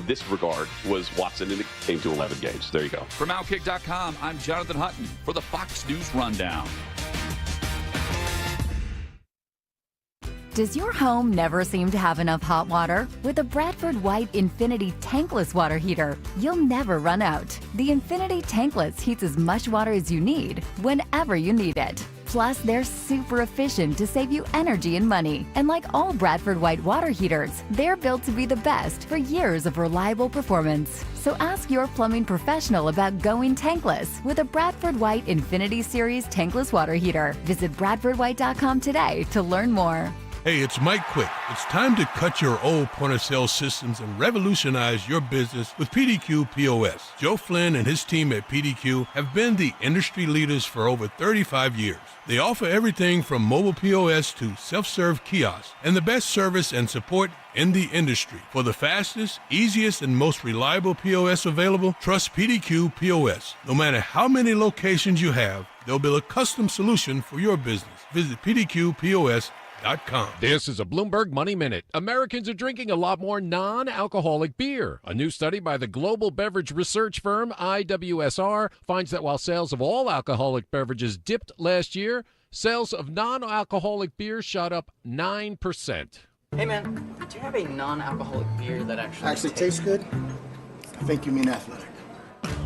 this regard was Watson, and it came to 11 games. There you go. From Outkick.com, I'm Jonathan Hutton for the Fox News Rundown. Does your home never seem to have enough hot water? With a Bradford White Infinity Tankless Water Heater, you'll never run out. The Infinity Tankless heats as much water as you need, whenever you need it. Plus, they're super efficient to save you energy and money. And like all Bradford White water heaters, they're built to be the best for years of reliable performance. So ask your plumbing professional about going tankless with a Bradford White Infinity Series Tankless Water Heater. Visit BradfordWhite.com today to learn more. Hey, it's Mike Quick. It's time to cut your old point-of-sale systems and revolutionize your business with PDQ POS. Joe Flynn and his team at PDQ have been the industry leaders for over 35 years. They offer everything from mobile POS to self-serve kiosks and the best service and support in the industry. For the fastest, easiest, and most reliable POS available, trust PDQ POS. No matter how many locations you have, they'll build a custom solution for your business. Visit PDQPOS.com. This is a Bloomberg Money Minute. Americans are drinking a lot more non-alcoholic beer. A new study by the global beverage research firm IWSR finds that while sales of all alcoholic beverages dipped last year, sales of non-alcoholic beer shot up 9%. Hey man, do you have a non-alcoholic beer that actually tastes good? I think you mean athletic.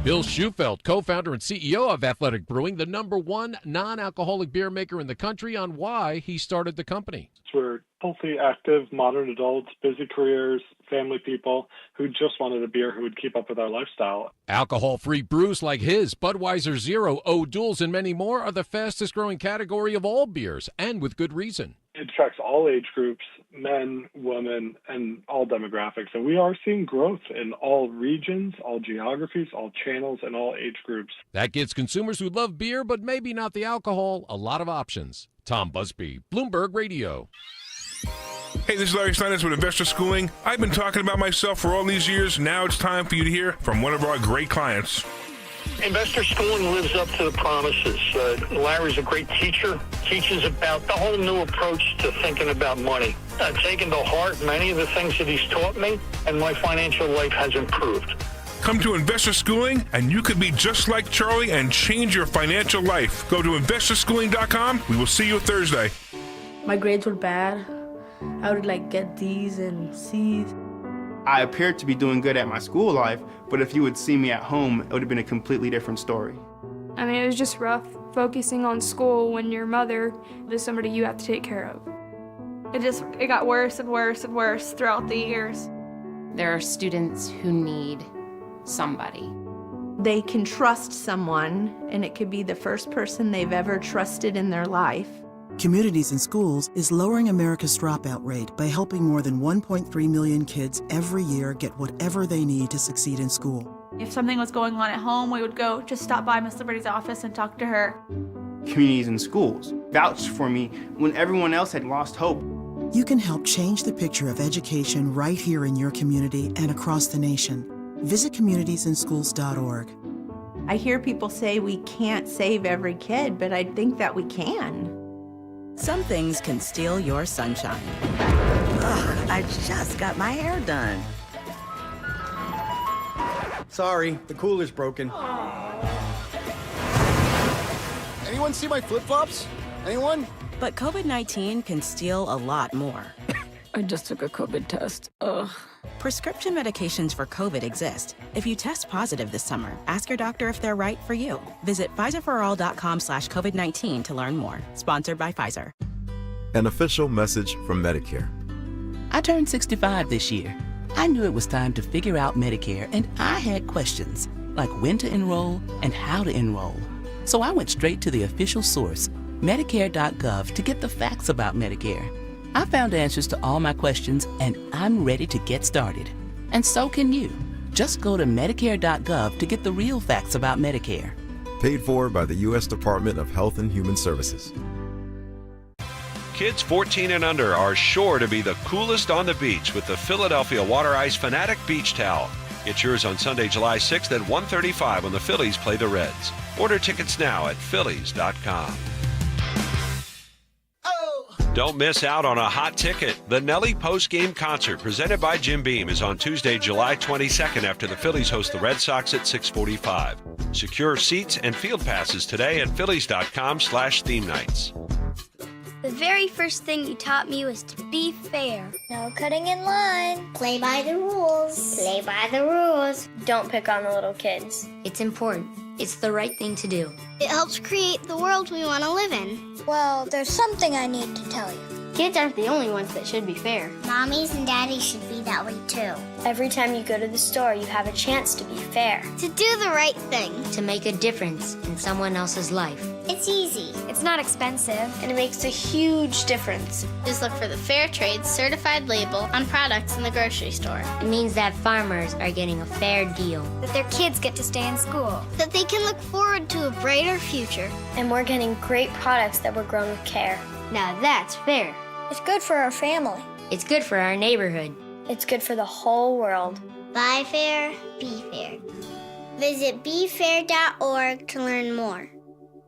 Bill Shufelt, co-founder and CEO of Athletic Brewing, the #1 non-alcoholic beer maker in the country, on why he started the company. We're healthy, active, modern adults, busy careers, family people who just wanted a beer who would keep up with our lifestyle. Alcohol-free brews like his, Budweiser Zero, O'Doul's, and many more are the fastest-growing category of all beers, and with good reason. It attracts all age groups, men, women, and all demographics. And we are seeing growth in all regions, all geographies, all channels, and all age groups. That gives consumers who love beer, but maybe not the alcohol, a lot of options. Tom Busby, Bloomberg Radio. Hey, this is Larry Steinitz with Investor Schooling. I've been talking about myself for all these years. Now it's time for you to hear from one of our great clients. Investor Schooling lives up to the promises. Larry's a great teacher, teaches about the whole new approach to thinking about money. I've taken to heart many of the things that he's taught me, and my financial life has improved. Come to Investor Schooling, and you could be just like Charlie and change your financial life. Go to investorschooling.com. We will see you Thursday. My grades were bad. I would get D's and C's. I appeared to be doing good at my school life, but if you would see me at home, it would have been a completely different story. I mean, it was just rough focusing on school when your mother is somebody you have to take care of. It got worse and worse and worse throughout the years. There are students who need somebody. They can trust someone, and it could be the first person they've ever trusted in their life. Communities in Schools is lowering America's dropout rate by helping more than 1.3 million kids every year get whatever they need to succeed in school. If something was going on at home, we would go just stop by Miss Liberty's office and talk to her. Communities in Schools vouched for me when everyone else had lost hope. You can help change the picture of education right here in your community and across the nation. Visit communitiesinschools.org. I hear people say we can't save every kid, but I think that we can. Some things can steal your sunshine. Ugh, I just got my hair done. Sorry, the cooler's broken. Anyone see my flip-flops? Anyone? But COVID-19 can steal a lot more. I just took a COVID test. Ugh. Prescription medications for COVID exist. If you test positive this summer, ask your doctor if they're right for you. Visit PfizerForAll.com/COVID-19 to learn more. Sponsored by Pfizer. An official message from Medicare. I turned 65 this year. I knew it was time to figure out Medicare, and I had questions, like when to enroll and how to enroll. So I went straight to the official source, Medicare.gov, to get the facts about Medicare. I found answers to all my questions, and I'm ready to get started. And so can you. Just go to Medicare.gov to get the real facts about Medicare. Paid for by the U.S. Department of Health and Human Services. Kids 14 and under are sure to be the coolest on the beach with the Philadelphia Water Ice Fanatic Beach Towel. Get yours on Sunday, July 6th at 1:35 when the Phillies play the Reds. Order tickets now at Phillies.com. Don't miss out on a hot ticket. The Nelly post-game concert presented by Jim Beam is on Tuesday, July 22nd after the Phillies host the Red Sox at 6:45. Secure seats and field passes today at phillies.com/theme nights. The very first thing you taught me was to be fair. No cutting in line. Play by the rules. Play by the rules. Don't pick on the little kids. It's important. It's the right thing to do. It helps create the world we want to live in. Well, there's something I need to tell you. Kids aren't the only ones that should be fair. Mommies and daddies should be that way too. Every time you go to the store, you have a chance to be fair. To do the right thing. To make a difference in someone else's life. It's easy. It's not expensive. And it makes a huge difference. Just look for the Fair Trade certified label on products in the grocery store. It means that farmers are getting a fair deal. That their kids get to stay in school. That they can look forward to a brighter future. And we're getting great products that were grown with care. Now that's fair. It's good for our family. It's good for our neighborhood. It's good for the whole world. Buy fair, be fair. Visit befair.org to learn more.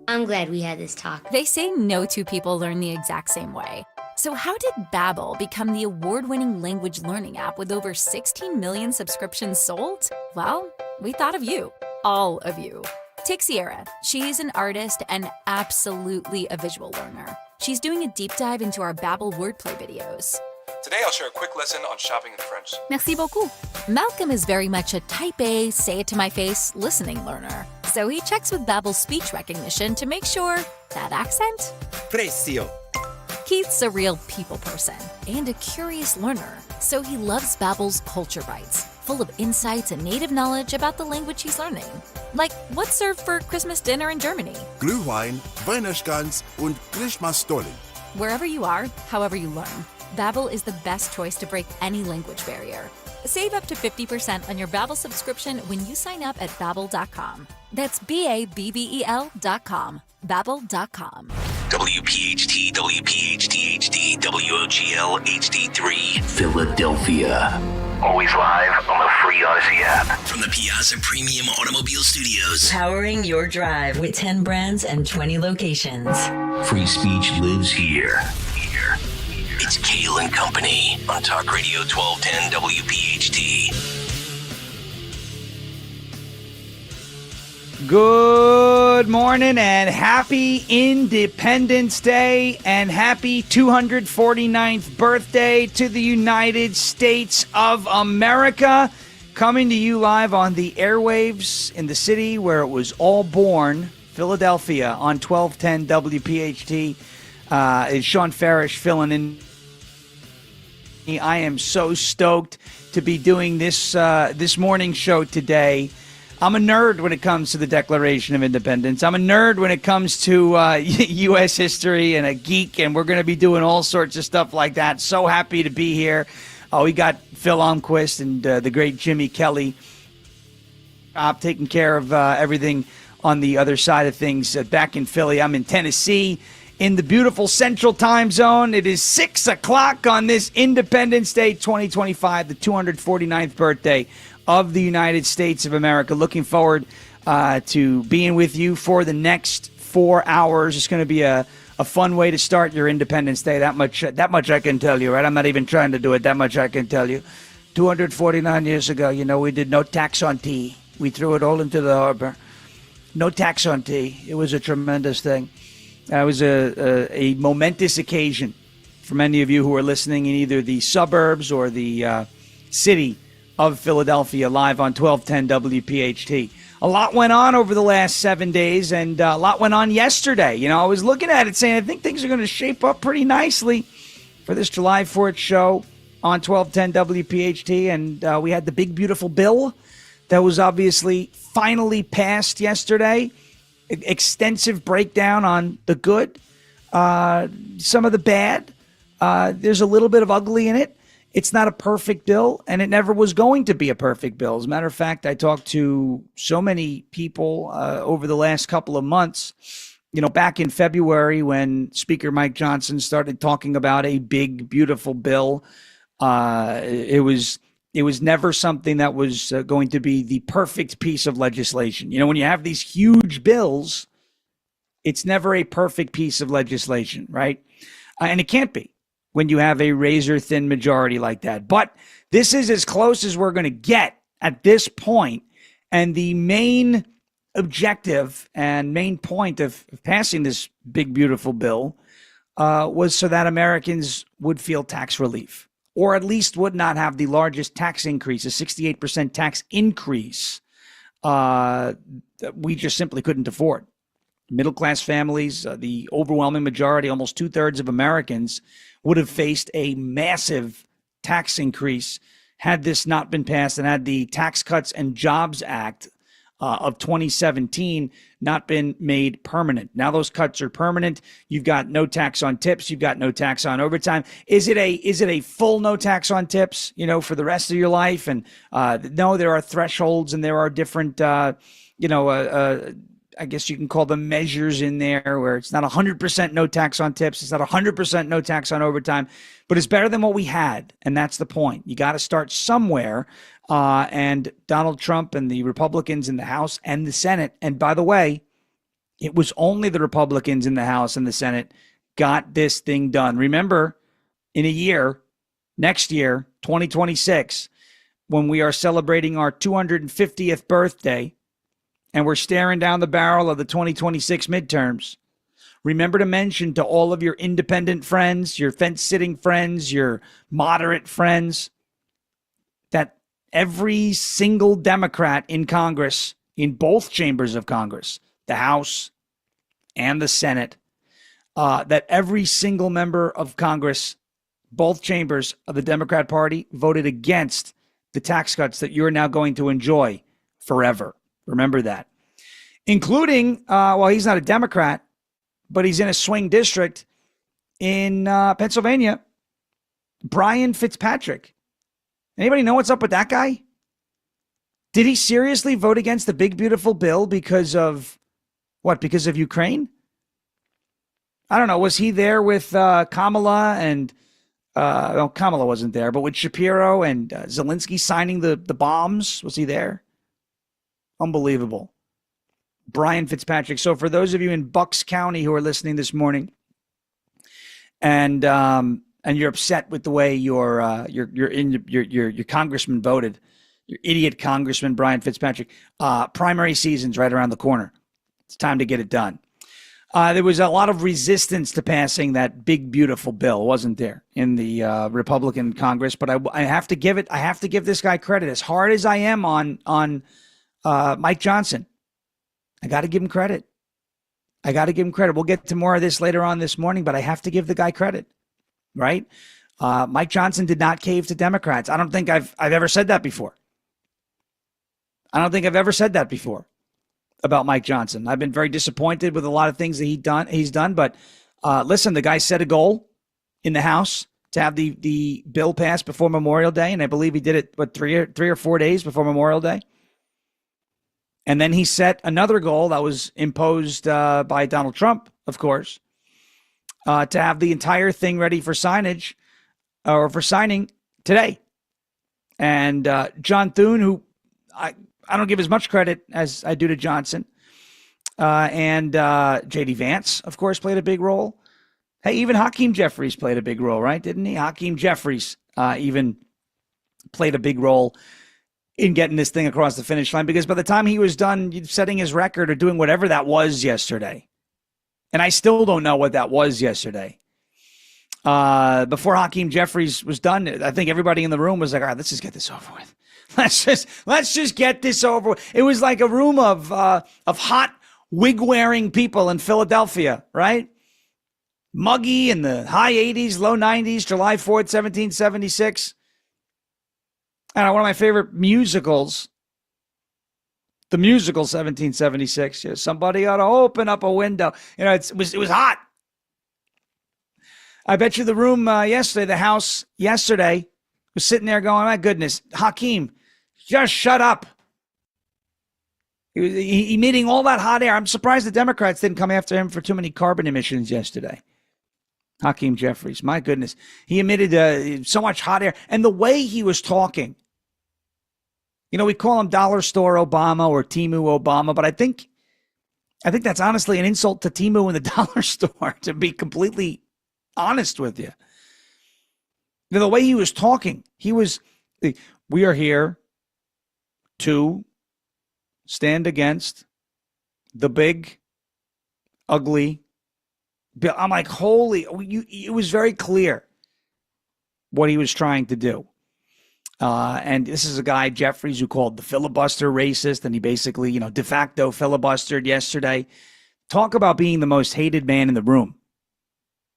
I'm glad we had this talk. They say no two people learn the exact same way. So how did Babbel become the award-winning language learning app with over 16 million subscriptions sold? Well, we thought of you. All of you. Take Sierra. She's an artist and absolutely a visual learner. She's doing a deep dive into our Babbel wordplay videos. Today I'll share a quick lesson on shopping in French. Merci beaucoup. Malcolm is very much a type A, say it to my face, listening learner. So he checks with Babbel's speech recognition to make sure that accent? Precio. Keith's a real people person and a curious learner, so he loves Babbel's Culture Bites, full of insights and native knowledge about the language he's learning. Like, what's served for Christmas dinner in Germany? Glühwein, Weihnachtsgans und Christmasstollen. Wherever you are, however you learn, Babbel is the best choice to break any language barrier. Save up to 50% on your Babbel subscription when you sign up at Babbel.com. That's BABBEL.com. Babbel.com. WPHT, WPHT HD, WOGL HD3, Philadelphia. Always live on the free Odyssey app. From the Piazza Premium Automobile Studios. Powering your drive with 10 brands and 20 locations. Free speech lives here. It's Kayal and Company on Talk Radio 1210 WPHT. Good morning and happy Independence Day and happy 249th birthday to the United States of America. Coming to you live on the airwaves in the city where it was all born, Philadelphia, on 1210 WPHT. Is Sean Farish filling in. I am so stoked to be doing this morning show today. I'm a nerd when it comes to the Declaration of Independence. I'm a nerd when it comes to U.S. history and a geek, and we're going to be doing all sorts of stuff like that. So happy to be here. We got Phil Almquist and the great Jimmy Kelly taking care of everything on the other side of things back in Philly. I'm in Tennessee in the beautiful Central Time Zone. It is 6 o'clock on this Independence Day 2025, the 249th birthday of the United States of America. Looking forward to being with you for the next 4 hours. It's going to be a fun way to start your Independence Day. That much I can tell you, right? I'm not even trying to do it. That much I can tell you. 249 years ago, we did no tax on tea. We threw it all into the harbor. No tax on tea. It was a tremendous thing. It was a momentous occasion for many of you who are listening in either the suburbs or the city of Philadelphia, live on 1210 WPHT. A lot went on over the last 7 days, and a lot went on yesterday. I was looking at it saying I think things are going to shape up pretty nicely for this July 4th show on 1210 WPHT, and we had the big, beautiful bill that was obviously finally passed yesterday. Extensive breakdown on the good, some of the bad. There's a little bit of ugly in it. It's not a perfect bill, and it never was going to be a perfect bill. As a matter of fact, I talked to so many people over the last couple of months, back in February when Speaker Mike Johnson started talking about a big, beautiful bill. It was never something that was going to be the perfect piece of legislation. When you have these huge bills, it's never a perfect piece of legislation, right? And it can't be when you have a razor-thin majority like that. But this is as close as we're going to get at this point. And the main objective and main point of passing this big, beautiful bill was so that Americans would feel tax relief, or at least would not have the largest tax increase, a 68% tax increase that we just simply couldn't afford. Middle-class families, the overwhelming majority, almost 2/3 of Americans, would have faced a massive tax increase had this not been passed and had the Tax Cuts and Jobs Act of 2017 not been made permanent. Now those cuts are permanent. You've got no tax on tips. You've got no tax on overtime. Is it a full no tax on tips, for the rest of your life? And no, there are thresholds and there are different, I guess you can call them measures in there where it's not 100% no tax on tips. It's not 100% no tax on overtime, but it's better than what we had. And that's the point. You got to start somewhere. And Donald Trump and the Republicans in the House and the Senate. And by the way, it was only the Republicans in the House and the Senate got this thing done. Remember, in a year, next year, 2026, when we are celebrating our 250th birthday, and we're staring down the barrel of the 2026 midterms, remember to mention to all of your independent friends, your fence-sitting friends, your moderate friends, that every single Democrat in Congress, in both chambers of Congress, the House and the Senate, that every single member of Congress, both chambers of the Democrat Party, voted against the tax cuts that you're now going to enjoy forever. Remember that. Including, he's not a Democrat, but he's in a swing district in Pennsylvania, Brian Fitzpatrick. Anybody know what's up with that guy? Did he seriously vote against the big, beautiful bill because of what? Because of Ukraine? I don't know. Was he there with Kamala and, Kamala wasn't there, but with Shapiro and Zelensky signing the bombs? Was he there? Unbelievable. Brian Fitzpatrick. So for those of you in Bucks County who are listening this morning and you're upset with the way your congressman voted, your idiot congressman, Brian Fitzpatrick, primary season's right around the corner. It's time to get it done. There was a lot of resistance to passing that big, beautiful bill, wasn't there, in the Republican Congress? But I have to give this guy credit. As hard as I am on Mike Johnson, I got to give him credit. We'll get to more of this later on this morning, but I have to give the guy credit, right? Mike Johnson did not cave to Democrats. I don't think I've ever said that before. About Mike Johnson. I've been very disappointed with a lot of things that he's done. But listen, the guy set a goal in the House to have the bill passed before Memorial Day, and I believe he did it 3 or 4 days before Memorial Day. And then he set another goal that was imposed by Donald Trump, of course, to have the entire thing ready for signage or for signing today. And John Thune, who I don't give as much credit as I do to Johnson, and J.D. Vance, of course, played a big role. Hey, even Hakeem Jeffries played a big role, right? Didn't he? Hakeem Jeffries even played a big role in getting this thing across the finish line, because by the time he was done setting his record or doing whatever that was yesterday, and I still don't know what that was yesterday, before Hakeem Jeffries was done, I think everybody in the room was like, all right, let's just get this over with. Let's just get this over with. It was like a room of hot wig-wearing people in Philadelphia, right? Muggy in the high 80s, low 90s, July 4th, 1776. And one of my favorite musicals, the musical 1776. Somebody ought to open up a window. It was hot. I bet you the room yesterday, the House yesterday, was sitting there going, my goodness, Hakeem, just shut up. He was emitting all that hot air. I'm surprised the Democrats didn't come after him for too many carbon emissions yesterday. Hakeem Jeffries, my goodness. He emitted so much hot air. And the way he was talking, we call him Dollar Store Obama or Timu Obama, but I think that's honestly an insult to Timu and the Dollar Store, to be completely honest with you. The way he was talking, we are here to stand against the big, ugly bill. I'm like, it was very clear what he was trying to do. And this is a guy, Jeffries, who called the filibuster racist, and he basically, de facto filibustered yesterday. Talk about being the most hated man in the room,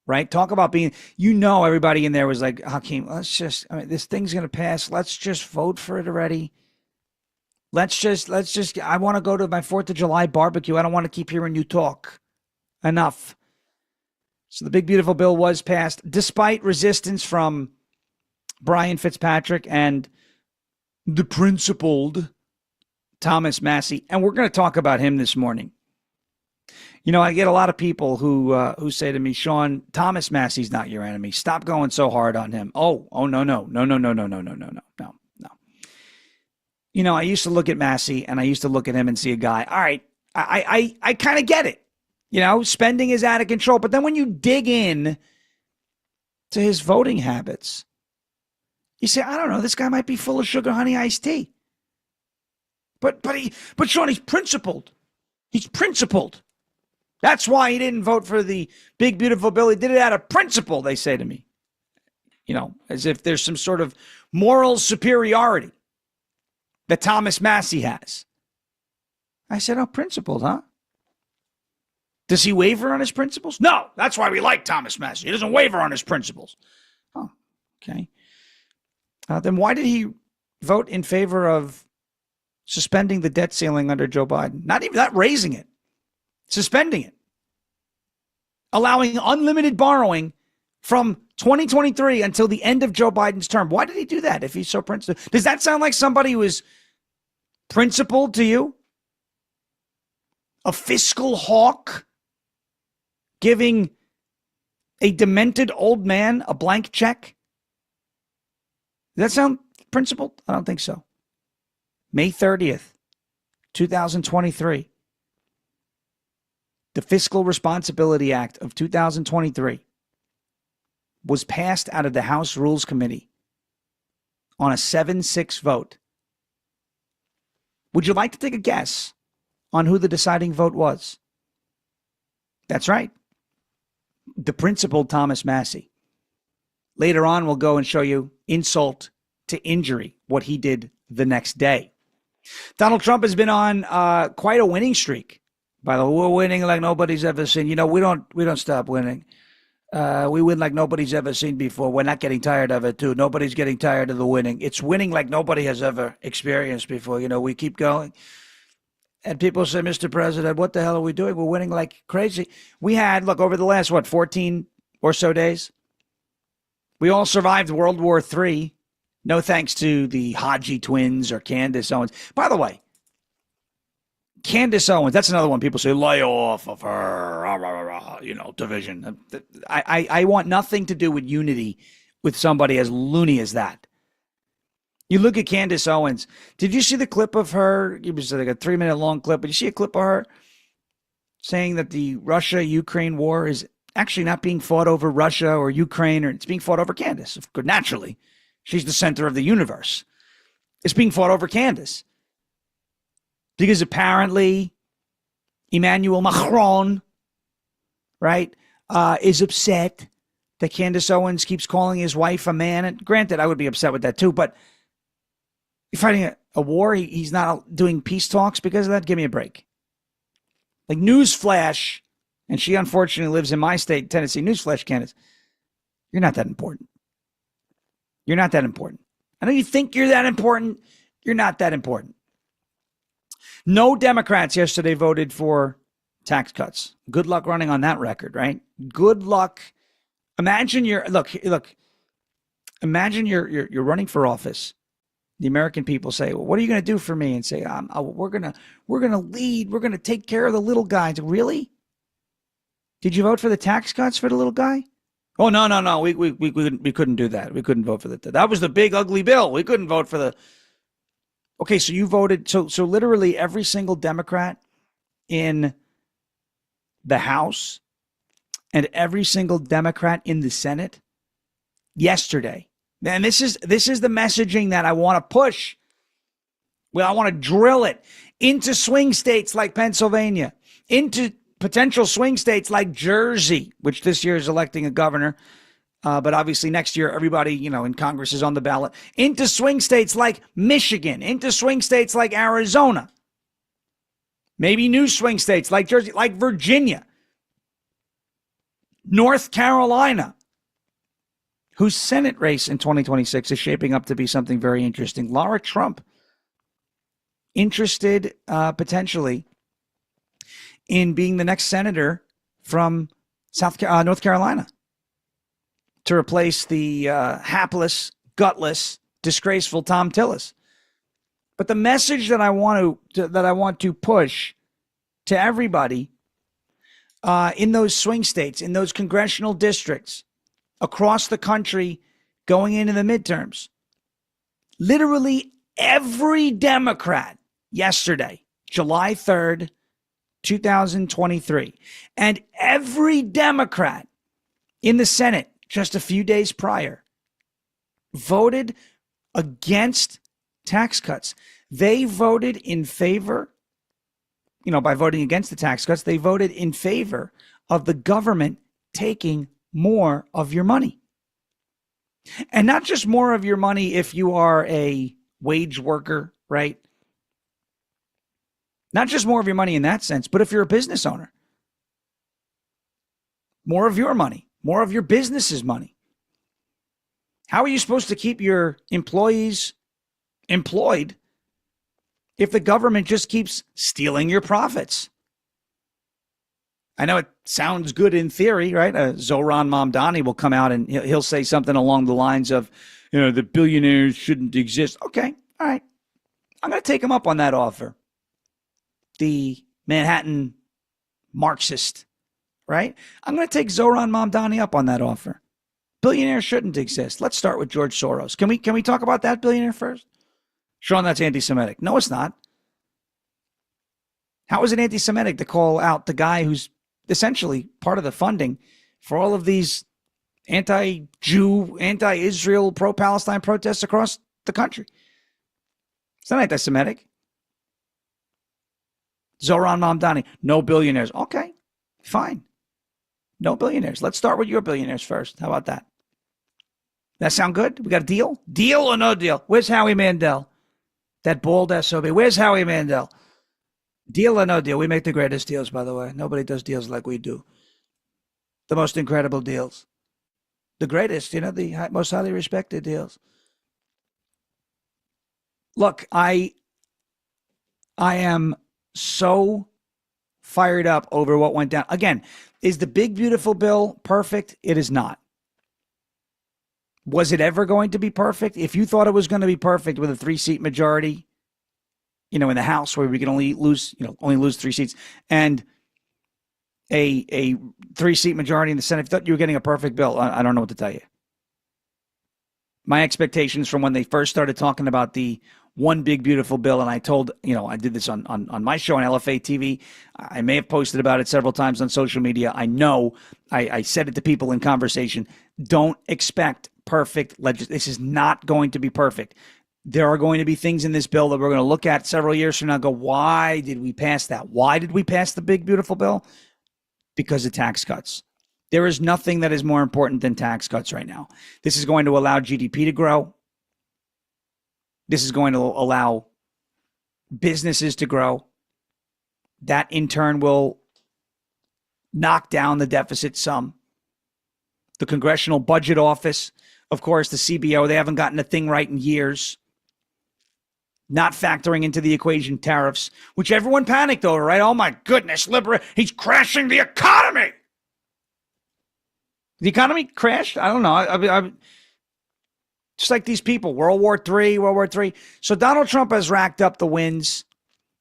right? Talk about being, everybody in there was like, Hakeem, this thing's going to pass. Let's just vote for it already. Let's just, I want to go to my 4th of July barbecue. I don't want to keep hearing you talk. Enough. So the big, beautiful bill was passed, despite resistance from Brian Fitzpatrick and the principled Thomas Massie. And we're going to talk about him this morning. I get a lot of people who say to me, Sean, Thomas Massie's not your enemy. Stop going so hard on him. Oh, no. I used to look at Massie and I used to look at him and see a guy. All right, I kind of get it. Spending is out of control. But then when you dig in to his voting habits, you say, I don't know, this guy might be full of sugar honey iced tea. But Sean, he's principled. He's principled. That's why he didn't vote for the big, beautiful bill. He did it out of principle, they say to me. As if there's some sort of moral superiority that Thomas Massie has. I said, principled, huh? Does he waver on his principles? No, that's why we like Thomas Massie. He doesn't waver on his principles. Oh, okay. Then why did he vote in favor of suspending the debt ceiling under Joe Biden? Not raising it, suspending it, allowing unlimited borrowing from 2023 until the end of Joe Biden's term. Why did he do that if he's so principled? Does that sound like somebody who is principled to you? A fiscal hawk giving a demented old man a blank check? Does that sound principled? I don't think so. May 30th, 2023. The Fiscal Responsibility Act of 2023 was passed out of the House Rules Committee on a 7-6 vote. Would you like to take a guess on who the deciding vote was? That's right. The principled Thomas Massie. Later on, we'll go and show you insult to injury, what he did the next day. Donald Trump has been on quite a winning streak. By the way, we're winning like nobody's ever seen. We don't stop winning. We win like nobody's ever seen before. We're not getting tired of it, too. Nobody's getting tired of the winning. It's winning like nobody has ever experienced before. We keep going. And people say, Mr. President, what the hell are we doing? We're winning like crazy. We had, over the last, 14 or so days, we all survived World War III. No thanks to the Haji twins or Candace Owens. By the way, Candace Owens, that's another one people say, lay off of her, division. I want nothing to do with unity with somebody as loony as that. You look at Candace Owens. Did you see the clip of her? It was like a 3-minute long clip. But you see a clip of her saying that the Russia-Ukraine war is actually not being fought over Russia or Ukraine, or it's being fought over Candace. Naturally, she's the center of the universe. It's being fought over Candace. Because apparently Emmanuel Macron, right, is upset that Candace Owens keeps calling his wife a man. And granted, I would be upset with that too, but you're fighting a war. He's not doing peace talks because of that. Give me a break. Like, newsflash, and she unfortunately lives in my state, Tennessee. Newsflash, Candace, you're not that important. You're not that important. I know you think you're that important. You're not that important. No Democrats yesterday voted for tax cuts. Good luck running on that record, right? Good luck. Imagine Imagine you're running for office. The American people say, well, what are you going to do for me? And say, we're going to lead. We're going to take care of the little guys. Really? Did you vote for the tax cuts for the little guy? Oh, no. We couldn't do that. We couldn't vote for that. That was the big, ugly bill. We couldn't vote for the. Okay, so you voted. So literally every single Democrat in the House and every single Democrat in the Senate yesterday. And this is the messaging that I want to push. Well, I want to drill it into swing states like Pennsylvania, into potential swing states like Jersey, which this year is electing a governor. But obviously next year, everybody, in Congress is on the ballot, into swing states like Michigan, into swing states like Arizona, maybe new swing states like Jersey, like Virginia, North Carolina, whose Senate race in 2026 is shaping up to be something very interesting. Laura Trump, interested potentially in being the next senator from North Carolina to replace the hapless, gutless, disgraceful Tom Tillis. But the message that I want to push to everybody in those swing states, in those congressional districts across the country going into the midterms, literally every Democrat yesterday, July 3rd, 2023, and every Democrat in the Senate just a few days prior voted against tax cuts. They voted in favor, by voting against the tax cuts, they voted in favor of the government taking more of your money. And not just more of your money if you are a wage worker, right? Not just more of your money in that sense, but if you're a business owner, more of your money, more of your business's money. How are you supposed to keep your employees employed if the government just keeps stealing your profits? I know it sounds good in theory, right? Zohran Mamdani will come out and he'll say something along the lines of, the billionaires shouldn't exist. Okay, all right. I'm going to take him up on that offer. The Manhattan Marxist, right? I'm going to take Zohran Mamdani up on that offer. Billionaires shouldn't exist. Let's start with George Soros. Can we talk about that billionaire first? Sean, that's anti-Semitic. No, it's not. How is it anti-Semitic to call out the guy who's essentially part of the funding for all of these anti-Jew, anti-Israel, pro-Palestine protests across the country? It's not anti-Semitic. Zohran Mamdani, no billionaires. Okay, fine. No billionaires. Let's start with your billionaires first. How about that? That sound good? We got a deal? Deal or no deal? Where's Howie Mandel? That bald SOB. Where's Howie Mandel? Deal or no deal? We make the greatest deals, by the way. Nobody does deals like we do. The most incredible deals. The greatest, the most highly respected deals. Look, I am so fired up over what went down. Again, is the big, beautiful bill perfect? It is not. Was it ever going to be perfect? If you thought it was going to be perfect with a 3-seat majority, in the House where we can only lose 3 seats, and a 3-seat majority in the Senate, if you thought you were getting a perfect bill, I don't know what to tell you. My expectations from when they first started talking about the one big beautiful bill, and I told, I did this on my show on LFA TV. I may have posted about it several times on social media. I know I said it to people in conversation. Don't expect perfect legislation. This is not going to be perfect. There are going to be things in this bill that we're going to look at several years from now and go, why did we pass that? Why did we pass the big beautiful bill? Because of tax cuts. There is nothing that is more important than tax cuts right now. This is going to allow GDP to grow. This is going to allow businesses to grow. That in turn will knock down the deficit some. The Congressional Budget Office, of course, the CBO, they haven't gotten a thing right in years. Not factoring into the equation tariffs, which everyone panicked over, right? Oh my goodness, he's crashing the economy. The economy crashed? I don't know. I just like these people, World War III. So Donald Trump has racked up the wins.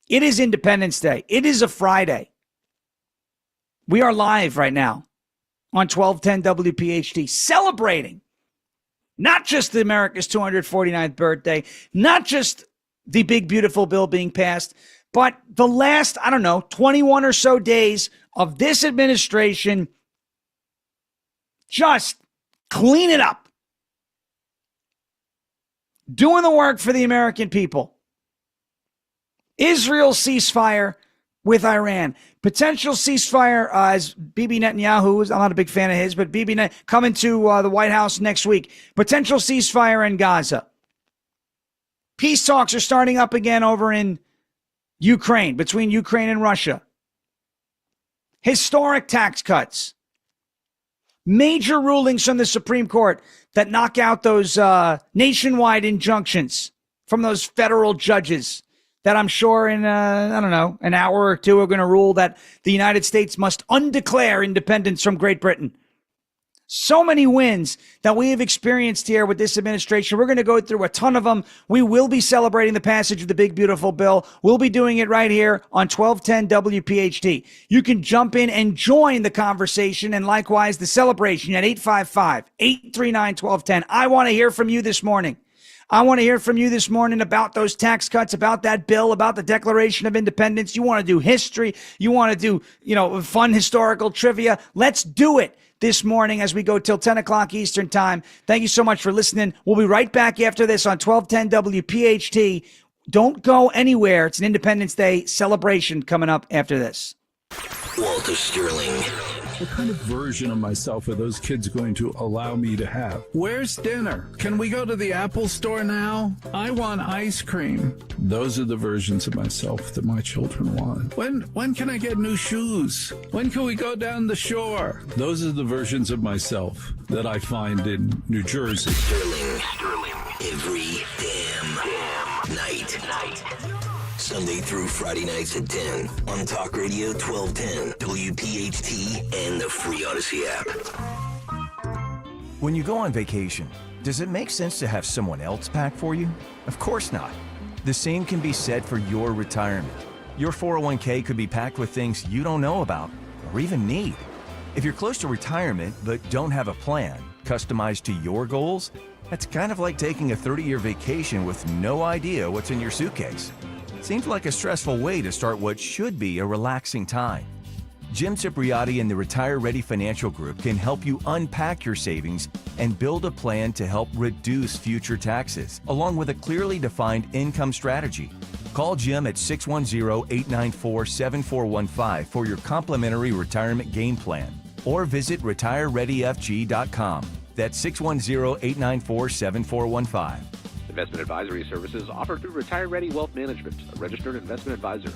It is Independence Day. It is a Friday. We are live right now on 1210 WPHT, celebrating not just America's 249th birthday, not just the big, beautiful bill being passed, but the last, 21 or so days of this administration Just clean it up. Doing the work for the American people. Israel ceasefire with Iran. Potential ceasefire as Bibi Netanyahu, I'm not a big fan of his, but Bibi coming to the White House next week. Potential ceasefire in Gaza. Peace talks are starting up again over in Ukraine, between Ukraine and Russia. Historic tax cuts. Major rulings from the Supreme Court that knock out those nationwide injunctions from those federal judges that I'm sure in, an hour or two are going to rule that the United States must undeclare independence from Great Britain. So many wins that we have experienced here with this administration. We're going to go through a ton of them. We will be celebrating the passage of the big, beautiful bill. We'll be doing it right here on 1210 WPHT. You can jump in and join the conversation and likewise the celebration at 855-839-1210. I want to hear from you this morning. I want to hear from you this morning about those tax cuts, about that bill, about the Declaration of Independence. You want to do history. You want to do, fun historical trivia. Let's do it this morning as we go till 10 o'clock Eastern time. Thank you so much for listening. We'll be right back after this on 1210 WPHT. Don't go anywhere. It's an Independence Day celebration coming up after this. Walter Sterling. What kind of version of myself are those kids going to allow me to have? Where's dinner? Can we go to the Apple store now? I want ice cream. Those are the versions of myself that my children want. When can I get new shoes? When can we go down the shore? Those are the versions of myself that I find in New Jersey. Sterling. Every damn night. Sunday through Friday nights at 10 on Talk Radio 1210, WPHT, and the free Odyssey app. When you go on vacation, does it make sense to have someone else pack for you? Of course not. The same can be said for your retirement. Your 401k could be packed with things you don't know about or even need. If you're close to retirement but don't have a plan customized to your goals, that's kind of like taking a 30-year vacation with no idea what's in your suitcase. Seems like a stressful way to start what should be a relaxing time. Jim Cipriotti and the Retire Ready Financial Group can help you unpack your savings and build a plan to help reduce future taxes, along with a clearly defined income strategy. Call Jim at 610-894-7415 for your complimentary retirement game plan, or visit retirereadyfg.com. That's 610-894-7415. Investment advisory services offered through Retire Ready Wealth Management, a registered investment advisor.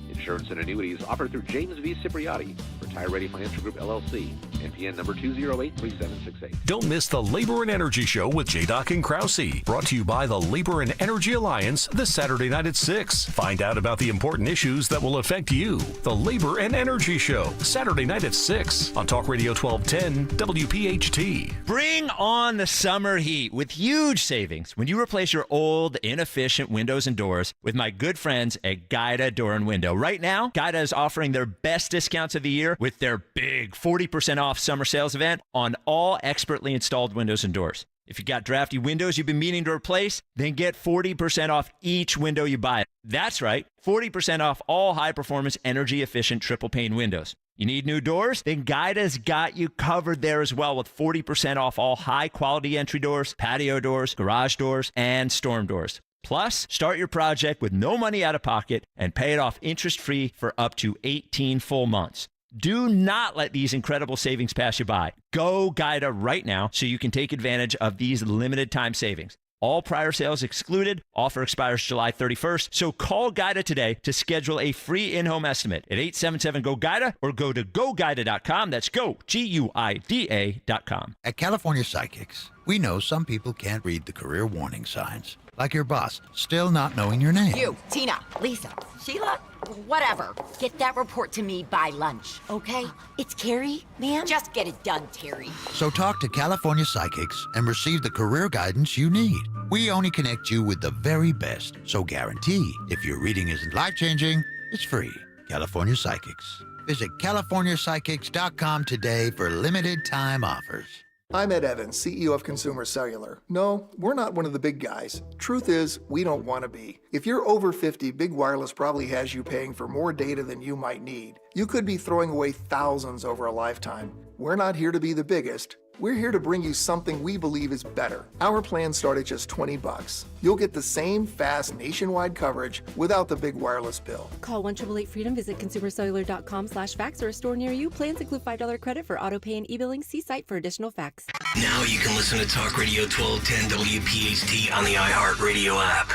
Insurance and annuities offered through James V. Cipriotti, Retire Ready Financial Group, LLC, NPN number 2083768. Don't miss the Labor and Energy Show with J-Doc and Krause, brought to you by the Labor and Energy Alliance this Saturday night at 6. Find out about the important issues that will affect you. The Labor and Energy Show, Saturday night at 6 on Talk Radio 1210 WPHT. Bring on the summer heat with huge savings when you replace your old, inefficient windows and doors with my good friends at Guida Door and Window. Right now, Guida is offering their best discounts of the year with their big 40% off summer sales event on all expertly installed windows and doors. If you got drafty windows you've been meaning to replace, then get 40% off each window you buy. That's right, 40% off all high-performance, energy-efficient triple-pane windows. You need new doors? Then Guida's got you covered there as well with 40% off all high-quality entry doors, patio doors, garage doors, and storm doors. Plus, start your project with no money out of pocket and pay it off interest-free for up to 18 full months. Do not let these incredible savings pass you by. Go Guida right now so you can take advantage of these limited time savings. All prior sales excluded. Offer expires July 31st. So call Guida today to schedule a free in-home estimate at 877-GO-GUIDA or go to GoGuida.com. That's go, GUIDA.com. At California Psychics, we know some people can't read the career warning signs. Like your boss, still not knowing your name. You, Tina, Lisa, Sheila, whatever. Get that report to me by lunch, okay? It's Carrie, ma'am. Just get it done, Terry. So talk to California Psychics and receive the career guidance you need. We only connect you with the very best, so guarantee if your reading isn't life-changing, it's free. California Psychics. Visit CaliforniaPsychics.com today for limited time offers. I'm Ed Evans, CEO of Consumer Cellular. No, we're not one of the big guys. Truth is, we don't want to be. If you're over 50, Big Wireless probably has you paying for more data than you might need. You could be throwing away thousands over a lifetime. We're not here to be the biggest, We're here to bring you something we believe is better. Our plans start at just $20. You'll get the same fast nationwide coverage without the big wireless bill. Call 1-888-FREEDOM, visit consumercellular.com/facts or a store near you. Plans include $5 credit for auto pay and e-billing. See site for additional facts. Now you can listen to Talk Radio 1210 WPHT on the iHeartRadio app.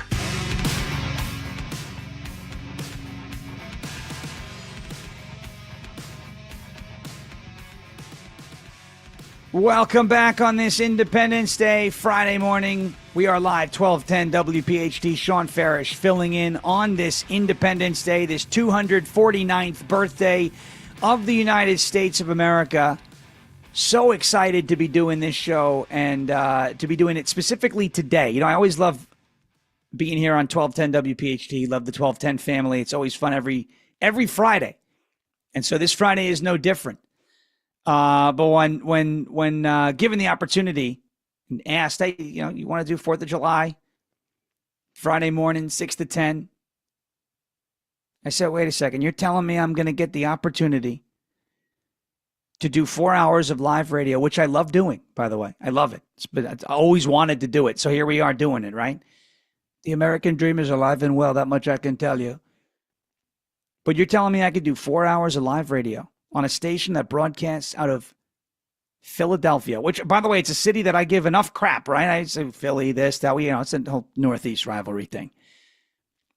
Welcome back on this Independence Day, Friday morning. We are live, 1210 WPHT. Sean Farish filling in on this Independence Day, this 249th birthday of the United States of America. So excited to be doing this show and to be doing it specifically today. You know, I always love being here on 1210 WPHT. Love the 1210 family. It's always fun every Friday. And so this Friday is no different. But when given the opportunity and asked, hey, you know, you want to do 4th of July, Friday morning, 6 to 10. I said, wait a second, you're telling me I'm going to get the opportunity to do 4 hours of live radio, which I love doing, by the way. I love it. But I always wanted to do it. So here we are doing it, right? The American dream is alive and well. That much I can tell you. But you're telling me I could do 4 hours of live radio on a station that broadcasts out of Philadelphia, which, by the way, it's a city that I give enough crap, right? I say Philly, this, that, you know, it's a whole Northeast rivalry thing.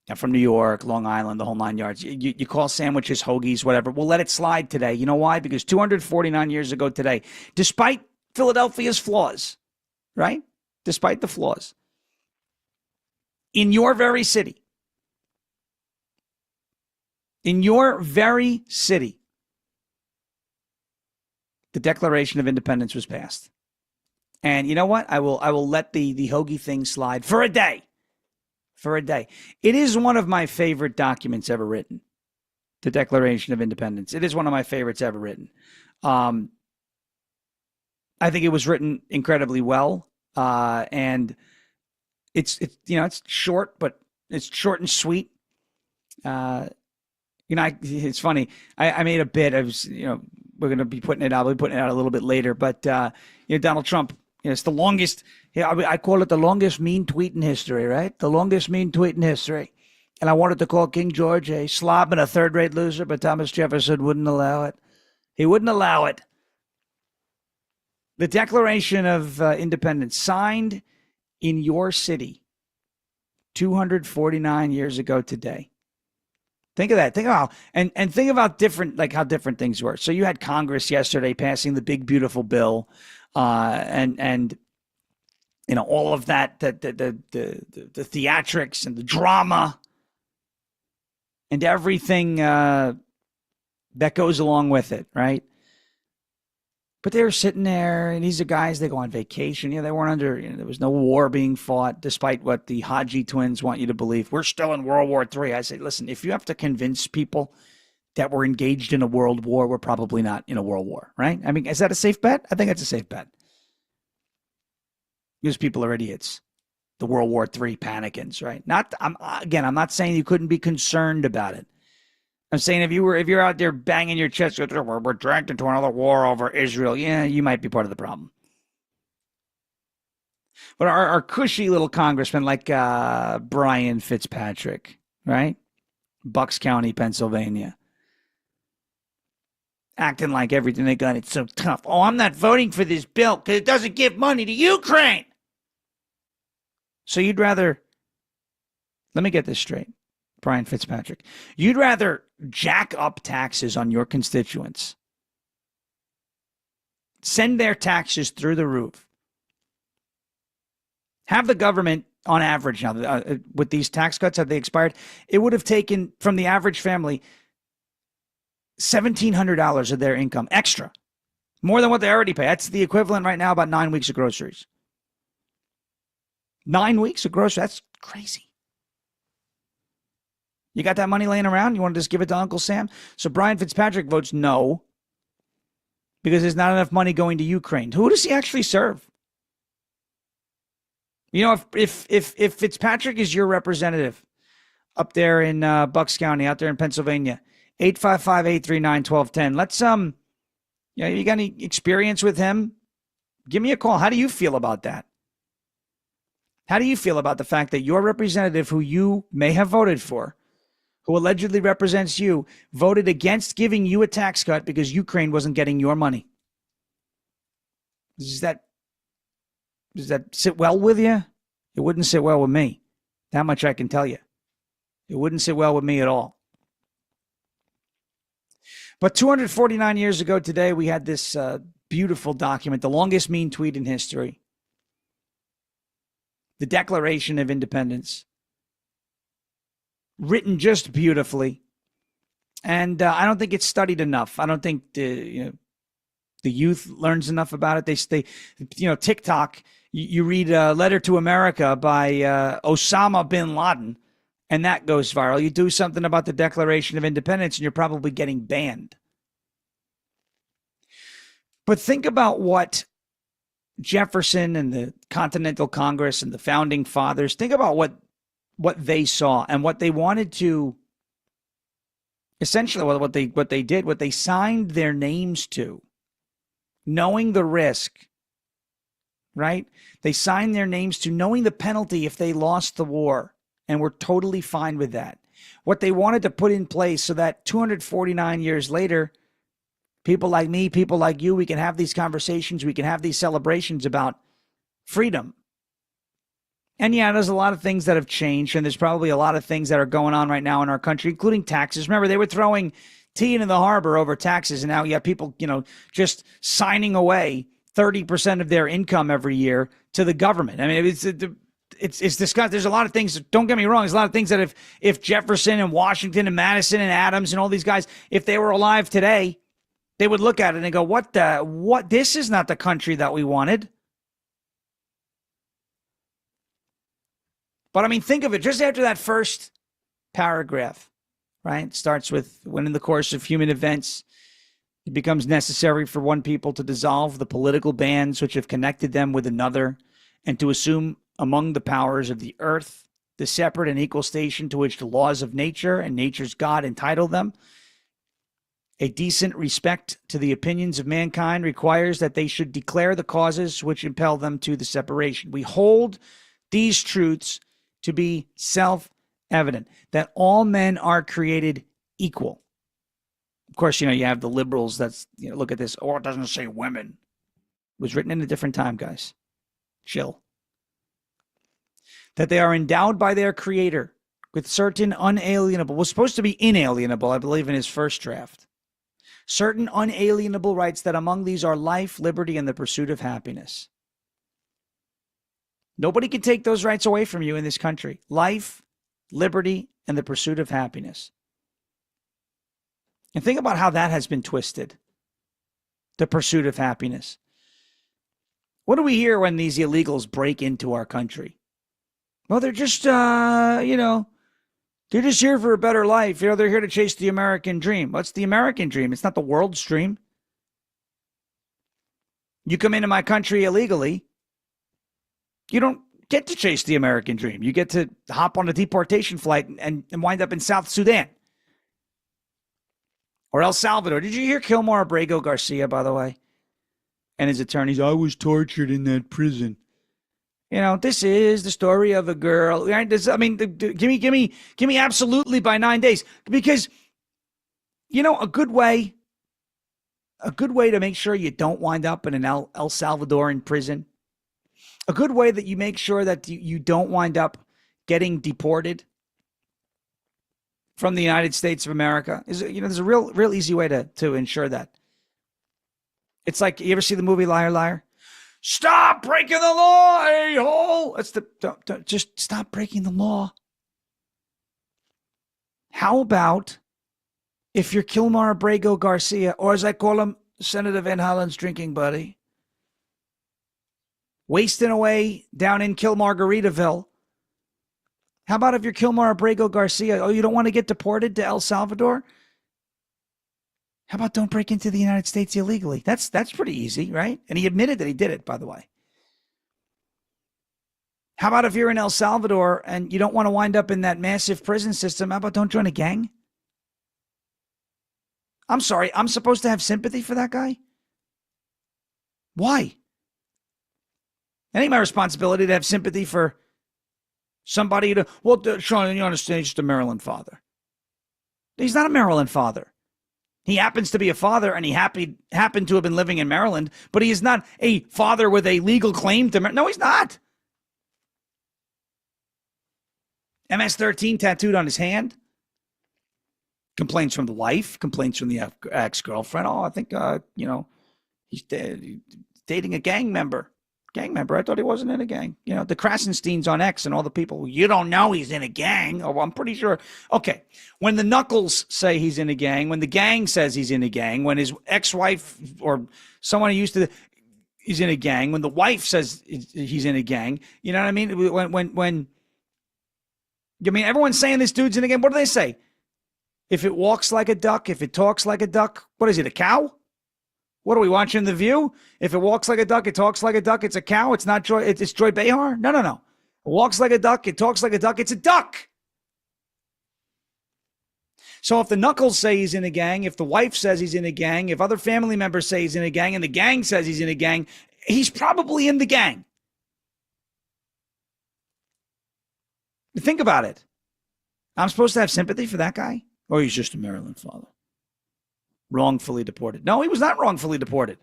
I'm from New York, Long Island, the whole 9 yards. You call sandwiches, hoagies, whatever. We'll let it slide today. You know why? Because 249 years ago today, despite Philadelphia's flaws, right? Despite the flaws, in your very city, the Declaration of Independence was passed. And you know what? I will let the hoagie thing slide for a day. For a day. It is one of my favorite documents ever written. The Declaration of Independence. It is one of my favorites ever written. I think it was written incredibly well. And it's short, but it's short and sweet. It's funny. I made a bit. We're going to be putting it out. We'll be putting it out a little bit later. But, Donald Trump, it's the longest. I call it the longest mean tweet in history, right? The longest mean tweet in history. And I wanted to call King George a slob and a third-rate loser, but Thomas Jefferson wouldn't allow it. He wouldn't allow it. The Declaration of Independence, signed in your city 249 years ago today. Think of that. Think about think about how different things were. So you had Congress yesterday passing the big beautiful bill, and all of that, the theatrics and the drama and everything that goes along with it, right? But they were sitting there, and these are guys, they go on vacation. They weren't under, there was no war being fought, despite what the Haji twins want you to believe. We're still in World War III. I say, listen, if you have to convince people that we're engaged in a world war, we're probably not in a world war, right? I mean, is that a safe bet? I think it's a safe bet. Because people are idiots. The World War III panicans, right? I'm not saying you couldn't be concerned about it. I'm saying if you're out there banging your chest, we're dragged into another war over Israel, yeah, you might be part of the problem. But our cushy little congressman like Brian Fitzpatrick, right? Bucks County, Pennsylvania. Acting like everything they got, it's so tough. Oh, I'm not voting for this bill because it doesn't give money to Ukraine. So you'd rather, let me get this straight, Brian Fitzpatrick. You'd rather jack up taxes on your constituents, send their taxes through the roof, have the government, on average now, with these tax cuts, have they expired? It would have taken from the average family $1,700 of their income extra, more than what they already pay. That's the equivalent right now about 9 weeks of groceries. 9 weeks of groceries, that's crazy. You got that money laying around? You want to just give it to Uncle Sam? So Brian Fitzpatrick votes no because there's not enough money going to Ukraine. Who does he actually serve? You know, if Fitzpatrick is your representative up there in Bucks County, out there in Pennsylvania, 855-839-1210. Let's you got any experience with him? Give me a call. How do you feel about that? How do you feel about the fact that your representative, who you may have voted for, who allegedly represents you, voted against giving you a tax cut because Ukraine wasn't getting your money? Does that sit well with you? It wouldn't sit well with me. That much I can tell you. It wouldn't sit well with me at all. But 249 years ago today, we had this beautiful document, the longest mean tweet in history, the Declaration of Independence, written just beautifully. And I don't think it's studied enough. I don't think the youth learns enough about it. They TikTok, you read Letter to America by Osama bin Laden, and that goes viral. You do something about the Declaration of Independence, and you're probably getting banned. But think about what Jefferson and the Continental Congress and the Founding Fathers, think about what they saw and what they wanted to, essentially what they signed their names to, knowing the risk, right? They signed their names to knowing the penalty if they lost the war, and were totally fine with that. What they wanted to put in place so that 249 years later, people like me, people like you, we can have these conversations, we can have these celebrations about freedom. And yeah, there's a lot of things that have changed, and there's probably a lot of things that are going on right now in our country, including taxes. Remember, they were throwing tea into the harbor over taxes, and now you have people, just signing away 30% of their income every year to the government. I mean, it's discussed. There's a lot of things. Don't get me wrong. There's a lot of things that if Jefferson and Washington and Madison and Adams and all these guys, if they were alive today, they would look at it and go, what? This is not the country that we wanted. But I mean, think of it. Just after that first paragraph, right? It starts with, when in the course of human events, it becomes necessary for one people to dissolve the political bands which have connected them with another, and to assume among the powers of the earth the separate and equal station to which the laws of nature and nature's God entitle them. A decent respect to the opinions of mankind requires that they should declare the causes which impel them to the separation. We hold these truths to be self-evident, that all men are created equal. Of course, you have the liberals that's, look at this. Oh, it doesn't say women. It was written in a different time, guys. Chill. That they are endowed by their creator with certain unalienable, was supposed to be inalienable, I believe, in his first draft. Certain unalienable rights, that among these are life, liberty, and the pursuit of happiness. Nobody can take those rights away from you in this country. Life, liberty, and the pursuit of happiness. And think about how that has been twisted. The pursuit of happiness. What do we hear when these illegals break into our country? Well, they're just, they're just here for a better life. They're here to chase the American dream. What's the American dream? It's not the world's dream. You come into my country illegally, you don't get to chase the American dream. You get to hop on a deportation flight and wind up in South Sudan or El Salvador. Did you hear Kilmar Abrego Garcia, by the way? And his attorneys, I was tortured in that prison. This is the story of a girl. Right? Give me absolutely by 9 days. Because, a good way to make sure you don't wind up in an El Salvadoran prison, a good way that you make sure that you don't wind up getting deported from the United States of America is, there's a real easy way to ensure that. It's like, you ever see the movie Liar, Liar? Stop breaking the law, a-hole. Just stop breaking the law. How about if you're Kilmar Abrego Garcia, or as I call him, Senator Van Hollen's drinking buddy, wasting away down in Kilmargaritaville? How about if you're Kilmar Abrego Garcia? Oh, you don't want to get deported to El Salvador? How about don't break into the United States illegally? That's pretty easy, right? And he admitted that he did it, by the way. How about if you're in El Salvador and you don't want to wind up in that massive prison system? How about don't join a gang? I'm sorry, I'm supposed to have sympathy for that guy? Why? It ain't my responsibility to have sympathy for somebody to, Sean, you understand, he's just a Maryland father. He's not a Maryland father. He happens to be a father, and he happened to have been living in Maryland, but he is not a father with a legal claim to Maryland. No, he's not. MS-13 tattooed on his hand. Complaints from the wife, complaints from the ex-girlfriend. Oh, I think, he's dating a gang member. I thought he wasn't in a gang. The Krasensteins on X and all the people. You don't know he's in a gang. Oh, I'm pretty sure. Okay. When the Knuckles say he's in a gang, when the gang says he's in a gang, when his ex-wife or someone who used to is in a gang, when the wife says he's in a gang, you know what I mean? When everyone's saying this dude's in a gang. What do they say? If it walks like a duck, if it talks like a duck, what is it, a cow? What are we watching The View? If it walks like a duck, it talks like a duck, it's a cow. It's not Joy. It's Joy Behar. No. It walks like a duck. It talks like a duck. It's a duck. So if the Knuckles say he's in a gang, if the wife says he's in a gang, if other family members say he's in a gang, and the gang says he's in a gang, he's probably in the gang. Think about it. I'm supposed to have sympathy for that guy? Or he's just a Maryland father. Wrongfully deported. No, he was not wrongfully deported.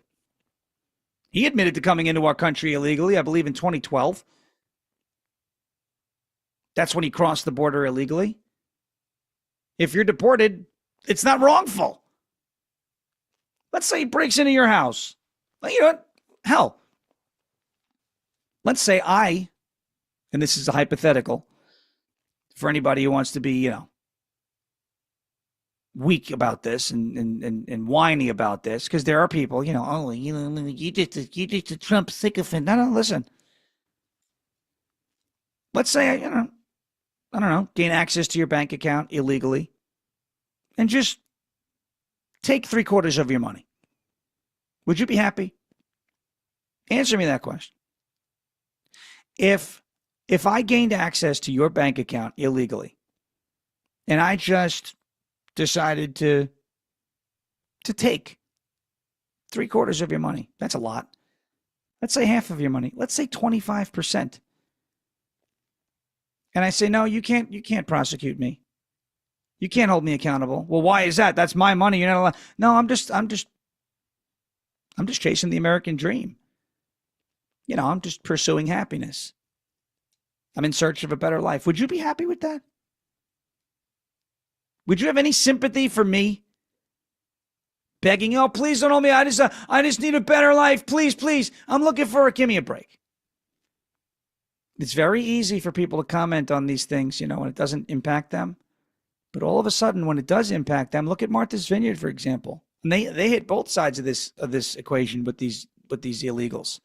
He admitted to coming into our country illegally, I believe in 2012. That's when he crossed the border illegally. If you're deported, it's not wrongful. Let's say he breaks into your house. You know what? Hell. Let's say and this is a hypothetical for anybody who wants to be, weak about this and whiny about this, because there are people, you just a Trump sycophant. No, listen. Let's say, I don't know, gain access to your bank account illegally and just take 3/4 of your money. Would you be happy? Answer me that question. If I gained access to your bank account illegally and I just decided to take 3/4 of your money. That's a lot. Let's say half of your money. Let's say 25%. And I say, no, you can't prosecute me. You can't hold me accountable. Well, why is that? That's my money. You're not allowed. No, I'm just chasing the American dream. I'm just pursuing happiness. I'm in search of a better life. Would you be happy with that? Would you have any sympathy for me? Begging, oh, please don't hold me. I just need a better life. Please. I'm looking give me a break. It's very easy for people to comment on these things, when it doesn't impact them. But all of a sudden, when it does impact them, look at Martha's Vineyard, for example. And they hit both sides of this equation with these illegals.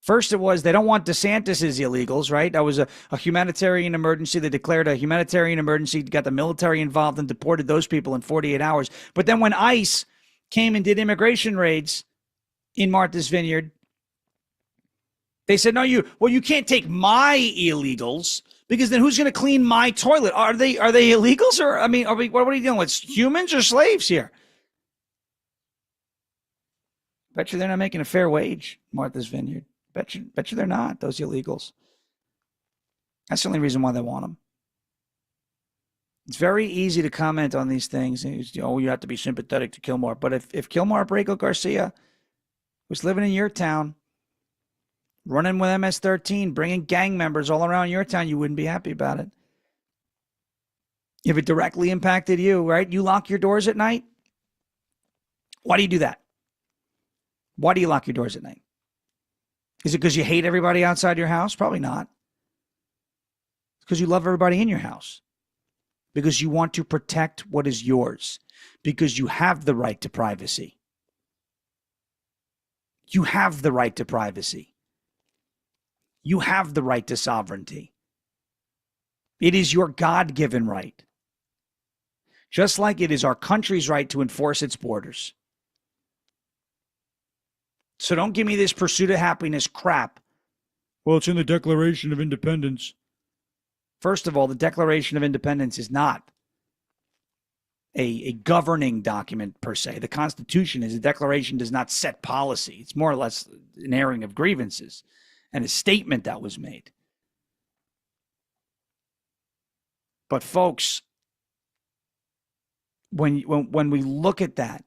First, it was they don't want DeSantis' illegals, right? That was a humanitarian emergency. They declared a humanitarian emergency, got the military involved and deported those people in 48 hours. But then when ICE came and did immigration raids in Martha's Vineyard, they said, no, you can't take my illegals, because then who's going to clean my toilet? Are they illegals? Or, what are you dealing with? Humans or slaves here? Bet you they're not making a fair wage, Martha's Vineyard. Bet you they're not, those illegals. That's the only reason why they want them. It's very easy to comment on these things. You have to be sympathetic to Kilmore. But if Kilmore Abrego Garcia was living in your town, running with MS-13, bringing gang members all around your town, you wouldn't be happy about it. If it directly impacted you, right? You lock your doors at night. Why do you do that? Why do you lock your doors at night? Is it because you hate everybody outside your house? Probably not. It's because you love everybody in your house. Because you want to protect what is yours. Because you have the right to privacy. You have the right to privacy. You have the right to sovereignty. It is your God-given right. Just like it is our country's right to enforce its borders. So don't give me this pursuit of happiness crap. Well, it's in the Declaration of Independence. First of all, the Declaration of Independence is not a governing document per se. The Constitution is a declaration, does not set policy. It's more or less an airing of grievances. and a statement that was made. But folks, when we look at that,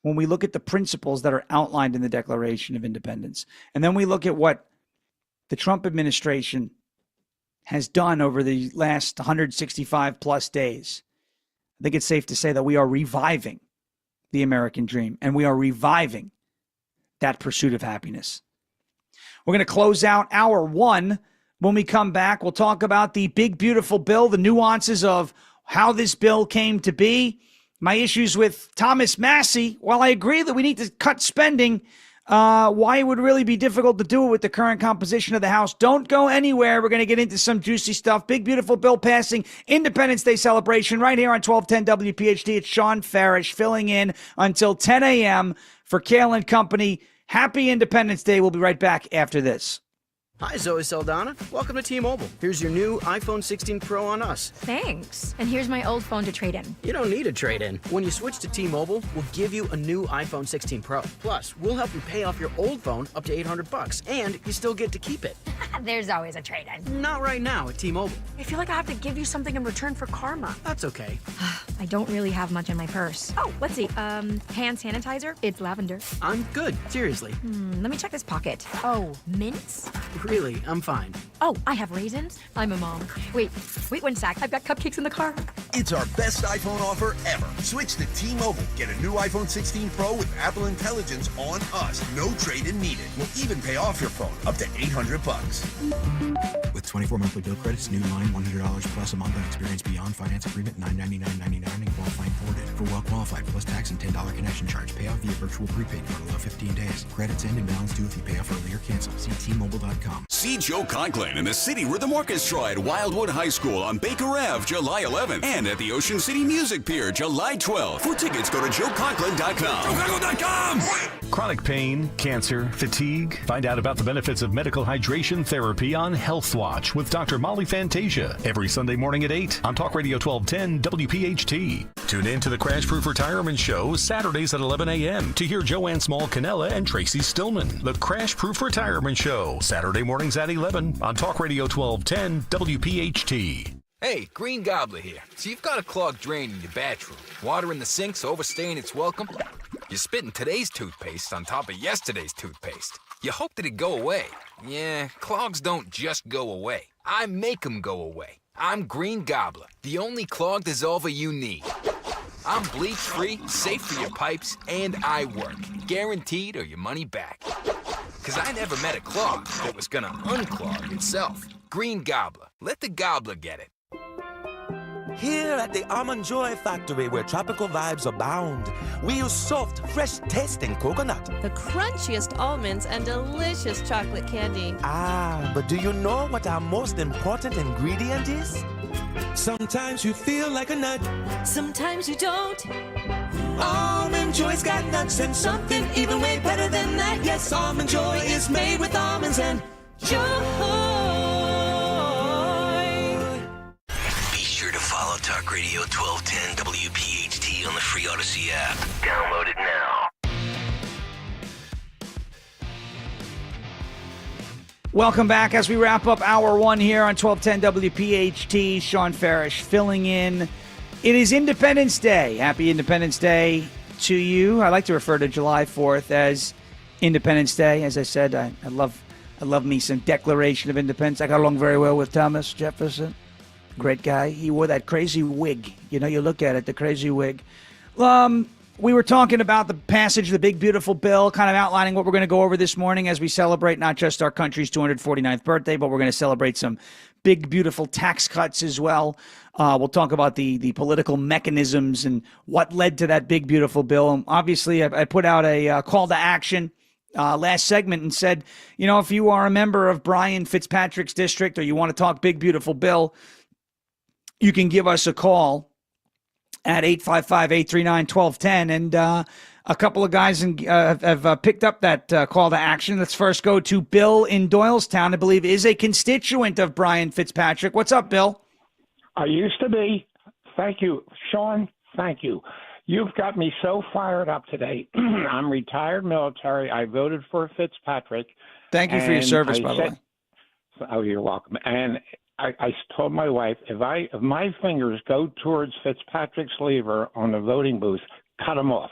when we look at the principles that are outlined in the Declaration of Independence, and then we look at what the Trump administration has done over the last 165 plus days, I think it's safe to say that we are reviving the American dream, and we are reviving that pursuit of happiness. We're going to close out hour one. When we come back, we'll talk about the big, beautiful bill, the nuances of how this bill came to be, my issues with Thomas Massie. While I agree that we need to cut spending, why it would really be difficult to do it with the current composition of the House. Don't go anywhere. We're going to get into some juicy stuff. Big, beautiful bill passing, Independence Day celebration right here on 1210 WPHT. It's Sean Farish filling in until 10 a.m. for Kayal and Company. Happy Independence Day. We'll be right back after this. Hi, Zoe Saldana. Welcome to T-Mobile. Here's your new iPhone 16 Pro on us. Thanks. And here's my old phone to trade in. You don't need a trade-in. When you switch to T-Mobile, we'll give you a new iPhone 16 Pro. Plus, we'll help you pay off your old phone up to $800, and you still get to keep it. There's always a trade-in. Not right now at T-Mobile. I feel like I have to give you something in return for karma. That's okay. I don't really have much in my purse. Oh, let's see. Hand sanitizer. It's lavender. I'm good. Seriously. Let me check this pocket. Oh, mints? Really, I'm fine. Oh, I have raisins. I'm a mom. Wait 1 sec. I've got cupcakes in the car. It's our best iPhone offer ever. Switch to T-Mobile. Get a new iPhone 16 Pro with Apple Intelligence on us. No trade-in needed. We'll even pay off your phone up to $800. With 24 monthly bill credits, new line $100 plus a month on experience beyond finance agreement $999.99 and qualifying forwarded. For well qualified plus tax and $10 connection charge. Pay off via virtual prepaid card. Allow 15 days. Credits end and balance due if you pay off early or cancel. See T-Mobile.com. See Joe Conklin and the City Rhythm Orchestra at Wildwood High School on Baker Ave, July 11th, and at the Ocean City Music Pier, July 12th. For tickets, go to joeconklin.com. JoeConklin.com! Chronic pain, cancer, fatigue. Find out about the benefits of medical hydration therapy on Health Watch with Dr. Molly Fantasia every Sunday morning at 8 on Talk Radio 1210 WPHT. Tune in to the Crash Proof Retirement Show Saturdays at 11 a.m. to hear Joanne Small-Canella and Tracy Stillman. The Crash Proof Retirement Show, Saturday mornings at 11 on Talk Radio 1210 WPHT. Hey, Green Gobbler here. So you've got a clogged drain in your bathroom. Water in the sink's overstaying its welcome. You're spitting today's toothpaste on top of yesterday's toothpaste. You hope that it go away. Yeah, clogs don't just go away. I make them go away. I'm Green Gobbler, the only clog dissolver you need. I'm bleach-free, safe for your pipes, and I work. Guaranteed or your money back. Because I never met a clog that was gonna unclog itself. Green Gobbler. Let the gobbler get it. Here at the Almond Joy Factory, where tropical vibes abound, we use soft, fresh-tasting coconut. The crunchiest almonds and delicious chocolate candy. Ah, but do you know what our most important ingredient is? Sometimes you feel like a nut. Sometimes you don't. Almond Joy's got nuts and something even way better than that. Yes, Almond Joy is made with almonds and joy. Be sure to follow Talk Radio 1210 WPHT on the free Odyssey app. Download it now. Welcome back as we wrap up hour one here on 1210 WPHT. Sean Farish filling in. It is Independence Day. Happy Independence Day to you. I like to refer to July 4th as Independence Day. As I said, I love me some Declaration of Independence. I got along very well with Thomas Jefferson. Great guy. He wore that crazy wig. You know, you look at it, the crazy wig. We were talking about the passage of the big, beautiful bill, kind of outlining what we're going to go over this morning as we celebrate not just our country's 249th birthday, but we're going to celebrate some big, beautiful tax cuts as well. We'll talk about the political mechanisms and what led to that big, beautiful bill. And obviously, I put out a call to action last segment and said, you know, if you are a member of Brian Fitzpatrick's district or you want to talk big, beautiful bill, you can give us a call at 855-839-1210. And a couple of guys have picked up that call to action. Let's first go to Bill in Doylestown, I believe is a constituent of Brian Fitzpatrick. What's up, Bill? I used to be. Thank you, Sean. Thank you. You've got me so fired up today. I'm retired military. I voted for Fitzpatrick. Thank you for your service, by the way. Oh, you're welcome. And I told my wife, if my fingers go towards Fitzpatrick's lever on the voting booth, cut them off.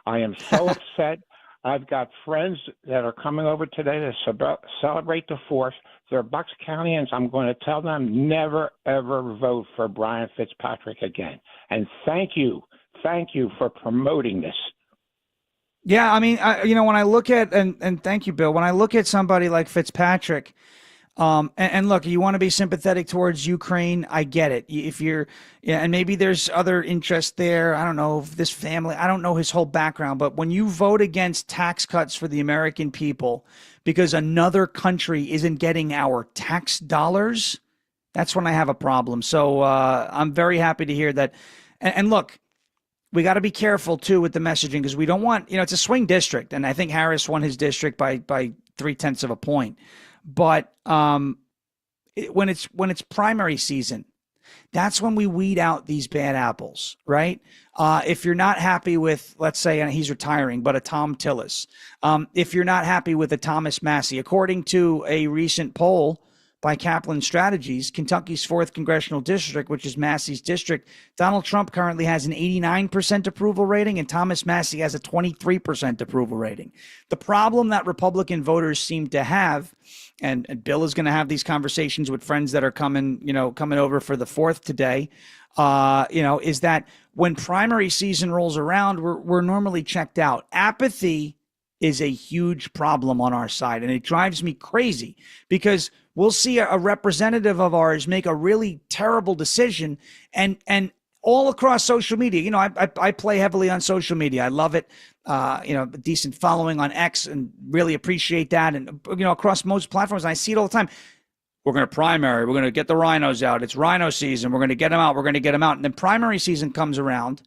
I am so upset. I've got friends that are coming over today to celebrate the 4th. They're Bucks Countyans. I'm going to tell them never, ever vote for Brian Fitzpatrick again. And thank you for promoting this. Yeah, I mean, when I look at, and thank you, Bill, when I look at somebody like Fitzpatrick, and look, you want to be sympathetic towards Ukraine. I get it. If you're, and maybe there's other interest there. I don't know if this family, I don't know his whole background, but when you vote against tax cuts for the American people because another country isn't getting our tax dollars, that's when I have a problem. So I'm very happy to hear that. And look, we got to be careful too with the messaging because we don't want, it's a swing district, and I think Harris won his district by 0.3 of a point. But when it's primary season, that's when we weed out these bad apples, right? If you're not happy with, let's say, and he's retiring, but a Tom Tillis, if you're not happy with a Thomas Massey, according to a recent poll by Kaplan Strategies, Kentucky's 4th congressional district, which is Massey's district, Donald Trump currently has an 89% approval rating, and Thomas Massey has a 23% approval rating. The problem that Republican voters seem to have, and Bill is going to have these conversations with friends that are coming over for the 4th today, is that when primary season rolls around, we're normally checked out. Apathy is a huge problem on our side, and it drives me crazy because we'll see a representative of ours make a really terrible decision, and all across social media. I play heavily on social media. I love it. A decent following on X, and really appreciate that. And across most platforms, I see it all the time. We're going to primary. We're going to get the rhinos out. It's rhino season. We're going to get them out. We're going to get them out. And then primary season comes around,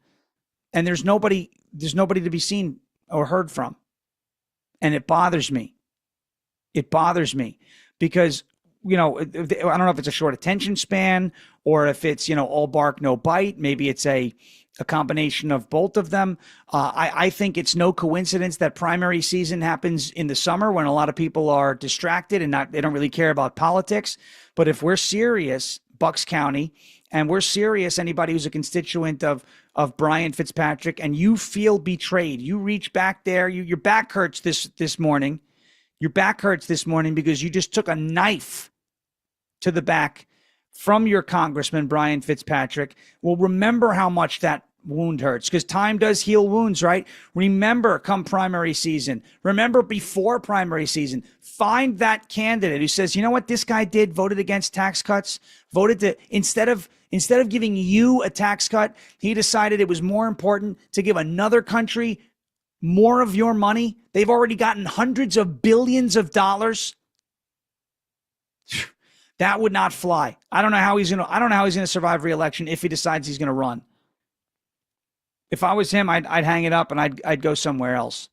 and there's nobody to be seen or heard from. And it bothers me. It bothers me because, I don't know if it's a short attention span or if it's, all bark, no bite. Maybe it's a combination of both of them. I think it's no coincidence that primary season happens in the summer when a lot of people are distracted and they don't really care about politics. But if we're serious, Bucks County, and we're serious, anybody who's a constituent of Brian Fitzpatrick, and you feel betrayed, you reach back there, your back hurts this morning. Your back hurts this morning because you just took a knife to the back from your congressman, Brian Fitzpatrick. Well, remember how much that wound hurts, because time does heal wounds, right? Remember come primary season. Remember before primary season. Find that candidate who says, you know what this guy did, voted against tax cuts, voted to, instead of giving you a tax cut, he decided it was more important to give another country more of your money. They've already gotten hundreds of billions of dollars. That would not fly. I don't know how he's going to survive re-election if he decides he's going to run. If I was him, I'd hang it up and I'd go somewhere else.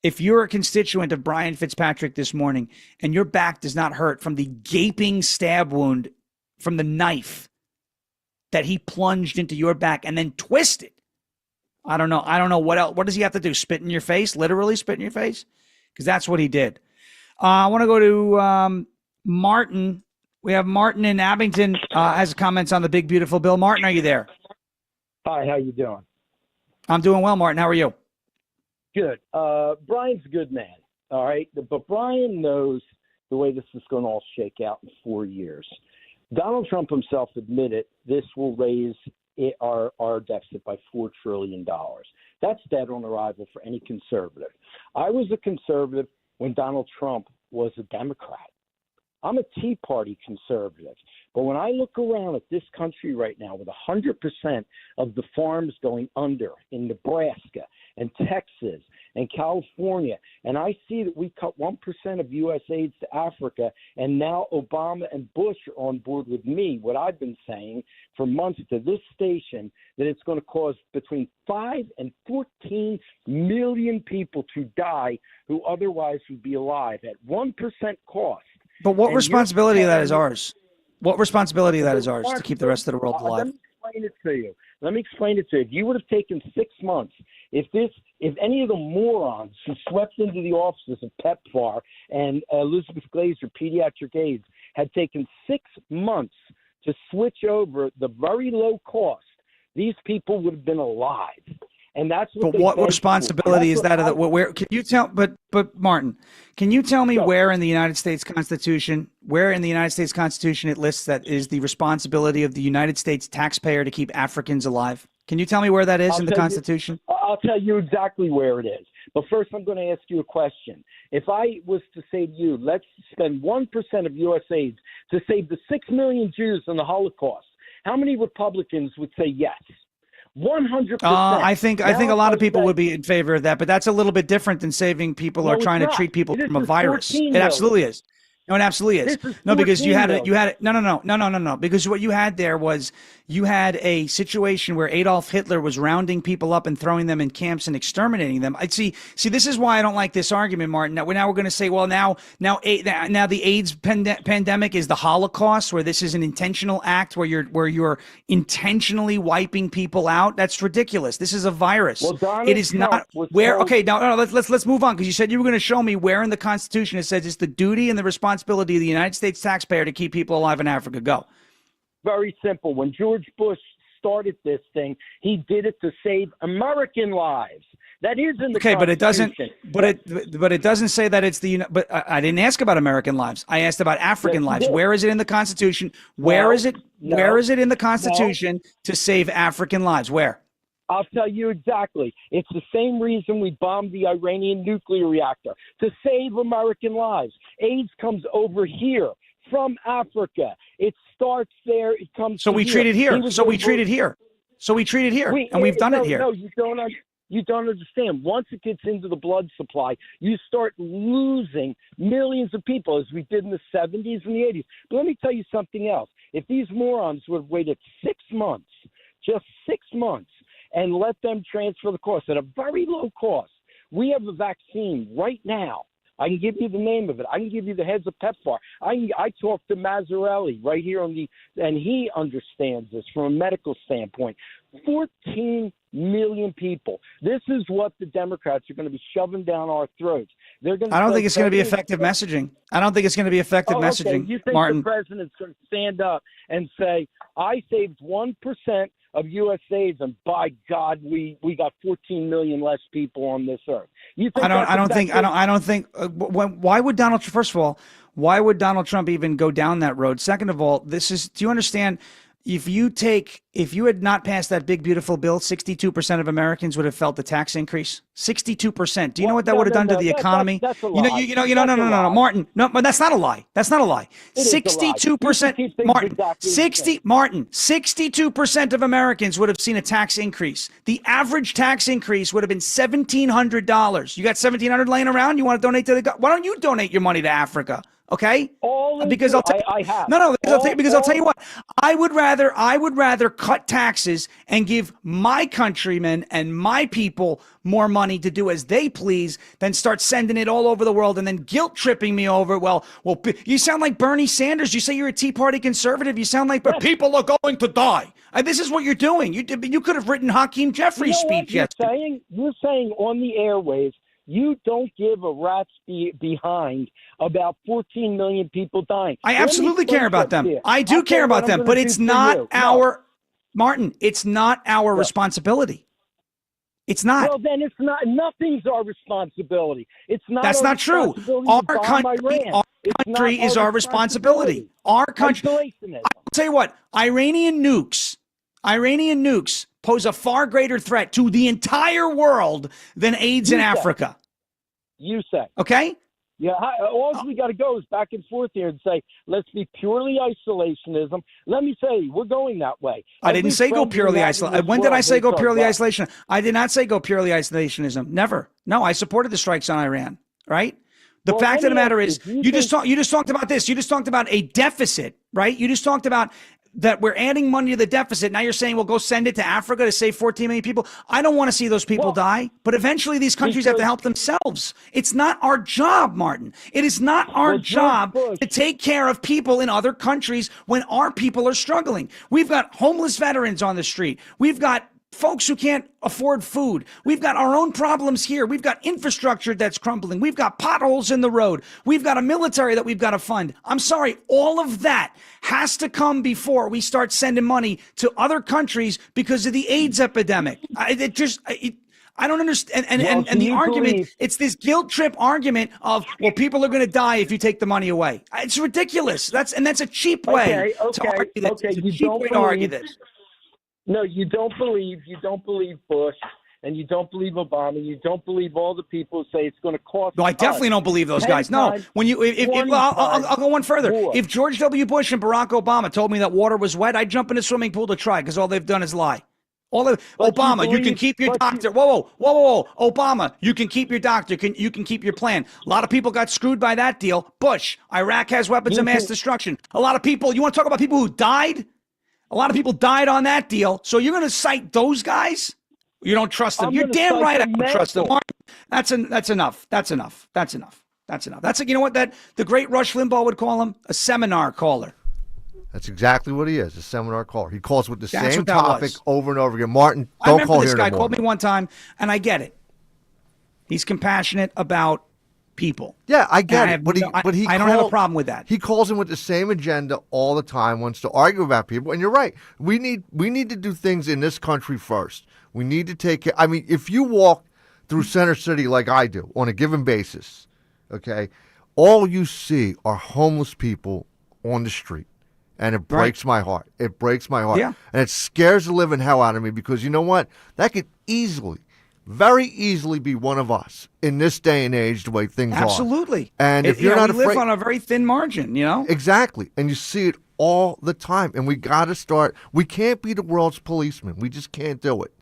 If you're a constituent of Brian Fitzpatrick this morning and your back does not hurt from the gaping stab wound from the knife that he plunged into your back and then twisted, I don't know what else. What does he have to do? Spit in your face? Literally spit in your face? Because that's what he did. I want to go to Martin. We have Martin in Abington has comments on the big, beautiful bill. Martin, are you there? Hi, how you doing? I'm doing well, Martin. How are you? Good. Brian's a good man, all right? But Brian knows the way this is going to all shake out in 4 years. Donald Trump himself admitted this will raise our deficit by $4 trillion. That's dead on arrival for any conservative. I was a conservative when Donald Trump was a Democrat. I'm a Tea Party conservative. But when I look around at this country right now with 100% of the farms going under in Nebraska and Texas and California, and I see that we cut 1% of U.S. aids to Africa, and now Obama and Bush are on board with me, what I've been saying for months to this station, that it's going to cause between 5 and 14 million people to die who otherwise would be alive at 1% cost. But what responsibility of that is ours? What responsibility of that is ours to keep the rest of the world alive? Let me explain it to you. If you would have taken 6 months, if any of the morons who swept into the offices of PEPFAR and Elizabeth Glazer, pediatric AIDS, had taken 6 months to switch over the very low cost, these people would have been alive. And that's what. But what responsibility is that? Where can you tell? But Martin, can you tell me where in the United States Constitution, it lists that is the responsibility of the United States taxpayer to keep Africans alive? Can you tell me where that is in the Constitution? I'll tell you exactly where it is. But first, I'm going to ask you a question. If I was to say to you, let's spend 1% of U.S. aid to save the 6 million Jews in the Holocaust, how many Republicans would say yes? 100%. I think a lot of people would be in favor of that, but that's a little bit different than saving people or trying to treat people from a virus. It absolutely is. No, it absolutely is. No, because you had it. No. Because what you had there was you had a situation where Adolf Hitler was rounding people up and throwing them in camps and exterminating them. I'd see. This is why I don't like this argument, Martin. Now we're going to say, well, now the AIDS pandemic is the Holocaust, where this is an intentional act where you're intentionally wiping people out. That's ridiculous. This is a virus. Well, it is not where. Okay, no. Let's move on, because you said you were going to show me where in the Constitution it says it's the duty and the responsibility of the United States taxpayer to keep people alive in Africa. Go. Very simple. When George Bush started this thing, he did it to save American lives. That is in the Constitution. But it doesn't say that it's the. But I didn't ask about American lives. I asked about African lives. Where is it in the Constitution? Where is it in the Constitution to save African lives? Where? I'll tell you exactly. It's the same reason we bombed the Iranian nuclear reactor, to save American lives. AIDS comes over here from Africa. It starts there. It comes. So we treat it here. We treat it here. And we've done it here. No, you don't understand. Once it gets into the blood supply, you start losing millions of people, as we did in the 70s and the 80s. But let me tell you something else. If these morons would have waited 6 months, just 6 months, and let them transfer the cost at a very low cost. We have a vaccine right now. I can give you the name of it. I can give you the heads of PEPFAR. I talked to Mazzarelli right here and he understands this from a medical standpoint. 14 million people. This is what the Democrats are going to be shoving down our throats. They're going. I don't think it's going to be effective messaging. You think Martin? The president's going to stand up and say, "I saved 1% of U.S. AIDS, and by God, we got 14 million less people on this earth." I don't think. Why would Donald? First of all, why would Donald Trump even go down that road? Second of all, do you understand? If you had not passed that big, beautiful bill, 62% of Americans would have felt the tax increase. 62%. Do you know what that would have done to the economy? That's a lie. No, Martin. No, but that's not a lie. 62%, Martin. 62% of Americans would have seen a tax increase. The average tax increase would have been $1,700. You got $1,700 laying around? You want to donate to why don't you donate your money to Africa? Okay, because I'll tell you what, I would rather cut taxes and give my countrymen and my people more money to do as they please than start sending it all over the world and then guilt tripping me over. Well, you sound like Bernie Sanders. You say you're a Tea Party conservative. You sound like people are going to die. This is what you're doing. You could have written Hakeem Jeffries' speech yesterday. You're saying on the airwaves, you don't give a rat's behind about 14 million people dying. I absolutely care about them. I do care about them, but it's not Martin, it's not our responsibility. It's not. Well, then it's not. Nothing's our responsibility. It's not. That's not true. Our country is our responsibility. Our country. I'll tell you what, Iranian nukes pose a far greater threat to the entire world than AIDS in Africa. You say. Okay? Yeah, all we got to go is back and forth here and say, let's be purely isolationism. Let me say, we're going that way. I didn't say go purely isolation. When did I say go purely isolation? I did not say go purely isolationism. Never. No, I supported the strikes on Iran, right? The fact of the matter is, you just talked about this. You just talked about a deficit, right? You just talked about that we're adding money to the deficit. Now you're saying, well, go send it to Africa to save 14 million people. I don't want to see those people die, but eventually these countries have to help themselves. It's not our job, Martin. It is not our job to take care of people in other countries when our people are struggling. We've got homeless veterans on the street. We've got folks who can't afford food. We've got our own problems here. We've got infrastructure that's crumbling. We've got potholes in the road. We've got a military that we've got to fund. I'm sorry, all of that has to come before we start sending money to other countries because of the AIDS epidemic. I don't understand. And the argument, it's this guilt trip argument of, well, people are going to die if you take the money away. It's ridiculous. That's a cheap way to argue this. It's a cheap way to argue this. No, you don't believe Bush, and you don't believe Obama. You don't believe all the people who say it's going to cost. No, I definitely don't believe those guys. No, when you, I'll go one further. If George W. Bush and Barack Obama told me that water was wet, I'd jump in a swimming pool to try because all they've done is lie. Obama, you can keep your doctor. Whoa. Obama, you can keep your doctor. You can keep your plan. A lot of people got screwed by that deal. Bush, Iraq has weapons of mass destruction. A lot of people, you want to talk about people who died? A lot of people died on that deal. So you're going to cite those guys? You don't trust them. You're damn right I don't trust them. That's enough. That's enough. You know what the great Rush Limbaugh would call him? A seminar caller. That's exactly what he is, a seminar caller. He calls with the same topic over and over again. Martin, don't call here no more. This guy called me one time, and I get it. He's compassionate about people. Yeah, I get it. I don't have a problem with that. He calls in with the same agenda all the time, wants to argue about people. And you're right. We need to do things in this country first. We need to take care. I mean, if you walk through Center City like I do on a given basis, okay, all you see are homeless people on the street. And it breaks my heart. It breaks my heart. Yeah. And it scares the living hell out of me because you know what? That could very easily be one of us in this day and age, the way things are. Absolutely. And if you're not afraid, we live on a very thin margin, you know? Exactly. And you see it all the time. And we got to start. We can't be the world's policeman. We just can't do it.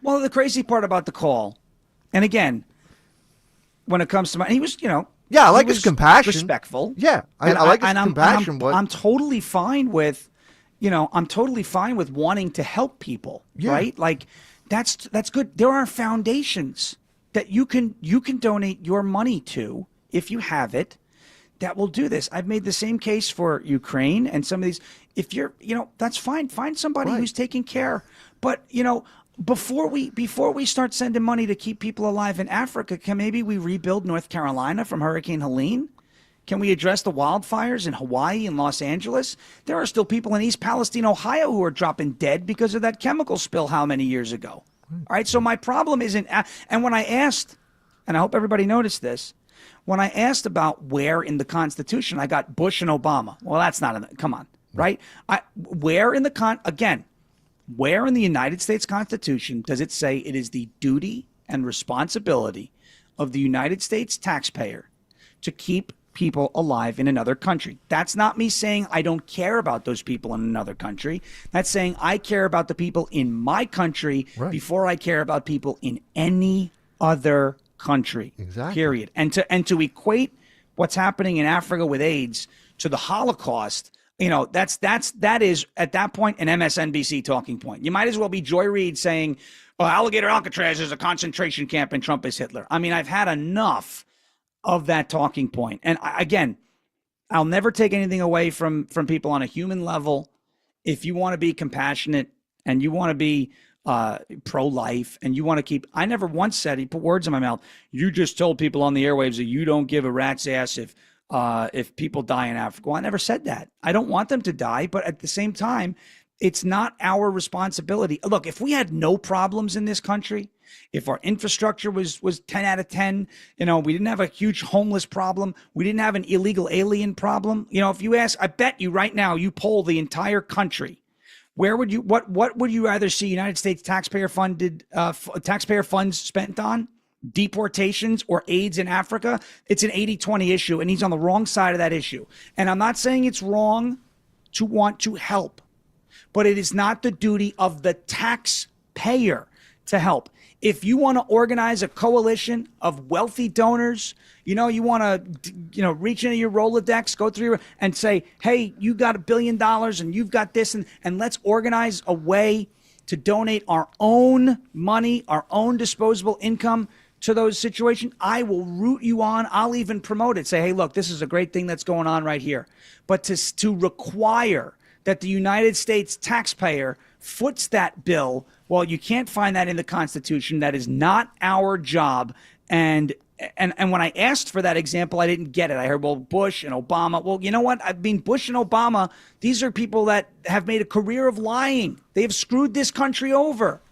Well, the crazy part about the call, and again, when it comes to he was, yeah, I like his compassion. Respectful. Yeah, I like his compassion. I'm totally fine with, wanting to help people, right? Like, that's good. There are foundations that you can donate your money to if you have it that will do this. I've made the same case for Ukraine and some of these. If you're, that's fine. Find somebody who's taking care. But, before we start sending money to keep people alive in Africa, can maybe we rebuild North Carolina from Hurricane Helene? Can we address the wildfires in Hawaii and Los Angeles? There are still people in East Palestine, Ohio, who are dropping dead because of that chemical spill how many years ago? All right, so my problem isn't, and when I asked, and I hope everybody noticed this, when I asked about where in the Constitution, I got Bush and Obama. Well, that's not, come on, right? Where in the United States Constitution does it say it is the duty and responsibility of the United States taxpayer to keep people alive in another country? That's not me saying I don't care about those people in another country. That's saying I care about the people in my country before I care about people in any other country. Exactly. Period. And to equate what's happening in Africa with AIDS to the Holocaust, that is at that point an MSNBC talking point. You might as well be Joy Reid saying, "Oh, Alligator Alcatraz is a concentration camp and Trump is Hitler." I mean, I've had enough of that talking point. And again, I'll never take anything away from people on a human level. If you want to be compassionate and you want to be pro-life and you want to keep, I never once said, he put words in my mouth, you just told people on the airwaves that you don't give a rat's ass if people die in Africa. Well, I never said that. I don't want them to die, but at the same time, it's not our responsibility. Look, if we had no problems in this country, if our infrastructure was 10 out of 10, we didn't have a huge homeless problem, we didn't have an illegal alien problem. If you ask, I bet you right now, you poll the entire country, where would you, what would you rather see United States taxpayer funds spent on? Deportations or AIDS in Africa? It's an 80-20 issue, and he's on the wrong side of that issue. And I'm not saying it's wrong to want to help, but it is not the duty of the taxpayer to help. If you want to organize a coalition of wealthy donors, you want to, reach into your Rolodex, go through and say, hey, you got $1 billion and you've got this, and let's organize a way to donate our own money, our own disposable income to those situations. I will root you on. I'll even promote it. Say, hey, look, this is a great thing that's going on right here. But to require that the United States taxpayer foots that bill. Well, you can't find that in the Constitution. That is not our job. And when I asked for that example, I didn't get it. I heard, well, Bush and Obama. Well, you know what? I mean, Bush and Obama, these are people that have made a career of lying. They have screwed this country over.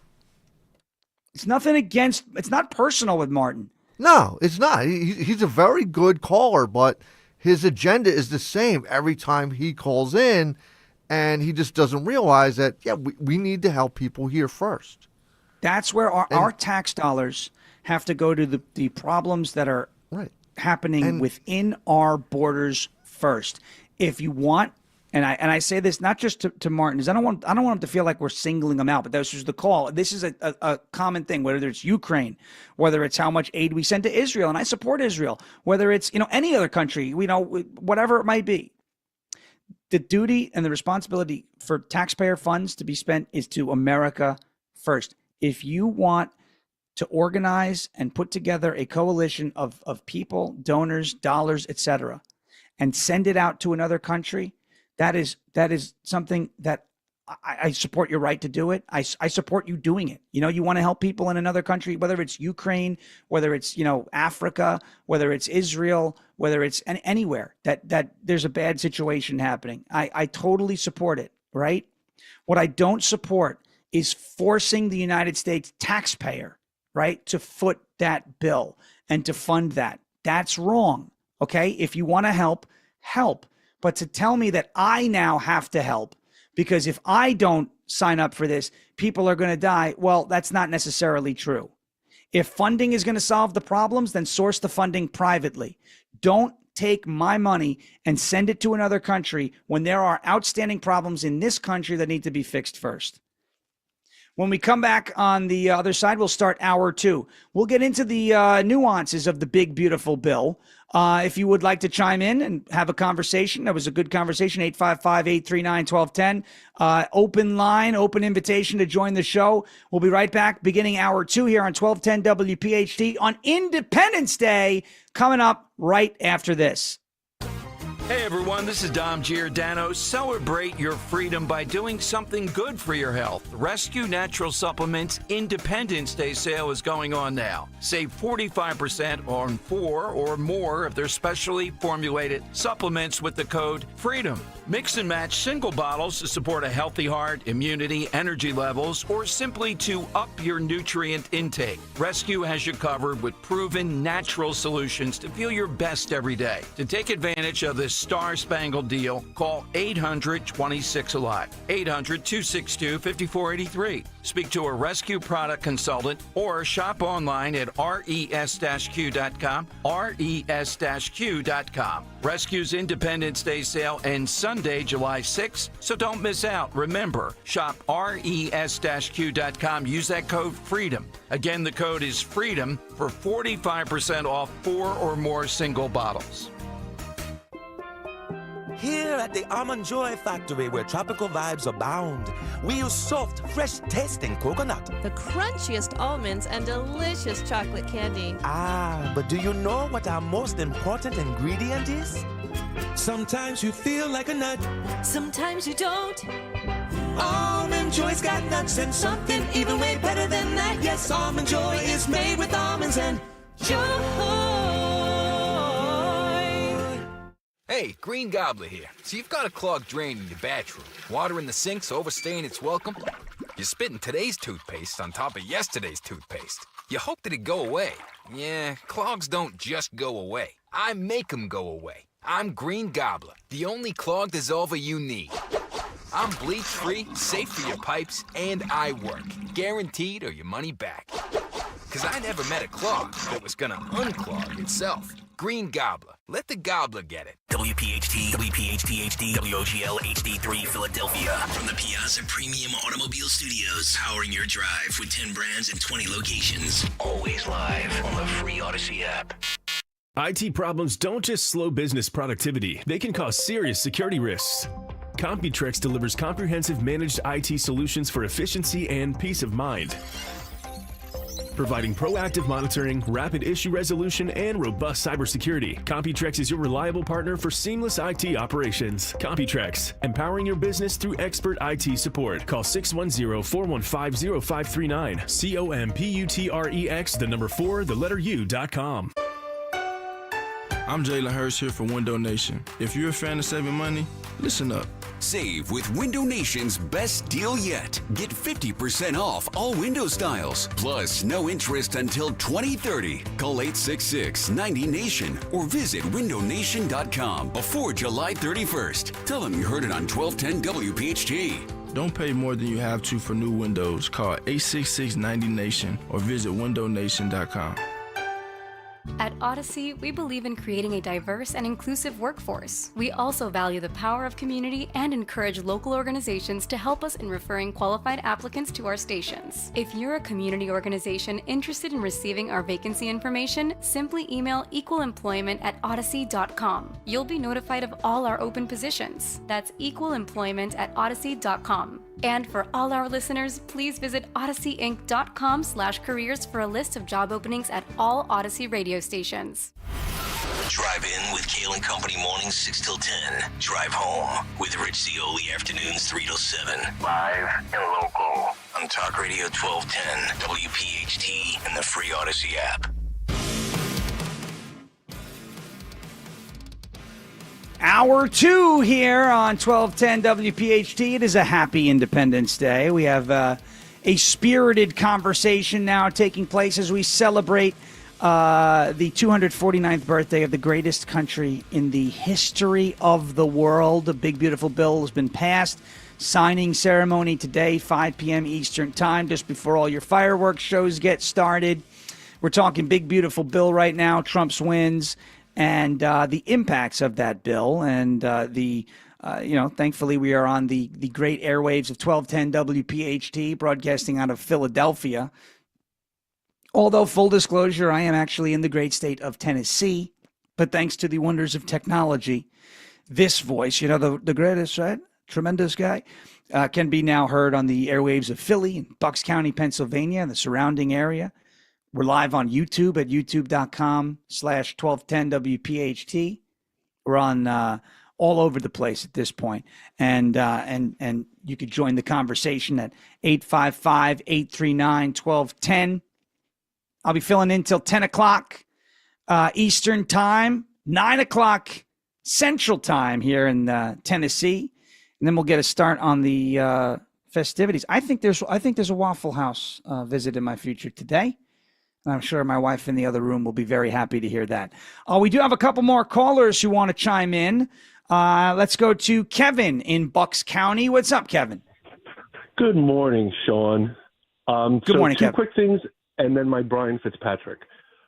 It's nothing against, it's not personal with Martin. No, it's not. He's a very good caller, but his agenda is the same every time he calls in, and he just doesn't realize that, yeah, we need to help people here first. That's where our tax dollars have to go to the problems that are happening within our borders first. If you want, and I say this not just to Martin, because I don't want him to feel like we're singling him out, but this is the call. This is a common thing, whether it's Ukraine, whether it's how much aid we send to Israel, and I support Israel, whether it's any other country, whatever it might be. The duty and the responsibility for taxpayer funds to be spent is to America first. If you want to organize and put together a coalition of people, donors, dollars, etc., and send it out to another country, that is something that I support your right to do it. I support you doing it. You want to help people in another country, whether it's Ukraine, whether it's, Africa, whether it's Israel, whether it's anywhere that there's a bad situation happening. I totally support it, right? What I don't support is forcing the United States taxpayer, right, to foot that bill and to fund that. That's wrong, okay? If you want to help, help. But to tell me that I now have to help because if I don't sign up for this, people are going to die, well, that's not necessarily true. If funding is going to solve the problems, then source the funding privately. Don't take my money and send it to another country when there are outstanding problems in this country that need to be fixed first. When we come back on the other side, we'll start hour 2. We'll get into the nuances of the big, beautiful bill. If you would like to chime in and have a conversation, that was a good conversation, 855-839-1210. Open line, open invitation to join the show. We'll be right back beginning hour 2 here on 1210 WPHT on Independence Day, coming up right after this. Hey everyone, this is Dom Giordano. Celebrate your freedom by doing something good for your health. Rescue Natural Supplements Independence Day sale is going on now. Save 45% on 4 or more of their specially formulated supplements with the code FREEDOM. Mix and match single bottles to support a healthy heart, immunity, energy levels, or simply to up your nutrient intake. Rescue has you covered with proven natural solutions to feel your best every day. To take advantage of this star-spangled deal, call 800-26-ALIVE, 800-262-5483. Speak to a Rescue product consultant or shop online at res-q.com, res-q.com. Rescue's Independence Day sale ends Sunday, July 6th, so don't miss out. Remember, shop res-q.com. Use that code FREEDOM. Again, the code is FREEDOM for 45% off 4 or more single bottles. Here at the Almond Joy Factory, where tropical vibes abound, we use soft, fresh-tasting coconut. The crunchiest almonds and delicious chocolate candy. Ah, but do you know what our most important ingredient is? Sometimes you feel like a nut. Sometimes you don't. Almond Joy's got nuts and something even way better than that. Yes, Almond Joy is made with almonds and joy. Hey, Green Gobbler here. So you've got a clogged drain in your bathroom. Water in the sink's overstaying its welcome. You're spitting today's toothpaste on top of yesterday's toothpaste. You hope that it'd go away. Yeah, clogs don't just go away. I make them go away. I'm Green Gobbler, the only clog dissolver you need. I'm bleach-free, safe for your pipes, and I work. Guaranteed or your money back. Because I never met a clog that was gonna unclog itself. Green Gobbler. Let the gobbler get it. WPHT, WPHT HD, WOGL HD3 Philadelphia. From the Piazza Premium Automobile Studios, powering your drive with 10 brands and 20 locations. Always live on the free Odyssey app. IT problems don't just slow business productivity, they can cause serious security risks. Computrex delivers comprehensive managed IT solutions for efficiency and peace of mind. providing proactive monitoring, rapid issue resolution, and robust cybersecurity. Computrex is your reliable partner for seamless IT operations. Computrex, empowering your business through expert IT support. Call 610-415-0539. COMPUTREX, 4, U.com. I'm Jalen Hurst here for Window Nation. If you're a fan of saving money, listen up. Save with Window Nation's best deal yet. Get 50% off all window styles, plus no interest until 2030. Call 866-90-NATION or visit windownation.com before July 31st. Tell them you heard it on 1210 WPHT. Don't pay more than you have to for new windows. Call 866-90-NATION or visit windownation.com. At Odyssey, we believe in creating a diverse and inclusive workforce. We also value the power of community and encourage local organizations to help us in referring qualified applicants to our stations. If you're a community organization interested in receiving our vacancy information, simply email equalemployment@odyssey.com. You'll be notified of all our open positions. That's equalemployment@odyssey.com. And for all our listeners, please visit odysseyinc.com/careers for a list of job openings at all Odyssey radio stations. Drive in with Kayal and Company mornings 6 till 10. Drive home with Rich Zioli afternoons 3 till 7. Live and local on Talk Radio 1210, WPHT, and the free Odyssey app. Hour 2 here on 1210 WPHT. It is a happy Independence Day. We have a spirited conversation now taking place as we celebrate the 249th birthday of the greatest country in the history of the world. The big, beautiful bill has been passed. Signing ceremony today, 5 p.m. Eastern Time, just before all your fireworks shows get started. We're talking big, beautiful bill right now, Trump's wins, and the impacts of that bill. And thankfully we are on the great airwaves of 1210 WPHT, broadcasting out of Philadelphia. Although, full disclosure, I am actually in the great state of Tennessee. But thanks to the wonders of technology, this voice, the greatest, right? Tremendous guy, can be now heard on the airwaves of Philly and Bucks County, Pennsylvania, and the surrounding area. We're live on YouTube at youtube.com/1210WPHT. We're on all over the place at this point. And you could join the conversation at 855-839-1210. I'll be filling in till 10 o'clock Eastern Time, 9 o'clock Central Time here in Tennessee. And then we'll get a start on the festivities. I think there's a Waffle House visit in my future today. And I'm sure my wife in the other room will be very happy to hear that. We do have a couple more callers who want to chime in. Let's go to Kevin in Bucks County. What's up, Kevin? Good morning, Sean. Good morning, two Kevin. quick things, and then my Brian Fitzpatrick.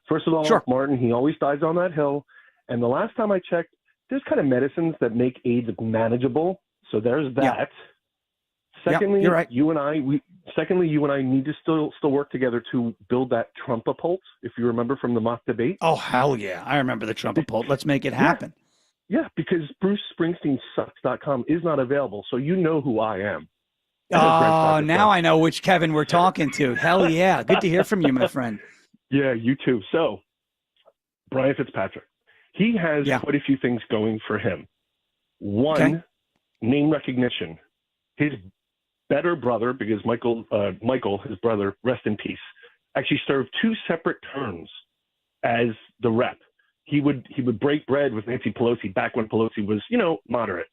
First of all, Sure. Martin, he always dies on that hill. And the last time I checked, there's kind of medicines that make AIDS manageable. So there's that. Yeah. Secondly, you're right. you and I need to still work together to build that Trumpapult, if you remember from the mock debate. Oh, hell yeah. I remember the Trumpapult. Let's make it happen. Yeah, because BruceSpringsteenSucks.com is not available, so you know who I am. Oh, now I know which Kevin we're talking to. Hell yeah. Good to hear from you, my friend. Yeah, you too. So, Brian Fitzpatrick, he has quite a few things going for him. One, name recognition. His better brother, because Michael, his brother, rest in peace, actually served 2 separate terms as the rep. He would break bread with Nancy Pelosi back when Pelosi was, moderate.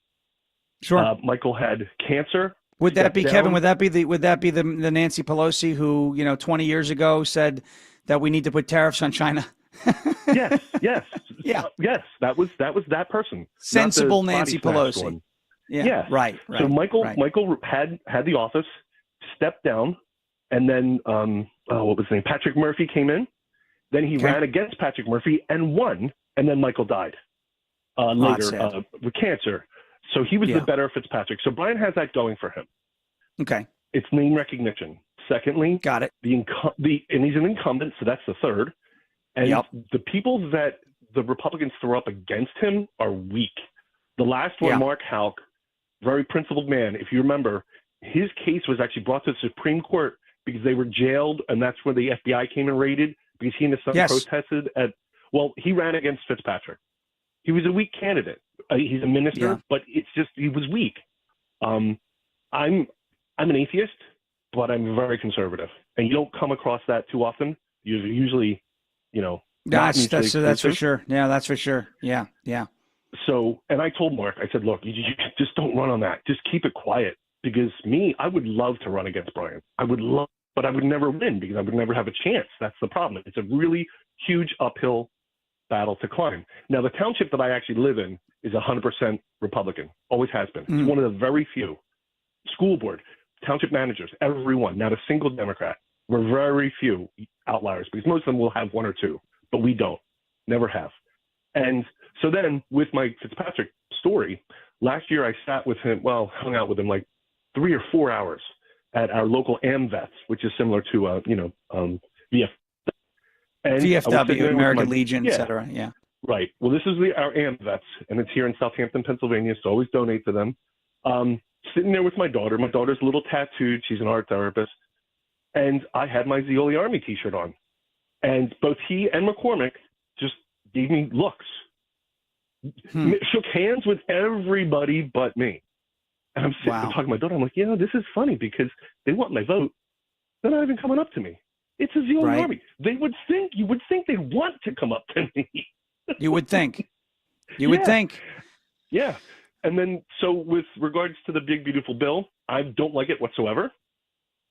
Sure. Michael had cancer. Would that be down. Kevin? Would that be the Nancy Pelosi who 20 years ago said that we need to put tariffs on China? Yes. Yeah. Yes. That was that person. Sensible not the Nancy body smash Pelosi. one. Yeah. Right. So Michael had the office, stepped down, and then what was his name? Patrick Murphy came in. Then he ran against Patrick Murphy and won. And then Michael died later with cancer. So he was the better Fitzpatrick. So Brian has that going for him. Okay. It's name recognition. Secondly, got it. And he's an incumbent, so that's the third. And the people that the Republicans throw up against him are weak. The last one, Mark Houck, very principled man. If you remember, his case was actually brought to the Supreme Court because they were jailed, and that's when the FBI came and raided because he and his son protested at. Well, he ran against Fitzpatrick. He was a weak candidate. He's a minister, but it's just he was weak. I'm an atheist, but I'm very conservative, and you don't come across that too often. You're usually, That's for sure. Yeah, that's for sure. Yeah. So, and I told Mark, I said, look, you just don't run on that. Just keep it quiet. Because I would love to run against Brian. But I would never win because I would never have a chance. That's the problem. It's a really huge uphill battle to climb. Now, the township that I actually live in is 100% Republican. Always has been. It's one of the very few. School board, township managers, everyone, not a single Democrat. We're very few outliers because most of them will have one or two, but we don't. Never have. And so then with my Fitzpatrick story, last year I sat with him, hung out with him like 3 or 4 hours at our local AMVETS, which is similar to, VFW. And VFW, American Legion, et cetera. Yeah. Right. Well, this is our AMVETS, and it's here in Southampton, Pennsylvania, so always donate to them. Sitting there with my daughter. My daughter's a little tattooed. She's an art therapist. And I had my Zeoli Army T-shirt on. And both he and McCormick just gave me looks. Shook hands with everybody but me. And I'm sitting there talking to my daughter. I'm like, this is funny because they want my vote. They're not even coming up to me. It's a Zeoli Army. You would think they want to come up to me. You would think. You would think. Yeah. And then, so with regards to the big, beautiful bill, I don't like it whatsoever.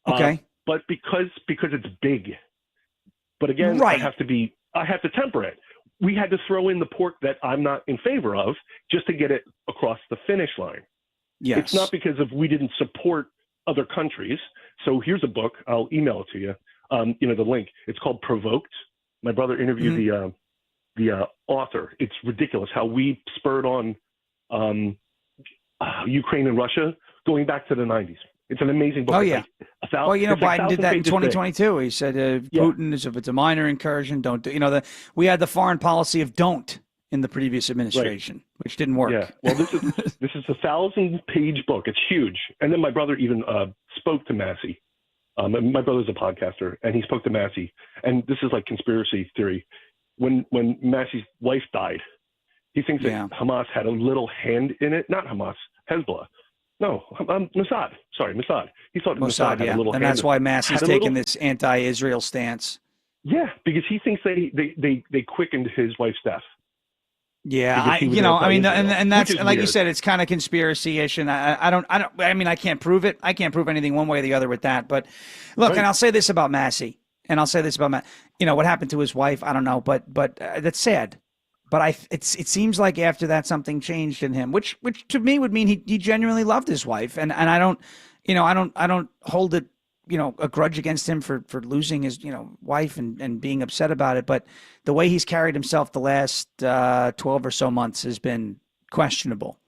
Okay. But because it's big. But again, I have to temper it. We had to throw in the pork that I'm not in favor of just to get it across the finish line. Yes. It's not because we didn't support other countries. So here's a book. I'll email it to you. The link. It's called Provoked. My brother interviewed the author. It's ridiculous how we spurred on Ukraine and Russia going back to the 90s. It's an amazing book. Oh, yeah. Biden did that in 2022. He said Putin, if it's a minor incursion, don't do. We had the foreign policy of don't in the previous administration, which didn't work. Yeah. Well, this is a 1,000-page book. It's huge. And then my brother even spoke to Massey. My brother's a podcaster, and he spoke to Massey. And this is like conspiracy theory. When Massey's wife died, he thinks that Hamas had a little hand in it. Not Hamas, Hezbollah. No, Mossad. Sorry, Mossad. He thought Mossad had a little hand. And that's why Massey's taking this anti-Israel stance. Yeah, because he thinks they quickened his wife's death. Yeah, and that's like weird. You said, it's kind of conspiracy-ish, and I can't prove it. I can't prove anything one way or the other with that. But look, and I'll say this about Massey, and I'll say this about what happened to his wife. I don't know, but that's sad. But it seems like after that something changed in him, which to me would mean he genuinely loved his wife, and I don't hold it a grudge against him for losing his wife and being upset about it. But the way he's carried himself the last 12 or so months has been questionable.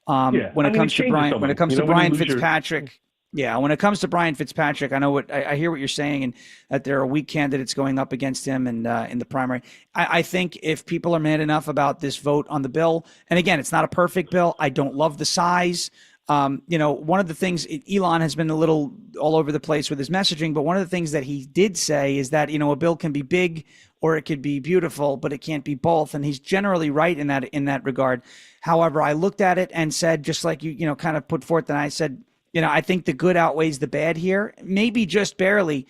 When it comes to Brian Fitzpatrick. Yeah, when it comes to Brian Fitzpatrick, I hear what you're saying, and that there are weak candidates going up against him in the primary. I think if people are mad enough about this vote on the bill, and again, it's not a perfect bill. I don't love the size. One of the things, Elon has been a little all over the place with his messaging, but one of the things that he did say is that, a bill can be big or it could be beautiful, but it can't be both. And he's generally right in that regard. However, I looked at it and said, just like you kind of put forth, and I said, I think the good outweighs the bad here, maybe just barely,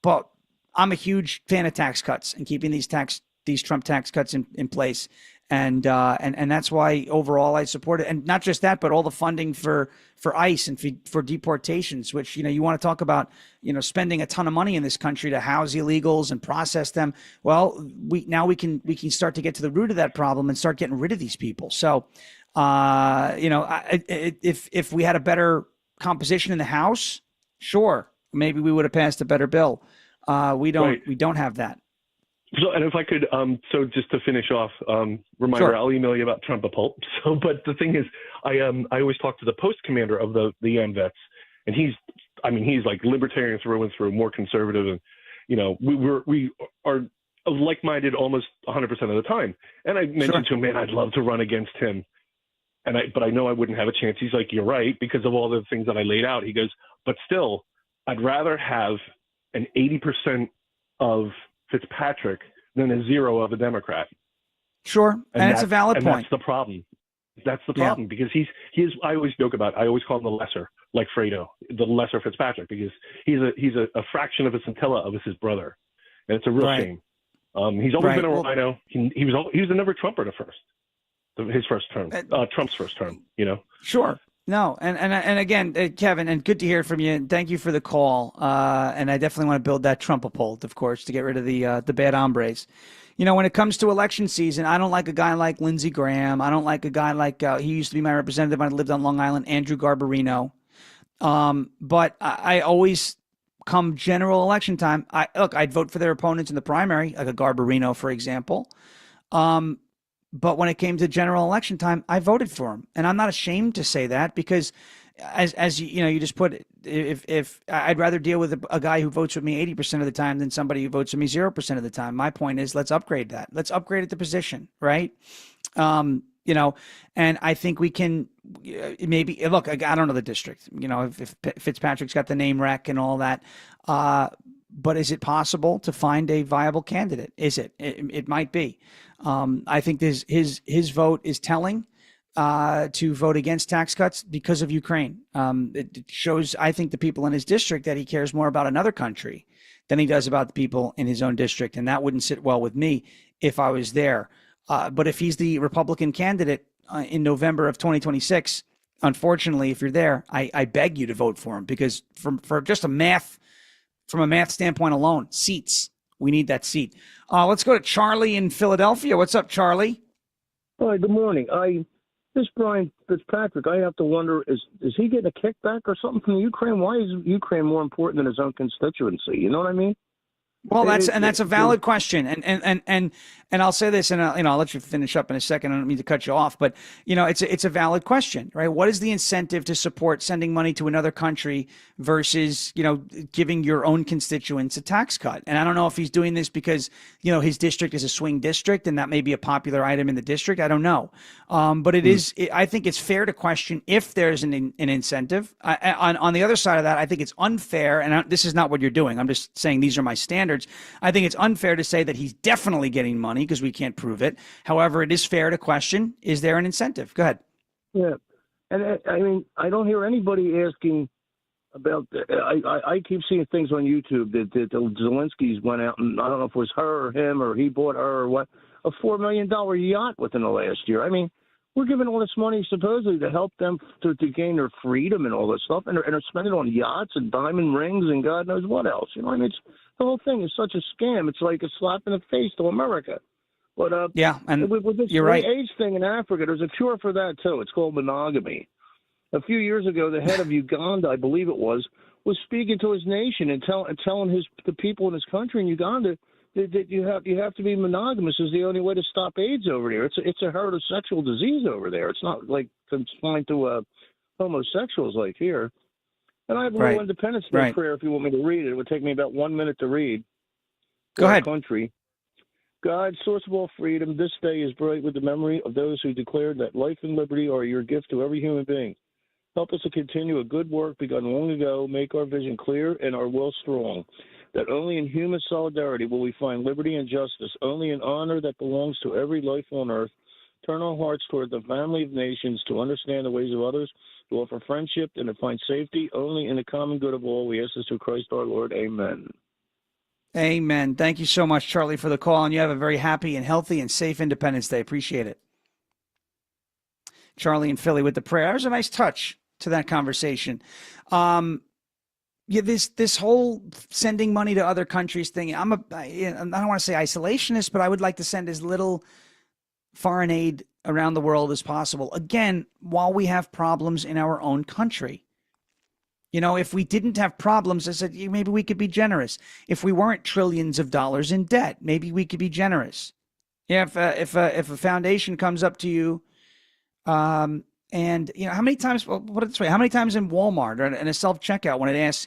but I'm a huge fan of tax cuts and keeping these Trump tax cuts in place. And that's why overall I support it. And not just that, but all the funding for ICE and for deportations, which, you want to talk about, spending a ton of money in this country to house illegals and process them. Well, we can start to get to the root of that problem and start getting rid of these people. So, if we had a better composition in the House, sure, maybe we would have passed a better bill. We don't have that. So, and if I could, so just to finish off, reminder, sure. I'll email you about Trump Pulp. So, but the thing is, I always talk to the post commander of the AMVETS, and he's like libertarian through and through, more conservative, and we are like-minded almost 100% of the time. And I mentioned to him, man, I'd love to run against him, but I know I wouldn't have a chance. He's like, you're right, because of all the things that I laid out. He goes, but still, I'd rather have an 80% of Fitzpatrick than a 0 of a Democrat. Sure, and it's a valid and point. That's the problem. That's the problem because he is. I always joke about. I always call him the lesser, like Fredo, the lesser Fitzpatrick, because he's a fraction of a scintilla of his brother, and it's a real shame. He's always been a rhino. He was a never Trumper his first term, Trump's first term. Sure. No, and again, Kevin, and good to hear from you. And thank you for the call. And I definitely want to build that Trump-a-poll, of course, to get rid of the bad hombres. When it comes to election season, I don't like a guy like Lindsey Graham. I don't like a guy like he used to be my representative when I lived on Long Island, Andrew Garbarino. But I always, come general election time, I'd vote for their opponents in the primary, like a Garbarino, for example. But when it came to general election time, I voted for him, and I'm not ashamed to say that because, as you just put it, if I'd rather deal with a guy who votes with me 80% of the time than somebody who votes with me 0% of the time. My point is, let's upgrade that. Let's upgrade at the position, right? And I think we can maybe look. I don't know the district. If Fitzpatrick's got the name rec and all that. But is it possible to find a viable candidate? Is it? It might be. I think his vote is telling to vote against tax cuts because of Ukraine. It shows, I think, the people in his district that he cares more about another country than he does about the people in his own district. And that wouldn't sit well with me if I was there. But if he's the Republican candidate in November of 2026, unfortunately, if you're there, I beg you to vote for him because from a math standpoint alone, seats, we need that seat. Let's go to Charlie in Philadelphia. What's up, Charlie? Hi, good morning. This Brian Fitzpatrick, I have to wonder, is he getting a kickback or something from Ukraine? Why is Ukraine more important than his own constituency? You know what I mean? Well, that's a valid question, and I'll say this, and I'll let you finish up in a second. I don't mean to cut you off, but it's a valid question, right? What is the incentive to support sending money to another country versus giving your own constituents a tax cut? And I don't know if he's doing this because his district is a swing district, and that may be a popular item in the district. I don't know, but I think it's fair to question if there's an incentive. On the other side of that, I think it's unfair, and this is not what you're doing. I'm just saying these are my standards. I think it's unfair to say that he's definitely getting money because we can't prove it. However, it is fair to question, is there an incentive? Go ahead. Yeah. And I mean, I don't hear anybody asking about, I keep seeing things on YouTube that the Zelensky's went out and I don't know if it was her or him or he bought her or what, a $4 million yacht within the last year. I mean, we're giving all this money supposedly to help them to gain their freedom and all this stuff, and they're spending it on yachts and diamond rings and God knows what else. I mean, the whole thing is such a scam. It's like a slap in the face to America. But yeah, and with this you're right. age thing in Africa, there's a cure for that too. It's called monogamy. A few years ago, the head of Uganda, I believe it was speaking to his nation and telling the people in his country in Uganda that you have to be monogamous is the only way to stop AIDS over there. It's a heterosexual disease over there. It's not like confined to homosexuals like here. And I have a little Independence Day prayer if you want me to read it. It would take me about 1 minute to read. Go ahead. Country. God, source of all freedom, this day is bright with the memory of those who declared that life and liberty are your gift to every human being. Help us to continue a good work begun long ago, make our vision clear and our will strong, that only in human solidarity will we find liberty and justice, only in honor that belongs to every life on earth. Turn our hearts toward the family of nations to understand the ways of others, to offer friendship and to find safety only in the common good of all. We ask this through Christ our Lord. Amen. Amen. Thank you so much, Charlie, for the call, and you have a very happy and healthy and safe Independence Day. Appreciate it. Charlie in Philly with the prayer. That was a nice touch to that conversation. This whole sending money to other countries thing, I don't want to say isolationist, but I would like to send as little foreign aid around the world as possible. Again, while we have problems in our own country. If we didn't have problems, I said, maybe we could be generous. If we weren't trillions of dollars in debt, maybe we could be generous. Yeah, if a foundation comes up to you, and how many times? Well, put it this way: how many times in Walmart or in a self-checkout when it asks,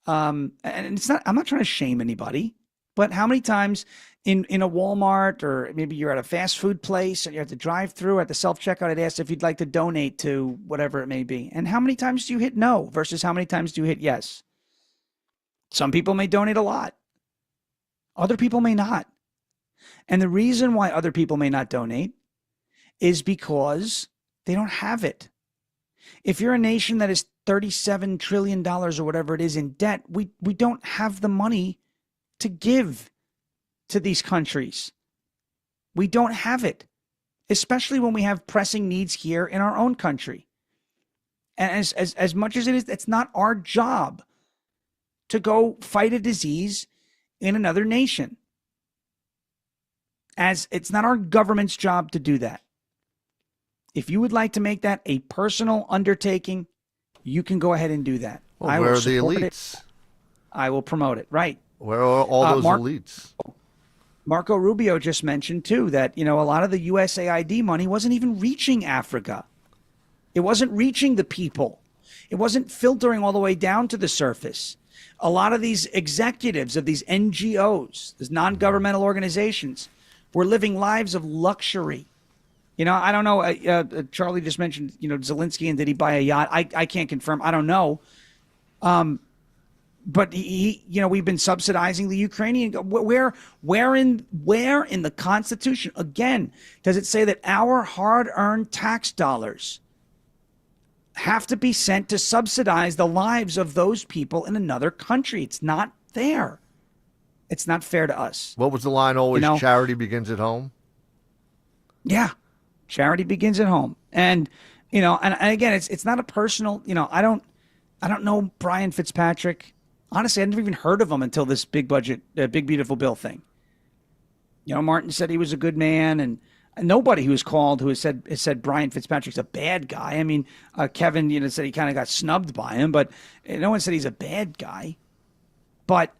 and it's not. I'm not trying to shame anybody, but how many times in a Walmart or maybe you're at a fast food place and you're at the drive-through at the self-checkout, it asks if you'd like to donate to whatever it may be, and how many times do you hit no versus how many times do you hit yes? Some people may donate a lot. Other people may not. And the reason why other people may not donate is because they don't have it. If you're a nation that is $37 trillion or whatever it is in debt, we don't have the money to give to these countries. We don't have it, especially when we have pressing needs here in our own country. And as much as it is, it's not our job to go fight a disease in another nation. As it's not our government's job to do that. If you would like to make that a personal undertaking, you can go ahead and do that. Well, where are the elites? I will promote it. Right. Where are all those elites? Marco Rubio just mentioned, too, that, a lot of the USAID money wasn't even reaching Africa. It wasn't reaching the people. It wasn't filtering all the way down to the surface. A lot of these executives of these NGOs, these non-governmental organizations, were living lives of luxury. I don't know. Charlie just mentioned, Zelensky, and did he buy a yacht? I can't confirm. I don't know. But he, we've been subsidizing the Ukrainian. Where in the Constitution, again, does it say that our hard-earned tax dollars have to be sent to subsidize the lives of those people in another country? It's not there. It's not fair to us. What was the line always? Charity begins at home? Yeah. Charity begins at home. And, and again, it's not a personal, I don't know Brian Fitzpatrick. Honestly, I never even heard of him until this big budget, big beautiful bill thing. Martin said he was a good man, and nobody who was called who has said Brian Fitzpatrick's a bad guy. I mean, Kevin, said he kind of got snubbed by him, but no one said he's a bad guy. But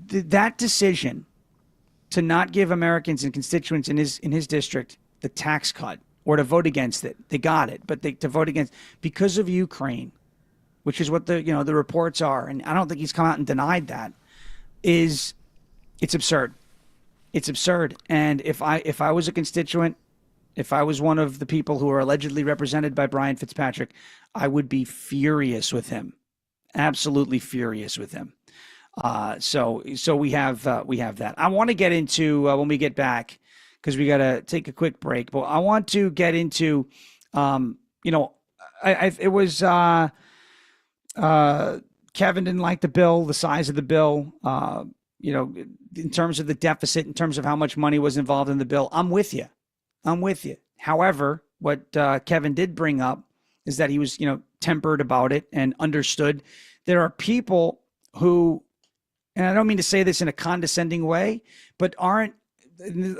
that decision to not give Americans and constituents in his district the tax cut or to vote against it, they got it, but to vote against because of Ukraine, which is what the reports are, and I don't think he's come out and denied that, it's absurd. It's absurd. And if I was a constituent, if I was one of the people who are allegedly represented by Brian Fitzpatrick, I would be furious with him, absolutely furious with him. So we have that. I want to get into when we get back, because we got to take a quick break. But I want to get into, it was Kevin didn't like the bill, the size of the bill. In terms of the deficit, in terms of how much money was involved in the bill. I'm with you. However, what Kevin did bring up is that he was, tempered about it and understood there are people who, and I don't mean to say this in a condescending way, but aren't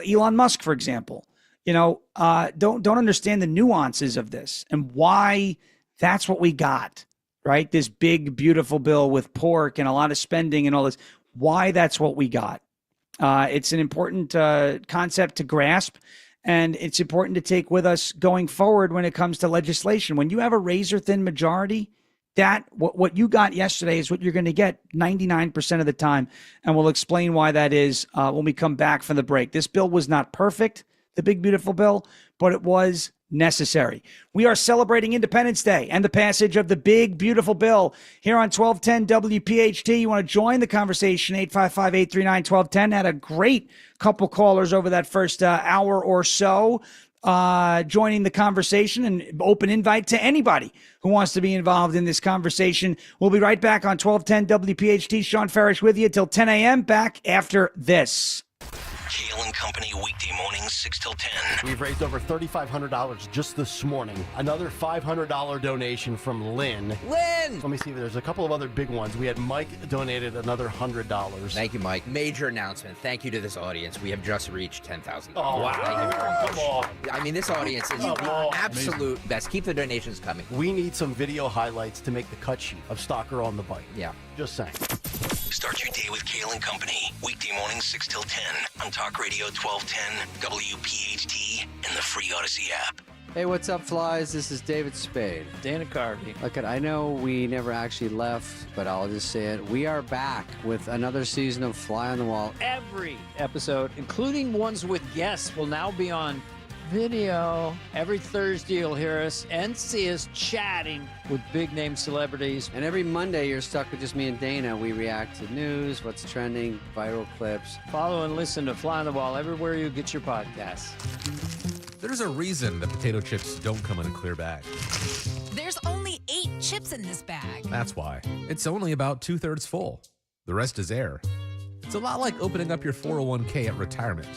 Elon Musk, for example, don't understand the nuances of this and why that's what we got, right? This big, beautiful bill with pork and a lot of spending and all this, why that's what we got. It's an important concept to grasp, and it's important to take with us going forward when it comes to legislation. When you have a razor-thin majority, that what you got yesterday is what you're going to get 99% of the time, and we'll explain why that is when we come back from the break. This bill was not perfect, the big, beautiful bill, but it was necessary. We are celebrating Independence Day and the passage of the big, beautiful bill here on 1210 WPHT. You want to join the conversation, 855-839-1210. Had a great couple callers over that first hour or so joining the conversation, and open invite to anybody who wants to be involved in this conversation. We'll be right back on 1210 WPHT. Sean Farish with you till 10 a.m. Back after this. Kayal and Company, weekday mornings 6 till 10. We've raised over $3,500 just this morning. Another $500 donation from Lynn. Lynn! Let me see. There's a couple of other big ones. We had Mike donated another $100. Thank you, Mike. Major announcement. Thank you to this audience. We have just reached 10,000. Oh, wow. Thank you very much. Come on. I mean, this audience is the absolute best. Keep the donations coming. We need some video highlights to make the cut sheet of Stalker on the Bike. Yeah. Just saying. Start your day with Kayal and Company. Weekday mornings 6 till 10 on Talk Radio 1210, WPHT, and the free Odyssey app. Hey, what's up, flies? This is David Spade. Dana Carvey. Look, I know we never actually left, but I'll just say it. We are back with another season of Fly on the Wall. Every episode, including ones with guests, will now be on video. Every Thursday you'll hear us and see us chatting with big-name celebrities. And every Monday you're stuck with just me and Dana. We react to news, what's trending, viral clips. Follow and listen to Fly on the Wall everywhere you get your podcasts. There's a reason that potato chips don't come in a clear bag. There's only 8 chips in this bag. That's why. It's only about 2/3 full. The rest is air. It's a lot like opening up your 401k at retirement.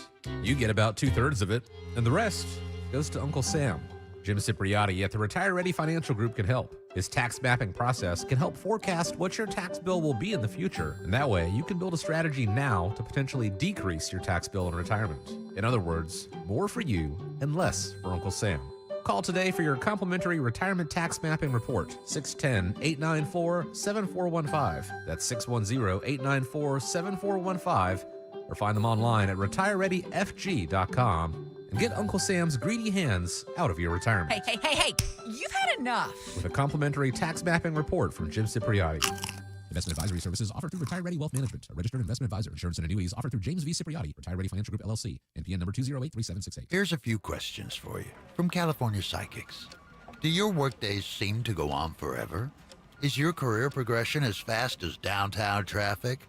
You get about 2/3 of it, and the rest goes to Uncle Sam. Jim Cipriotti at the Retire Ready Financial Group can help. His tax mapping process can help forecast what your tax bill will be in the future, and that way you can build a strategy now to potentially decrease your tax bill in retirement. In other words, more for you and less for Uncle Sam. Call today for your complimentary retirement tax mapping report, 610-894-7415. That's 610-894-7415. Or find them online at retirereadyfg.com and get Uncle Sam's greedy hands out of your retirement. Hey, you've had enough. With a complimentary tax mapping report from Jim Cipriotti. Investment advisory services offered through Retire Ready Wealth Management, a registered investment advisor. Insurance and annuities offered through James V. Cipriotti, Retire Ready Financial Group, LLC, NPN number 2083768. Here's a few questions for you from California Psychics. Do your workdays seem to go on forever? Is your career progression as fast as downtown traffic?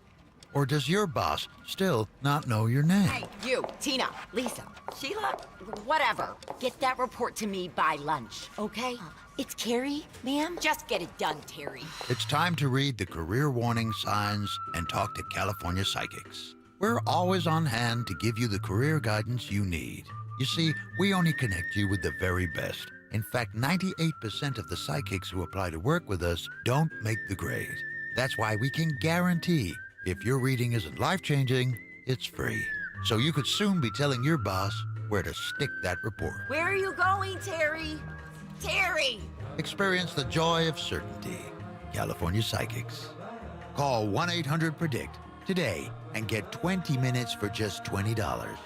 Or does your boss still not know your name? Hey, you, Tina, Lisa, Sheila, whatever. Get that report to me by lunch, okay? It's Carrie, ma'am. Just get it done, Terry. It's time to read the career warning signs and talk to California Psychics. We're always on hand to give you the career guidance you need. You see, we only connect you with the very best. In fact, 98% of the psychics who apply to work with us don't make the grade. That's why we can guarantee if your reading isn't life-changing, it's free. So you could soon be telling your boss where to stick that report. Where are you going, Terry? Terry! Experience the joy of certainty. California Psychics. Call 1-800-PREDICT today and get 20 minutes for just $20.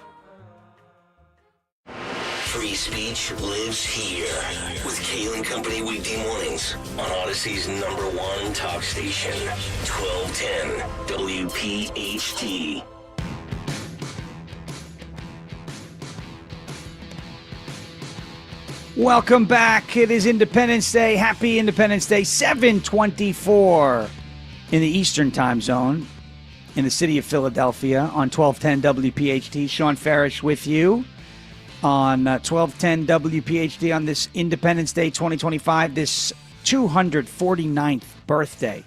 Free speech lives here with Kayal and Company weekday mornings on Odyssey's #1 talk station, 1210 WPHT. Welcome back. It is Independence Day. Happy Independence Day. 7:24 in the Eastern time zone in the city of Philadelphia on 1210 WPHT. Sean Farish with you on 1210 WPHT on this Independence Day 2025, this 249th birthday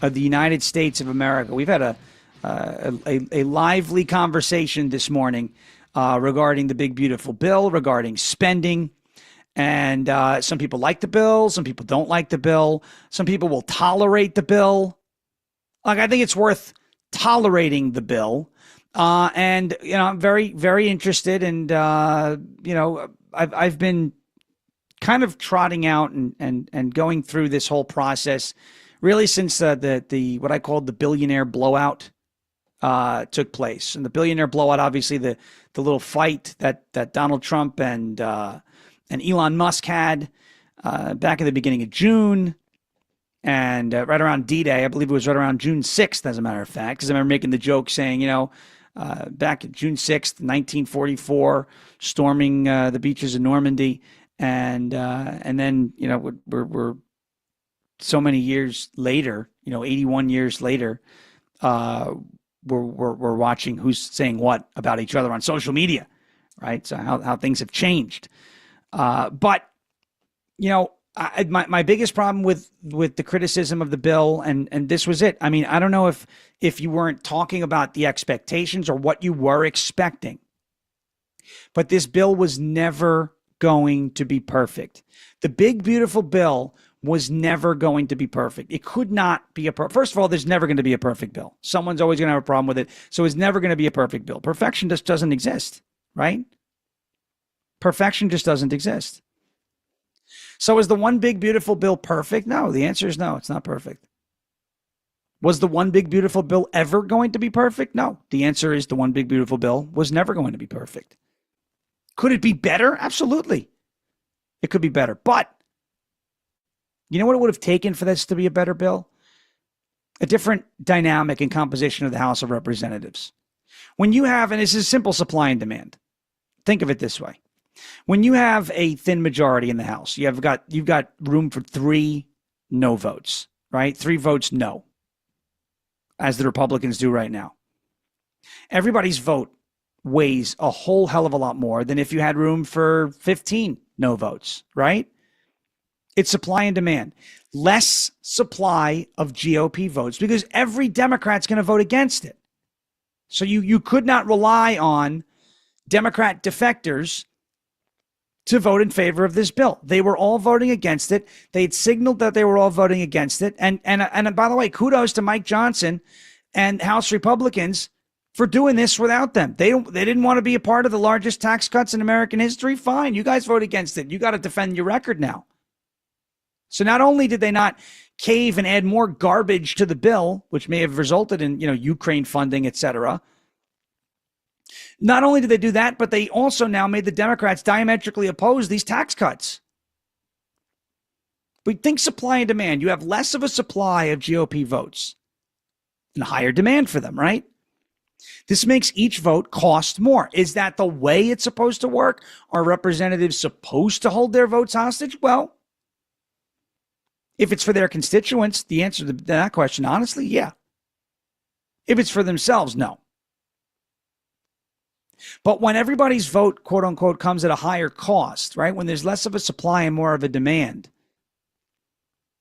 of the United States of America. We've had a lively conversation this morning regarding the big, beautiful bill, regarding spending. And some people like the bill. Some people don't like the bill. Some people will tolerate the bill. Like, I think it's worth tolerating the bill. And, you know, I'm very, very interested. And, you know, I've been kind of trotting out and going through this whole process really since the what I called the billionaire blowout took place. And the billionaire blowout, obviously the little fight that Donald Trump and Elon Musk had back in the beginning of June and right around D-Day. I believe it was right around June 6th, as a matter of fact, because I remember making the joke saying, you know, back in June 6th, 1944, storming the beaches of Normandy. And then, you know, we're so many years later, you know, 81 years later, we're watching who's saying what about each other on social media, right? So how things have changed. But, you know, my biggest problem with the criticism of the bill, and this was it. I mean, I don't know if you weren't talking about the expectations or what you were expecting, but this bill was never going to be perfect. The big, beautiful bill was never going to be perfect. It could not be first of all, there's never going to be a perfect bill. Someone's always going to have a problem with it. So it's never going to be a perfect bill. Perfection just doesn't exist, right? Perfection just doesn't exist. So is the one big beautiful bill perfect? No, the answer is no, it's not perfect. Was the one big beautiful bill ever going to be perfect? No, the answer is the one big beautiful bill was never going to be perfect. Could it be better? Absolutely. It could be better. But you know what it would have taken for this to be a better bill? A different dynamic and composition of the House of Representatives. When you have, and this is simple supply and demand. Think of it this way. When you have a thin majority in the House, you've got room for 3 no votes, right? 3 votes no, as the Republicans do right now. Everybody's vote weighs a whole hell of a lot more than if you had room for 15 no votes, right? It's supply and demand. Less supply of GOP votes because every Democrat's going to vote against it. So you could not rely on Democrat defectors to vote in favor of this bill. They were all voting against it. They'd signaled that they were all voting against it. And by the way, kudos to Mike Johnson and House Republicans for doing this without them. They didn't want to be a part of the largest tax cuts in American history. Fine, you guys vote against it. You got to defend your record now. So not only did they not cave and add more garbage to the bill, which may have resulted in, Ukraine funding, et cetera. Not only did they do that, but they also now made the Democrats diametrically oppose these tax cuts. We think supply and demand. You have less of a supply of GOP votes and higher demand for them, right? This makes each vote cost more. Is that the way it's supposed to work? Are representatives supposed to hold their votes hostage? Well, if it's for their constituents, the answer to that question, honestly, yeah. If it's for themselves, no. But when everybody's vote, quote unquote, comes at a higher cost, right? When there's less of a supply and more of a demand,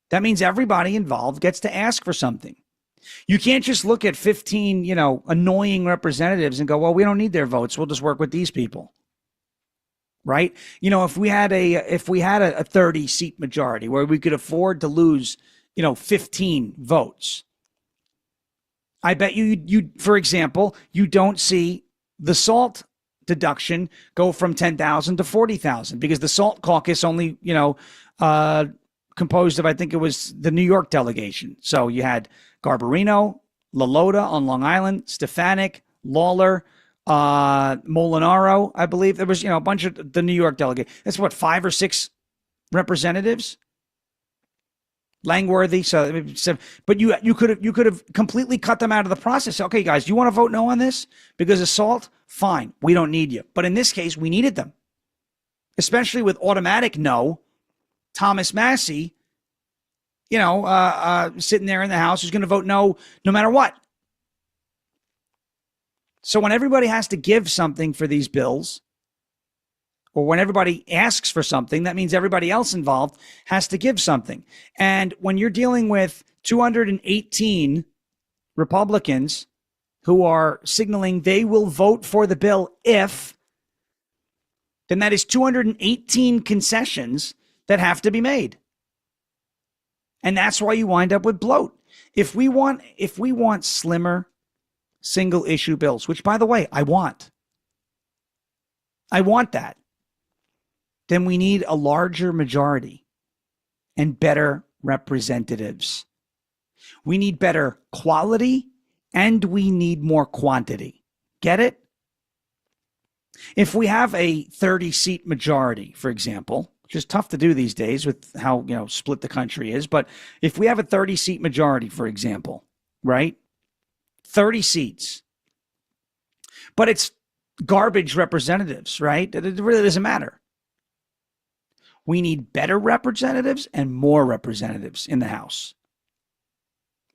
that means everybody involved gets to ask for something. You can't just look at 15, annoying representatives and go, well, we don't need their votes. We'll just work with these people. Right? If we had a 30 seat majority where we could afford to lose, 15 votes, I bet you, for example, you don't see the SALT deduction go from 10,000 to 40,000 because the SALT caucus only, composed of, I think it was the New York delegation. So you had Garbarino, LaLota on Long Island, Stefanik, Lawler, Molinaro, I believe. There was, a bunch of the New York delegate. That's what, 5 or 6 representatives? Langworthy. So, but you could have completely cut them out of the process. Okay, guys, you want to vote no on this because of SALT? Fine, we don't need you. But in this case, we needed them, especially with automatic no. Thomas Massey, sitting there in the House, who's going to vote no matter what. So when everybody has to give something for these bills, or when everybody asks for something, that means everybody else involved has to give something. And when you're dealing with 218 Republicans who are signaling they will vote for the bill if, then that is 218 concessions that have to be made. And that's why you wind up with bloat. If we want slimmer single issue bills, which by the way, I want that, then we need a larger majority and better representatives. We need better quality and we need more quantity. Get it? If we have a 30-seat majority, for example, which is tough to do these days with how, split the country is, but if we have a 30-seat majority, for example, right? 30 seats. But it's garbage representatives, right? It really doesn't matter. We need better representatives and more representatives in the House.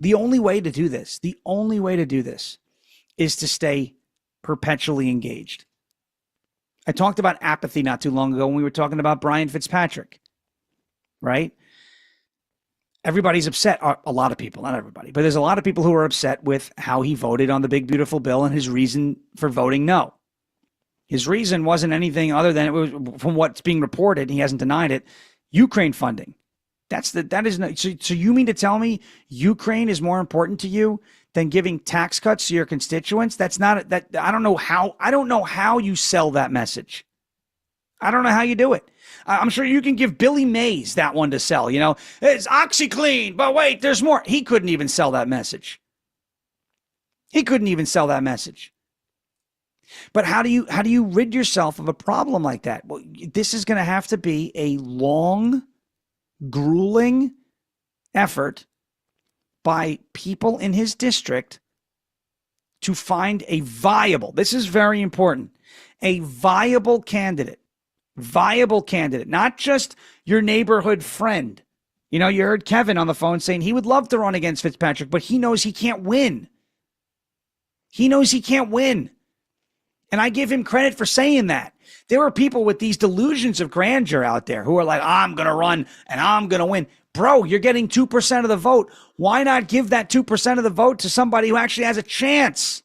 The only way to do this is to stay perpetually engaged. I talked about apathy not too long ago when we were talking about Brian Fitzpatrick, right? Everybody's upset. A lot of people, not everybody, but there's a lot of people who are upset with how he voted on the big, beautiful bill and his reason for voting no. His reason wasn't anything other than, it was, from what's being reported, he hasn't denied it, Ukraine funding. So you mean to tell me Ukraine is more important to you than giving tax cuts to your constituents? I don't know how you sell that message. I don't know how you do it. I'm sure you can give Billy Mays that one to sell, it's OxyClean, but wait, there's more. He couldn't even sell that message. But how do you rid yourself of a problem like that? Well, this is going to have to be a long, grueling effort by people in his district to find a viable, this is very important, a viable candidate Viable candidate, not just your neighborhood friend. You know, you heard Kevin on the phone saying he would love to run against Fitzpatrick, but he knows he can't win. He knows he can't win. And I give him credit for saying that. There are people with these delusions of grandeur out there who are like, I'm going to run and I'm going to win. Bro, you're getting 2% of the vote. Why not give that 2% of the vote to somebody who actually has a chance?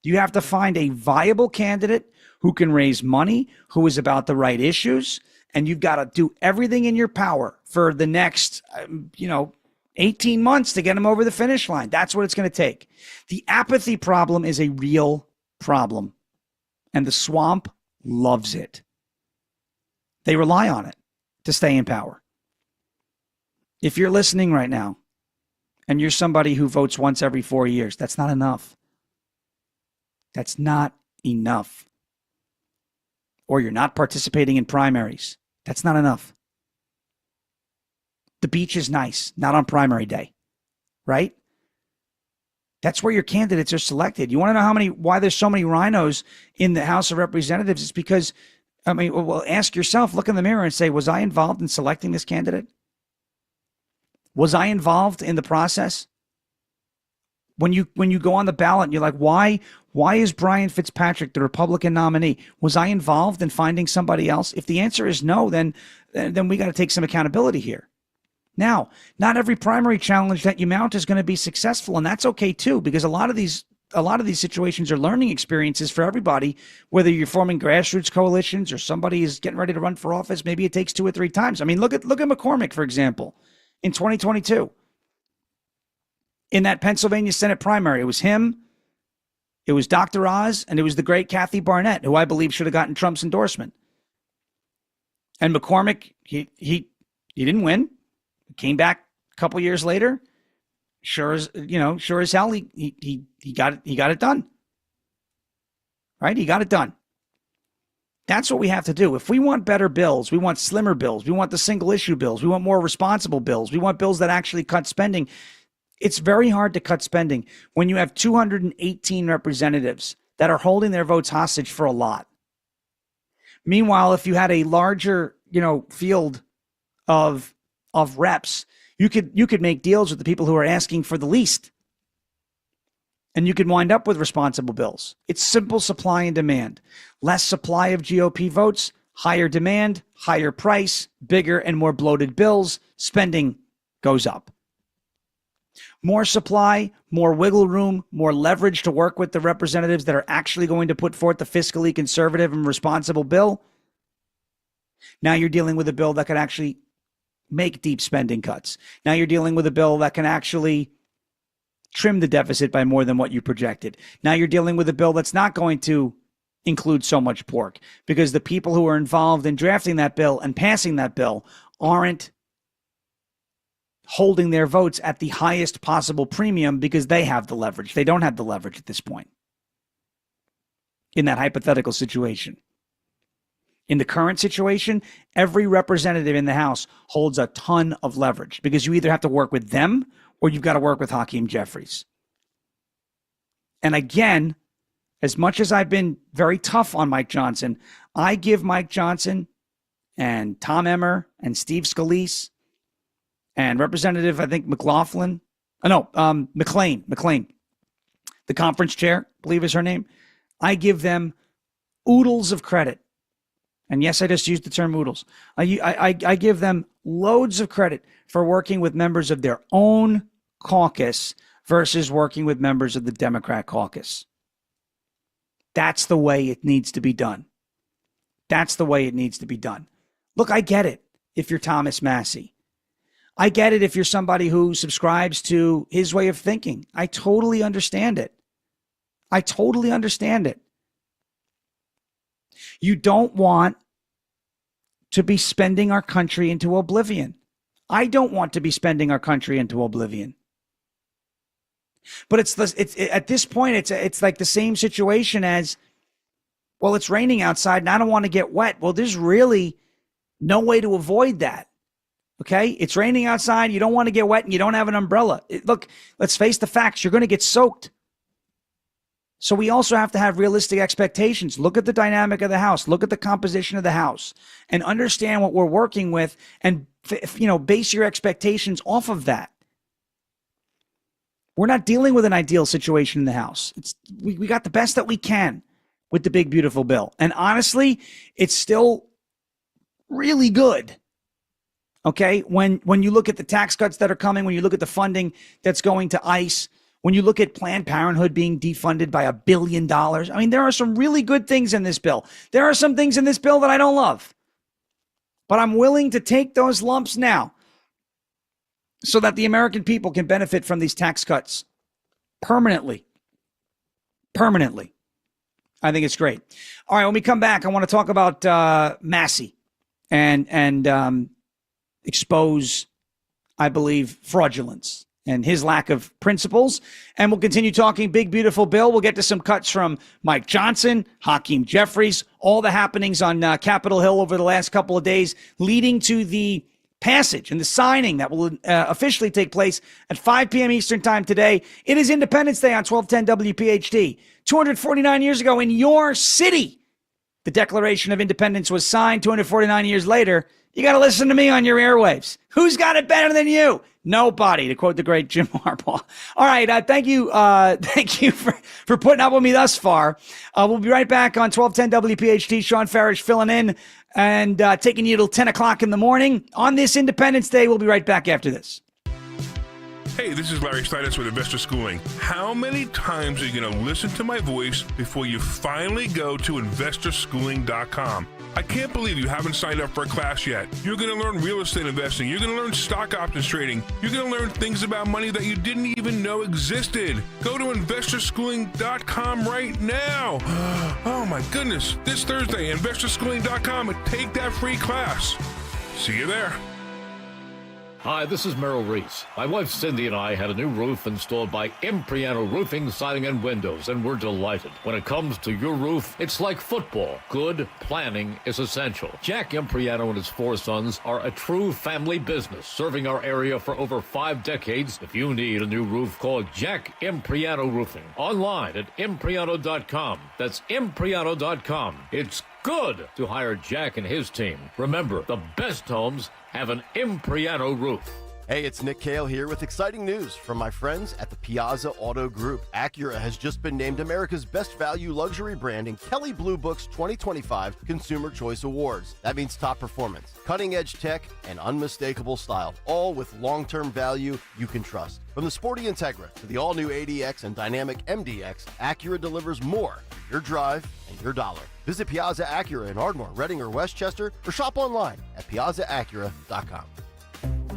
You have to find a viable candidate who can raise money, who is about the right issues, and you've got to do everything in your power for the next, 18 months to get them over the finish line. That's what it's going to take. The apathy problem is a real problem, and the swamp loves it. They rely on it to stay in power. If you're listening right now and you're somebody who votes once every 4 years, that's not enough. That's not enough. Or you're not participating in primaries. That's not enough. The beach is nice, not on primary day, right? That's where your candidates are selected. You want to know why there's so many rhinos in the House of Representatives? It's because, ask yourself, look in the mirror and say, was I involved in selecting this candidate? Was I involved in the process? When you go on the ballot and you're like, why is Brian Fitzpatrick the Republican nominee? Was I involved in finding somebody else? If the answer is no, then we got to take some accountability here. Now, not every primary challenge that you mount is going to be successful, and that's okay too, because a lot of these situations are learning experiences for everybody, whether you're forming grassroots coalitions or somebody is getting ready to run for office. Maybe it takes 2 or 3 times. I mean, look at McCormick, for example, in 2022. In that Pennsylvania Senate primary, it was him, it was Dr. Oz, and it was the great Kathy Barnett, who I believe should have gotten Trump's endorsement. And McCormick, he didn't win. Came back a couple years later. Sure as hell, he got it done. Right? He got it done. That's what we have to do. If we want better bills, we want slimmer bills, we want the single issue bills, we want more responsible bills, we want bills that actually cut spending. It's very hard to cut spending when you have 218 representatives that are holding their votes hostage for a lot. Meanwhile, if you had a larger, field of reps, you could make deals with the people who are asking for the least. And you could wind up with responsible bills. It's simple supply and demand. Less supply of GOP votes, higher demand, higher price, bigger and more bloated bills, spending goes up. More supply, more wiggle room, more leverage to work with the representatives that are actually going to put forth the fiscally conservative and responsible bill. Now you're dealing with a bill that can actually make deep spending cuts. Now you're dealing with a bill that can actually trim the deficit by more than what you projected. Now you're dealing with a bill that's not going to include so much pork because the people who are involved in drafting that bill and passing that bill aren't holding their votes at the highest possible premium because they have the leverage. They don't have the leverage at this point in that hypothetical situation. In the current situation, every representative in the House holds a ton of leverage because you either have to work with them or you've got to work with Hakeem Jeffries. And again, as much as I've been very tough on Mike Johnson, I give Mike Johnson and Tom Emmer and Steve Scalise and Representative, I think, McLaughlin. McLean, the conference chair, I believe is her name. I give them oodles of credit. And yes, I just used the term oodles. I give them loads of credit for working with members of their own caucus versus working with members of the Democrat caucus. That's the way it needs to be done. That's the way it needs to be done. Look, I get it if you're Thomas Massey. I get it if you're somebody who subscribes to his way of thinking. I totally understand it. I totally understand it. You don't want to be spending our country into oblivion. I don't want to be spending our country into oblivion. But it's at this point, it's like the same situation as, well, it's raining outside and I don't want to get wet. Well, there's really no way to avoid that. Okay? It's raining outside. You don't want to get wet and you don't have an umbrella. Look, let's face the facts. You're going to get soaked. So we also have to have realistic expectations. Look at the dynamic of the House. Look at the composition of the House and understand what we're working with and, base your expectations off of that. We're not dealing with an ideal situation in the House. We got the best that we can with the big, beautiful bill. And honestly, it's still really good. Okay? When you look at the tax cuts that are coming, when you look at the funding that's going to ICE, when you look at Planned Parenthood being defunded by $1 billion, I mean, there are some really good things in this bill. There are some things in this bill that I don't love. But I'm willing to take those lumps now so that the American people can benefit from these tax cuts permanently. Permanently. I think it's great. All right, when we come back, I want to talk about Massey and expose, I believe, fraudulence and his lack of principles. And we'll continue talking big, beautiful bill. We'll get to some cuts from Mike Johnson, Hakeem Jeffries, all the happenings on Capitol Hill over the last couple of days, leading to the passage and the signing that will officially take place at 5 p.m. Eastern time today. It is Independence Day on 1210 WPHT. 249 years ago in your city, the Declaration of Independence was signed. 249 years later, you got to listen to me on your airwaves. Who's got it better than you? Nobody, to quote the great Jim Harbaugh. All right, thank you for putting up with me thus far. We'll be right back on 1210 WPHT. Sean Farish filling in and taking you till 10 o'clock in the morning on this Independence Day. We'll be right back after this. Hey, this is Larry Stitus with Investor Schooling. How many times are you going to listen to my voice before you finally go to investorschooling.com? I can't believe you haven't signed up for a class yet. You're going to learn real estate investing. You're going to learn stock options trading. You're going to learn things about money that you didn't even know existed. Go to investorschooling.com right now. Oh my goodness. This Thursday, investorschooling.com, and take that free class. See you there. Hi, this is Merrill Reese. My wife Cindy and I had a new roof installed by Impriano Roofing, Siding, and Windows, and we're delighted. When it comes to your roof, it's like football. Good planning is essential. Jack Impriano and his 4 sons are a true family business, serving our area for over 5 decades. If you need a new roof, call Jack Impriano Roofing. Online at Impriano.com. That's Impriano.com. It's good to hire Jack and his team. Remember, the best homes have an Impriano roof. Hey, it's Nick Kayal here with exciting news from my friends at the Piazza Auto Group. Acura has just been named America's Best Value Luxury Brand in Kelley Blue Book's 2025 Consumer Choice Awards. That means top performance, cutting-edge tech, and unmistakable style, all with long-term value you can trust. From the sporty Integra to the all-new ADX and dynamic MDX, Acura delivers more for your drive and your dollar. Visit Piazza Acura in Ardmore, Reading, or Westchester, or shop online at piazzaacura.com.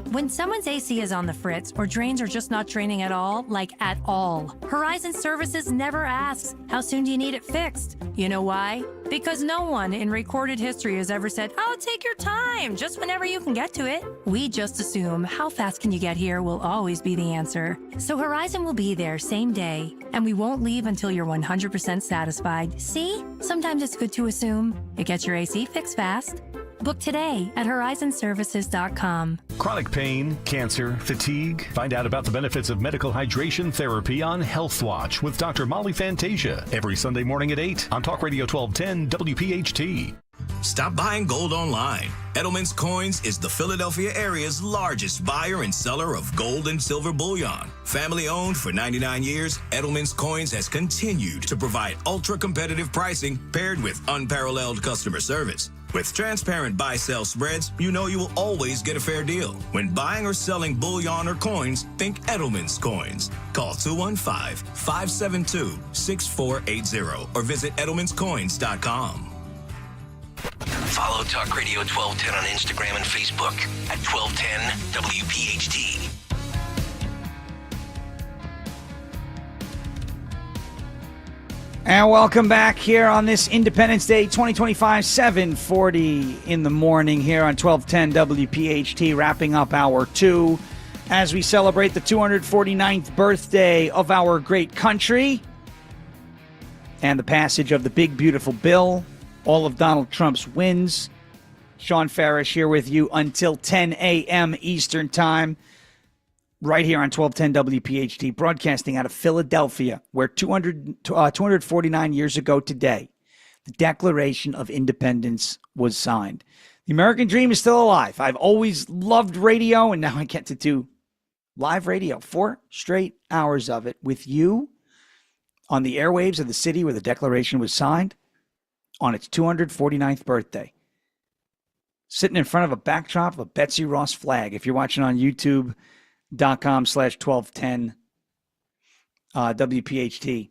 When someone's AC is on the fritz or drains are just not draining at all, like at all, Horizon Services never asks, how soon do you need it fixed? You know why? Because no one in recorded history has ever said, oh, take your time, just whenever you can get to it. We just assume how fast can you get here will always be the answer. So Horizon will be there same day, and we won't leave until you're 100% satisfied. See? Sometimes it's good to assume. It gets your AC fixed fast. Book today at horizonservices.com. Chronic pain, cancer, fatigue. Find out about the benefits of medical hydration therapy on Health Watch with Dr. Molly Fantasia every Sunday morning at 8 on Talk Radio 1210 WPHT. Stop buying gold online. Edelman's Coins is the Philadelphia area's largest buyer and seller of gold and silver bullion. Family owned for 99 years, Edelman's Coins has continued to provide ultra-competitive pricing paired with unparalleled customer service. With transparent buy-sell spreads, you know you will always get a fair deal. When buying or selling bullion or coins, think Edelman's Coins. Call 215-572-6480 or visit edelmanscoins.com. Follow Talk Radio 1210 on Instagram and Facebook at 1210 WPHT. And welcome back here on this Independence Day 2025, 7:40 in the morning here on 1210 WPHT, wrapping up hour 2 as we celebrate the 249th birthday of our great country and the passage of the big, beautiful bill, all of Donald Trump's wins. Sean Farish here with you until 10 a.m. Eastern Time. right here on 1210 WPHT, broadcasting out of Philadelphia, where 249 years ago today, the Declaration of Independence was signed. The American dream is still alive. I've always loved radio, and now I get to do live radio, 4 straight hours of it with you on the airwaves of the city where the Declaration was signed on its 249th birthday. Sitting in front of a backdrop of a Betsy Ross flag. If you're watching on youtube.com/1210 WPHT.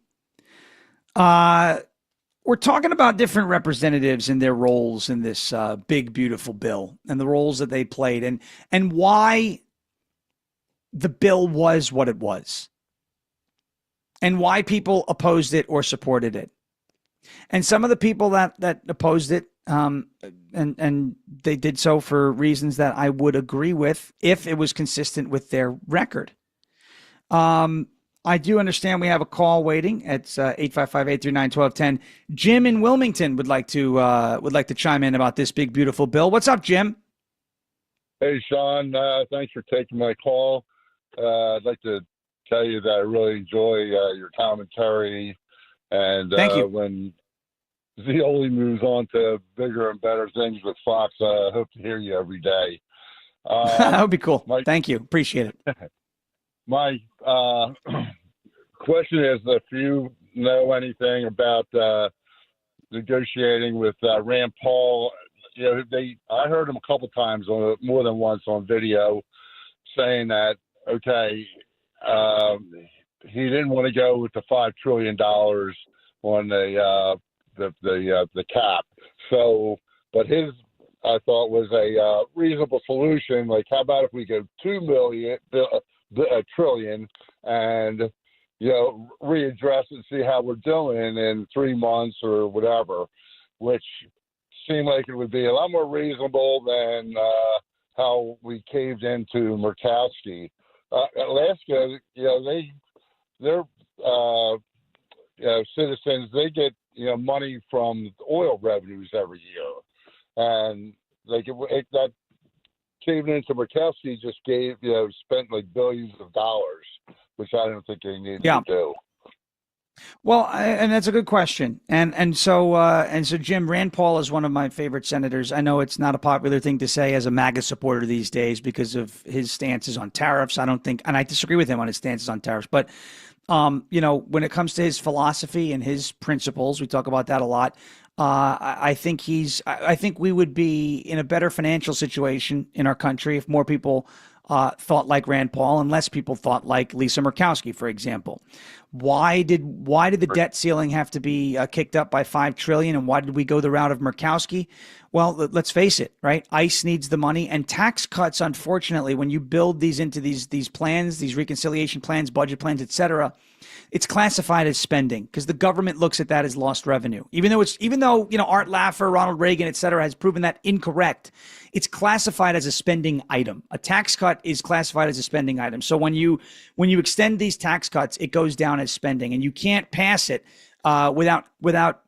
We're talking about different representatives and their roles in this big, beautiful bill and the roles that they played and why the bill was what it was and why people opposed it or supported it. And some of the people that opposed it, and they did so for reasons that I would agree with if it was consistent with their record. I do understand we have a call waiting at 855-839-1210. Jim in Wilmington would like to chime in about this big, beautiful bill. What's up, Jim? Hey, Sean. Thanks for taking my call. I'd like to tell you that I really enjoy your commentary. And Thank you. When Zioli moves on to bigger and better things with Fox, I hope to hear you every day. That would be cool. Thank you. Appreciate it. My question is if you know anything about negotiating with Rand Paul. You know, I heard him a couple times, more than once on video, saying that, okay, he didn't want to go with the $5 trillion on the cap. So, but his, I thought, was a reasonable solution. Like, how about if we go $2 trillion and, you know, readdress and see how we're doing in 3 months or whatever, which seemed like it would be a lot more reasonable than how we caved into Murkowski. Alaska, you know, their citizens, they get, you know, money from oil revenues every year, and like that caving into Murkowski just spent like billions of dollars, which I don't think they need to do. Well, and that's a good question. And so Jim, Rand Paul is one of my favorite senators. I know it's not a popular thing to say as a MAGA supporter these days because of his stances on tariffs. I don't think, and I disagree with him on his stances on tariffs, but you know, when it comes to his philosophy and his principles, we talk about that a lot. I think we would be in a better financial situation in our country if more people thought like Rand Paul and less people thought like Lisa Murkowski, for example. Why did the debt ceiling have to be kicked up by $5 trillion, and why did we go the route of Murkowski? Well, let's face it, right? ICE needs the money, and tax cuts, unfortunately, when you build these into these plans, these reconciliation plans, budget plans, et cetera, it's classified as spending because the government looks at that as lost revenue. Even though you know, Art Laffer, Ronald Reagan, et cetera, has proven that incorrect, it's classified as a spending item. A tax cut is classified as a spending item. So when you extend these tax cuts, it goes down as spending, and you can't pass it without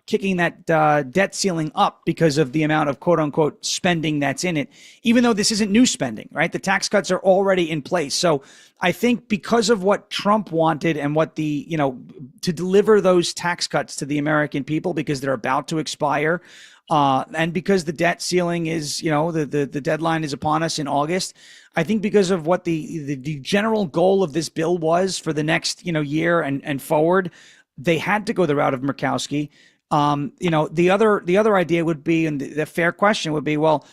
kicking that debt ceiling up because of the amount of quote unquote spending that's in it, even though this isn't new spending, right? The tax cuts are already in place. So I think because of what Trump wanted and what to deliver those tax cuts to the American people because they're about to expire, and because the debt ceiling is, the deadline is upon us in August, I think because of what the general goal of this bill was for the next, year and forward, they had to go the route of Murkowski. The other idea would be, and the fair question would be, well,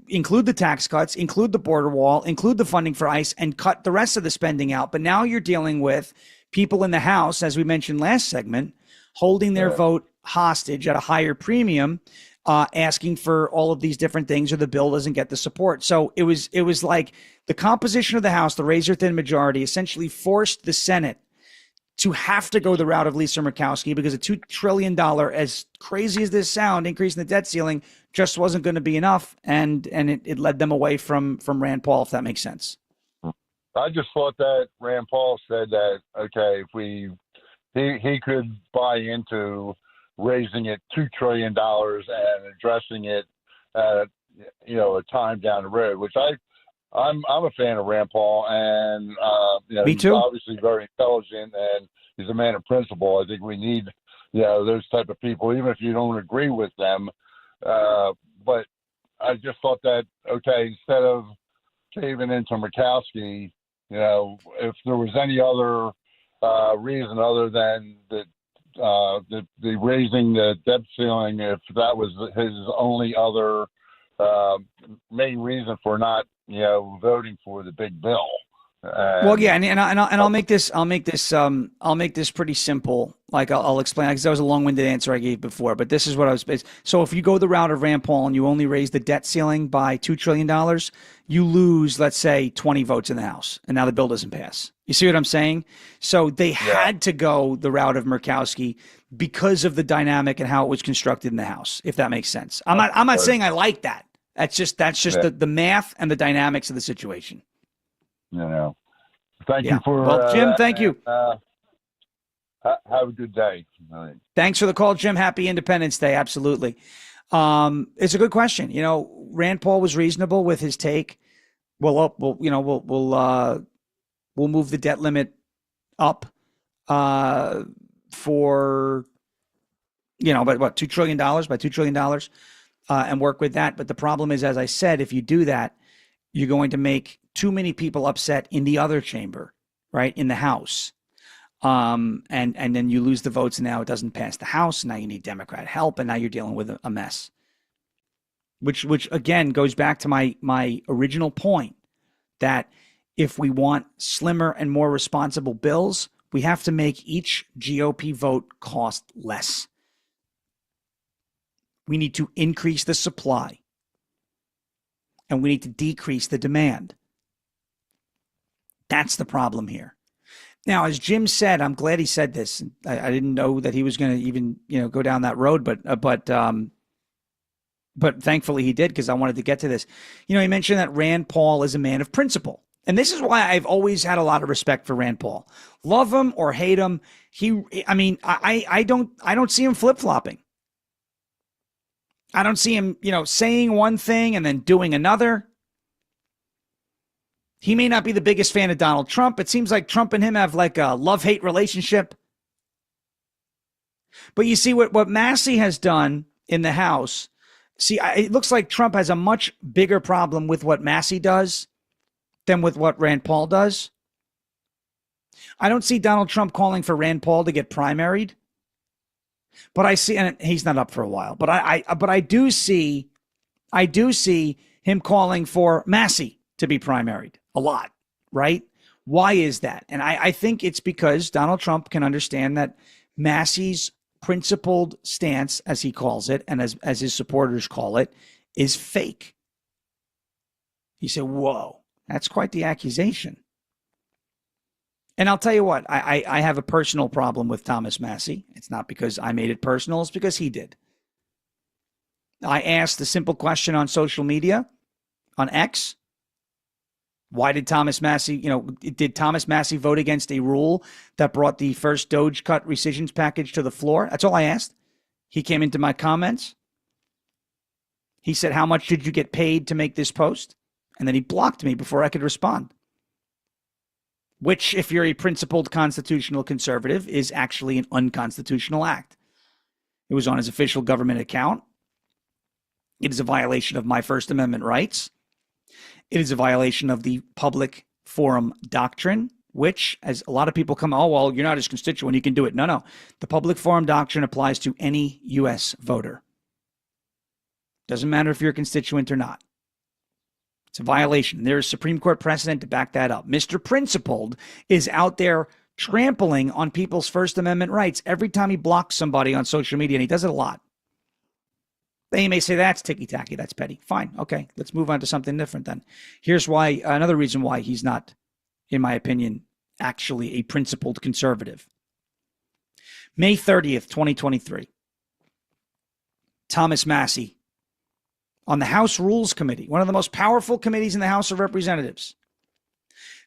include the tax cuts, include the border wall, include the funding for ICE, and cut the rest of the spending out. But now you're dealing with people in the House, as we mentioned last segment, holding their vote hostage at a higher premium, asking for all of these different things, or the bill doesn't get the support. So it was like the composition of the House, the razor-thin majority, essentially forced the Senate to have to go the route of Lisa Murkowski because a $2 trillion, as crazy as this sound, increase in the debt ceiling just wasn't going to be enough, and it led them away from Rand Paul, if that makes sense. I just thought that Rand Paul said that, okay, if he could buy into raising it $2 trillion and addressing it at, a time down the road, which I'm a fan of Rand Paul, and Me he's too. obviously very intelligent, and he's a man of principle. I think we need those type of people, even if you don't agree with them. But I just thought that instead of caving into Murkowski, if there was any other reason other than the raising the debt ceiling, if that was his only other main reason for not voting for the big bill. Well, yeah, and I'll make this pretty simple. Like I'll explain, because that was a long-winded answer I gave before, but this is what I was. So if you go the route of Rand Paul and you only raise the debt ceiling by $2 trillion, you lose, let's say, 20 votes in the House, and now the bill doesn't pass. You see what I'm saying? So they had to go the route of Murkowski because of the dynamic and how it was constructed in the House. If that makes sense, I'm not saying I like that. That's just the math and the dynamics of the situation. Thank you for Jim. Thank you. Have a good day. Thanks for the call, Jim. Happy Independence Day. Absolutely. It's a good question. Rand Paul was reasonable with his take. We'll move the debt limit up for by what, $2 trillion, by $2 trillion, and work with that. But the problem is, as I said, if you do that, you're going to make too many people upset in the other chamber, right, in the House. And then you lose the votes, and now it doesn't pass the House. Now you need Democrat help, and now you're dealing with a mess. Which again goes back to my original point that if we want slimmer and more responsible bills, we have to make each GOP vote cost less. We need to increase the supply, and we need to decrease the demand. That's the problem here. Now, as Jim said, I'm glad he said this. I didn't know that he was going to even go down that road, but thankfully he did, because I wanted to get to this. He mentioned that Rand Paul is a man of principle, and this is why I've always had a lot of respect for Rand Paul. Love him or hate him, I don't see him flip-flopping. I don't see him, saying one thing and then doing another. He may not be the biggest fan of Donald Trump. It seems like Trump and him have like a love-hate relationship. But you see what Massey has done in the House. See, it looks like Trump has a much bigger problem with what Massey does than with what Rand Paul does. I don't see Donald Trump calling for Rand Paul to get primaried. But I see, and he's not up for a while, but I do see him calling for Massey to be primaried a lot, right? Why is that? And I think it's because Donald Trump can understand that Massey's principled stance, as he calls it, and as his supporters call it, is fake. He said, whoa, that's quite the accusation. And I'll tell you what, I have a personal problem with Thomas Massey. It's not because I made it personal, it's because he did. I asked the simple question on social media, on X, why did Thomas Massey, did Thomas Massey vote against a rule that brought the first Doge cut rescissions package to the floor? That's all I asked. He came into my comments. He said, how much did you get paid to make this post? And then he blocked me before I could respond. Which, if you're a principled constitutional conservative, is actually an unconstitutional act. It was on his official government account. It is a violation of my First Amendment rights. It is a violation of the public forum doctrine, which, as a lot of people come, oh, well, you're not his constituent, you can do it. No. The public forum doctrine applies to any U.S. voter. Doesn't matter if you're a constituent or not. It's a violation. There is Supreme Court precedent to back that up. Mr. Principled is out there trampling on people's First Amendment rights every time he blocks somebody on social media, and he does it a lot. Then you may say, that's ticky-tacky, that's petty. Fine, okay, let's move on to something different then. Here's why, another reason why he's not, in my opinion, actually a principled conservative. May 30th, 2023. Thomas Massey, on the House Rules Committee, one of the most powerful committees in the House of Representatives,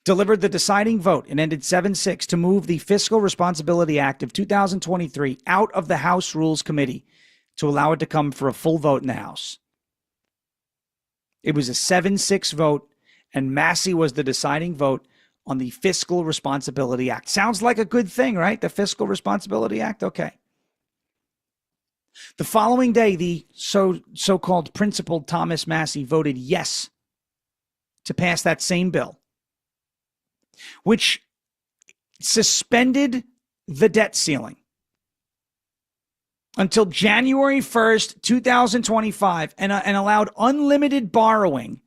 delivered the deciding vote and ended 7-6 to move the Fiscal Responsibility Act of 2023 out of the House Rules Committee to allow it to come for a full vote in the House. It was a 7-6 vote, And Massey was the deciding vote on the Fiscal Responsibility Act. Sounds like a good thing, right? The Fiscal Responsibility Act? Okay. The following day, the so-called principled Thomas Massey voted yes to pass that same bill, which suspended the debt ceiling until January 1st, 2025, and allowed unlimited borrowing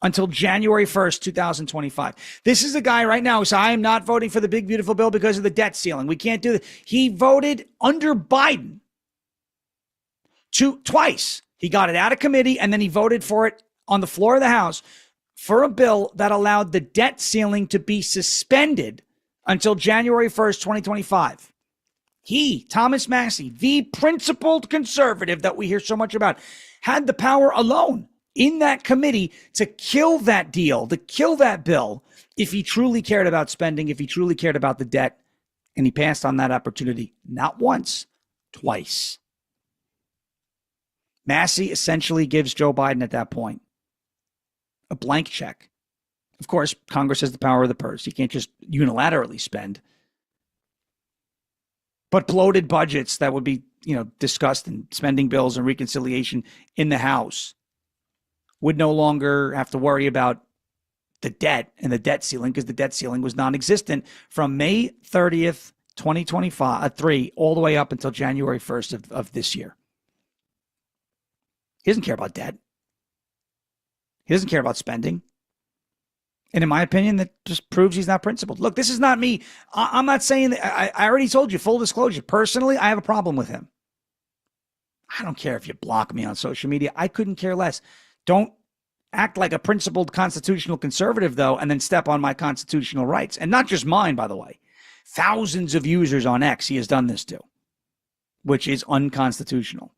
until January 1st, 2025. This is a guy right now who says, I am not voting for the big, beautiful bill because of the debt ceiling. We can't do that. He voted under Biden twice. He got it out of committee, and then he voted for it on the floor of the House for a bill that allowed the debt ceiling to be suspended until January 1st, 2025. He, Thomas Massey, the principled conservative that we hear so much about, had the power alone in that committee to kill that deal, to kill that bill, if he truly cared about spending, if he truly cared about the debt, and he passed on that opportunity not once, twice. Massey essentially gives Joe Biden at that point a blank check. Of course, Congress has the power of the purse. You can't just unilaterally spend. But bloated budgets that would be, discussed in spending bills and reconciliation in the House would no longer have to worry about the debt and the debt ceiling, because the debt ceiling was non-existent from May 30th, 2023, all the way up until January 1st of this year. He doesn't care about debt. He doesn't care about spending. And in my opinion, that just proves he's not principled. Look, this is not me. I'm not saying that. I already told you, full disclosure. Personally, I have a problem with him. I don't care if you block me on social media. I couldn't care less. Don't act like a principled constitutional conservative, though, and then step on my constitutional rights. And not just mine, by the way. Thousands of users on X he has done this to, which is unconstitutional.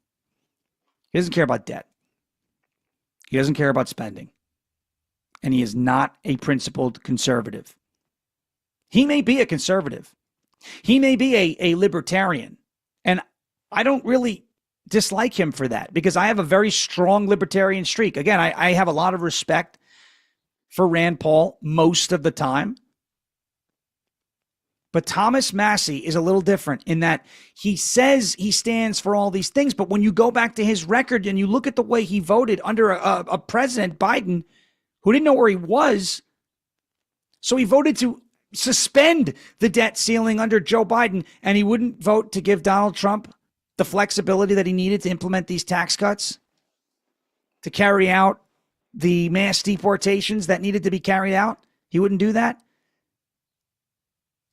He doesn't care about debt. He doesn't care about spending. And he is not a principled conservative. He may be a conservative. He may be a libertarian. And I don't really dislike him for that, because I have a very strong libertarian streak. Again, I have a lot of respect for Rand Paul most of the time. But Thomas Massey is a little different in that he says he stands for all these things. But when you go back to his record and you look at the way he voted under a President Biden who didn't know where he was, so he voted to suspend the debt ceiling under Joe Biden, and he wouldn't vote to give Donald Trump the flexibility that he needed to implement these tax cuts, to carry out the mass deportations that needed to be carried out. He wouldn't do that.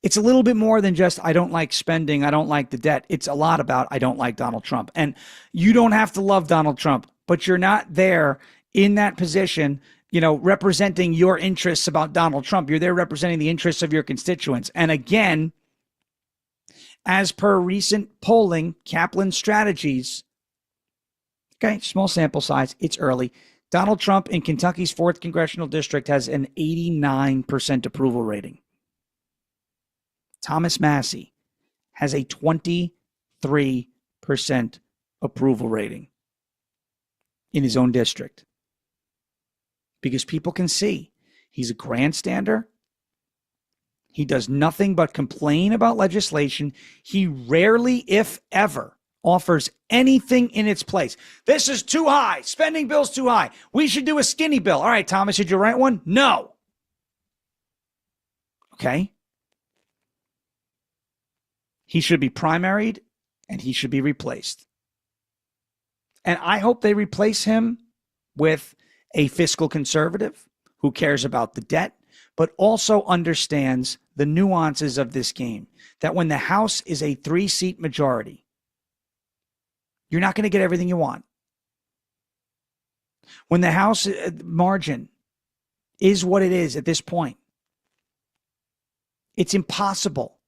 It's a little bit more than just, I don't like spending, I don't like the debt. It's a lot about, I don't like Donald Trump. And you don't have to love Donald Trump, but you're not there in that position, representing your interests about Donald Trump. You're there representing the interests of your constituents. And again, as per recent polling, Kaplan Strategies, okay, small sample size, it's early. Donald Trump in Kentucky's 4th Congressional District has an 89% approval rating. Thomas Massey has a 23% approval rating in his own district. Because people can see he's a grandstander. He does nothing but complain about legislation. He rarely, if ever, offers anything in its place. This is too high. Spending bill's too high. We should do a skinny bill. All right, Thomas, did you write one? No. Okay. He should be primaried and he should be replaced. And I hope they replace him with a fiscal conservative who cares about the debt, but also understands the nuances of this game. That when the House is a 3-seat majority, you're not going to get everything you want. When the House margin is what it is at this point, it's impossible.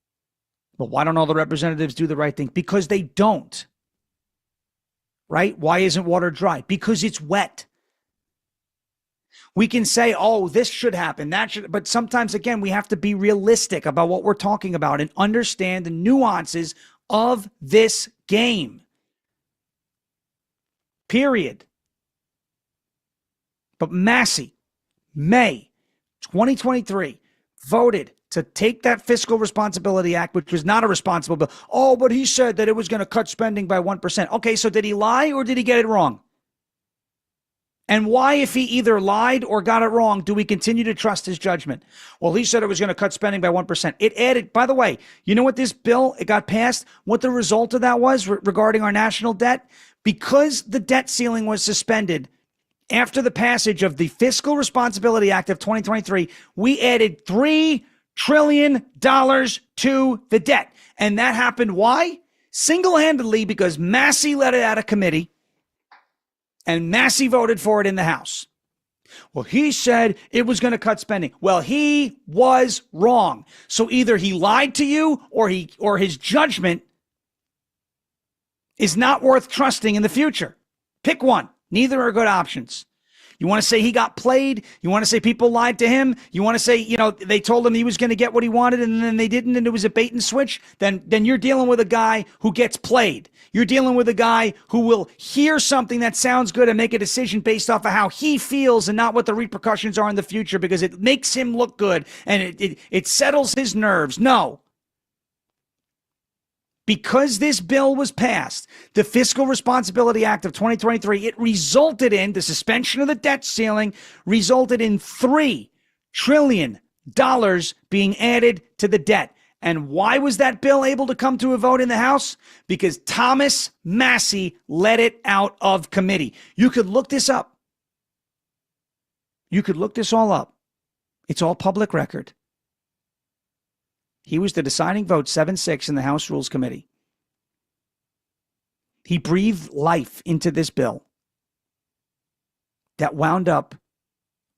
But why don't all the representatives do the right thing? Because they don't. Right? Why isn't water dry? Because it's wet. We can say, oh, this should happen, that should, but sometimes, again, we have to be realistic about what we're talking about and understand the nuances of this game. Period. But Massey May 2023 voted to take that Fiscal Responsibility Act, which was not a responsible bill. Oh, but he said that it was going to cut spending by 1%. Okay, so did he lie or did he get it wrong? And why, if he either lied or got it wrong, do we continue to trust his judgment? Well, he said it was going to cut spending by 1%. It added, by the way, you know what this bill, it got passed, what the result of that was regarding our national debt? Because the debt ceiling was suspended after the passage of the Fiscal Responsibility Act of 2023, we added $3 trillion to the debt. And that happened, why? Single-handedly because Massey let it out of committee and Massey voted for it in the House. Well, he said it was going to cut spending. Well, he was wrong. So either he lied to you or his judgment is not worth trusting in the future. Pick one. Neither are good options. You want to say he got played? You want to say people lied to him? You want to say, they told him he was going to get what he wanted and then they didn't and it was a bait and switch? Then you're dealing with a guy who gets played. You're dealing with a guy who will hear something that sounds good and make a decision based off of how he feels and not what the repercussions are in the future because it makes him look good and it settles his nerves. No. Because this bill was passed, the Fiscal Responsibility Act of 2023, it resulted in the suspension of the debt ceiling, resulted in $3 trillion being added to the debt. And why was that bill able to come to a vote in the House? Because Thomas Massey let it out of committee. You could look this up. You could look this all up. It's all public record. He was the deciding vote 7-6 in the House Rules Committee. He breathed life into this bill that wound up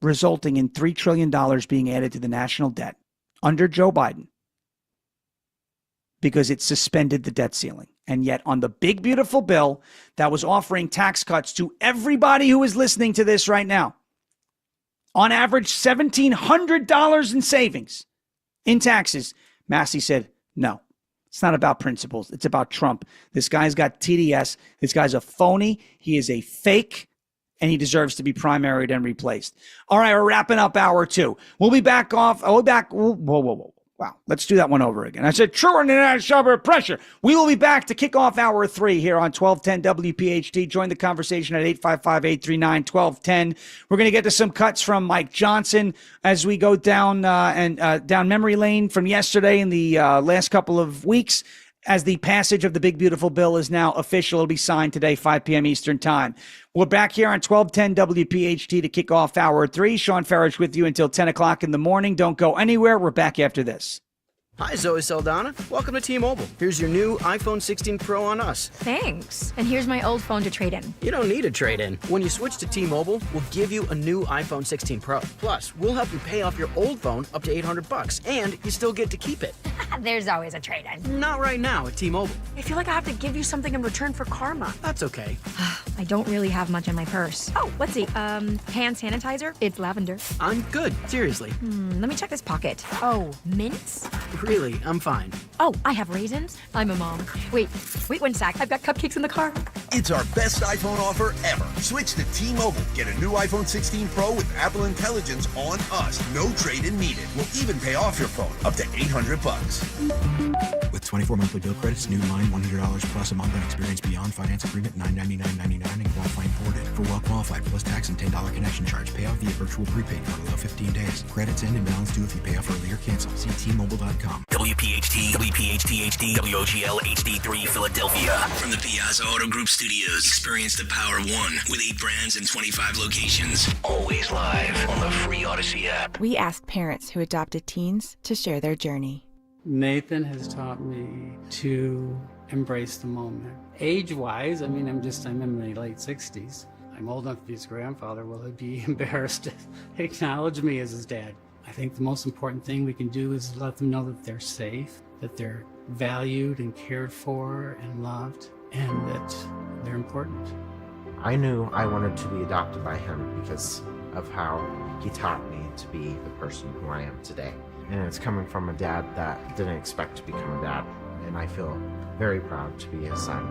resulting in $3 trillion being added to the national debt under Joe Biden because it suspended the debt ceiling. And yet on the big, beautiful bill that was offering tax cuts to everybody who is listening to this right now, on average $1,700 in savings in taxes, Massey said, no, it's not about principles. It's about Trump. This guy's got TDS. This guy's a phony. He is a fake, and he deserves to be primaried and replaced. All right, we're wrapping up hour 2. We'll be back off. Whoa. Wow, let's do that one over again. I said true internet sharper pressure. We will be back to kick off hour 3 here on 1210 WPHT. Join the conversation at 855-839-1210. We're going to get to some cuts from Mike Johnson as we go down down memory lane from yesterday and the last couple of weeks as the passage of the big, beautiful bill is now official. It'll be signed today, 5 p.m. Eastern time. We're back here on 1210 WPHT to kick off hour 3. Sean Farage with you until 10 o'clock in the morning. Don't go anywhere. We're back after this. Hi, Zoe Saldana. Welcome to T-Mobile. Here's your new iPhone 16 Pro on us. Thanks. And here's my old phone to trade in. You don't need a trade-in. When you switch to T-Mobile, we'll give you a new iPhone 16 Pro. Plus, we'll help you pay off your old phone up to $800, and you still get to keep it. There's always a trade-in. Not right now at T-Mobile. I feel like I have to give you something in return for karma. That's okay. I don't really have much in my purse. Oh, let's see. Hand sanitizer. It's lavender. I'm good. Seriously. Let me check this pocket. Oh, mints? Really, I'm fine. Oh, I have raisins. I'm a mom. Wait 1 sec. I've got cupcakes in the car. It's our best iPhone offer ever. Switch to T-Mobile. Get a new iPhone 16 Pro with Apple Intelligence on us. No trade-in needed. We'll even pay off your phone up to $800. With 24 monthly bill credits, new line $100 plus a month and experience beyond finance agreement $999.99 and qualifying ported. For well qualified plus tax and $10 connection charge. Pay off via virtual prepaid card. Allow 15 days. Credits end and balance due if you pay off early or cancel. See T-Mobile.com. WPHT, WPHT HD, WOGL HD3 Philadelphia. From the Piazza Auto Group Studios, experience the power of one with 8 brands and 25 locations. Always live on the free Odyssey app. We asked parents who adopted teens to share their journey. Nathan has taught me to embrace the moment. Age-wise, I'm in my late 60s. I'm old enough to be his grandfather. Will he be embarrassed to acknowledge me as his dad? I think the most important thing we can do is let them know that they're safe, that they're valued and cared for and loved, and that they're important. I knew I wanted to be adopted by him because of how he taught me to be the person who I am today. And it's coming from a dad that didn't expect to become a dad. And I feel very proud to be his son.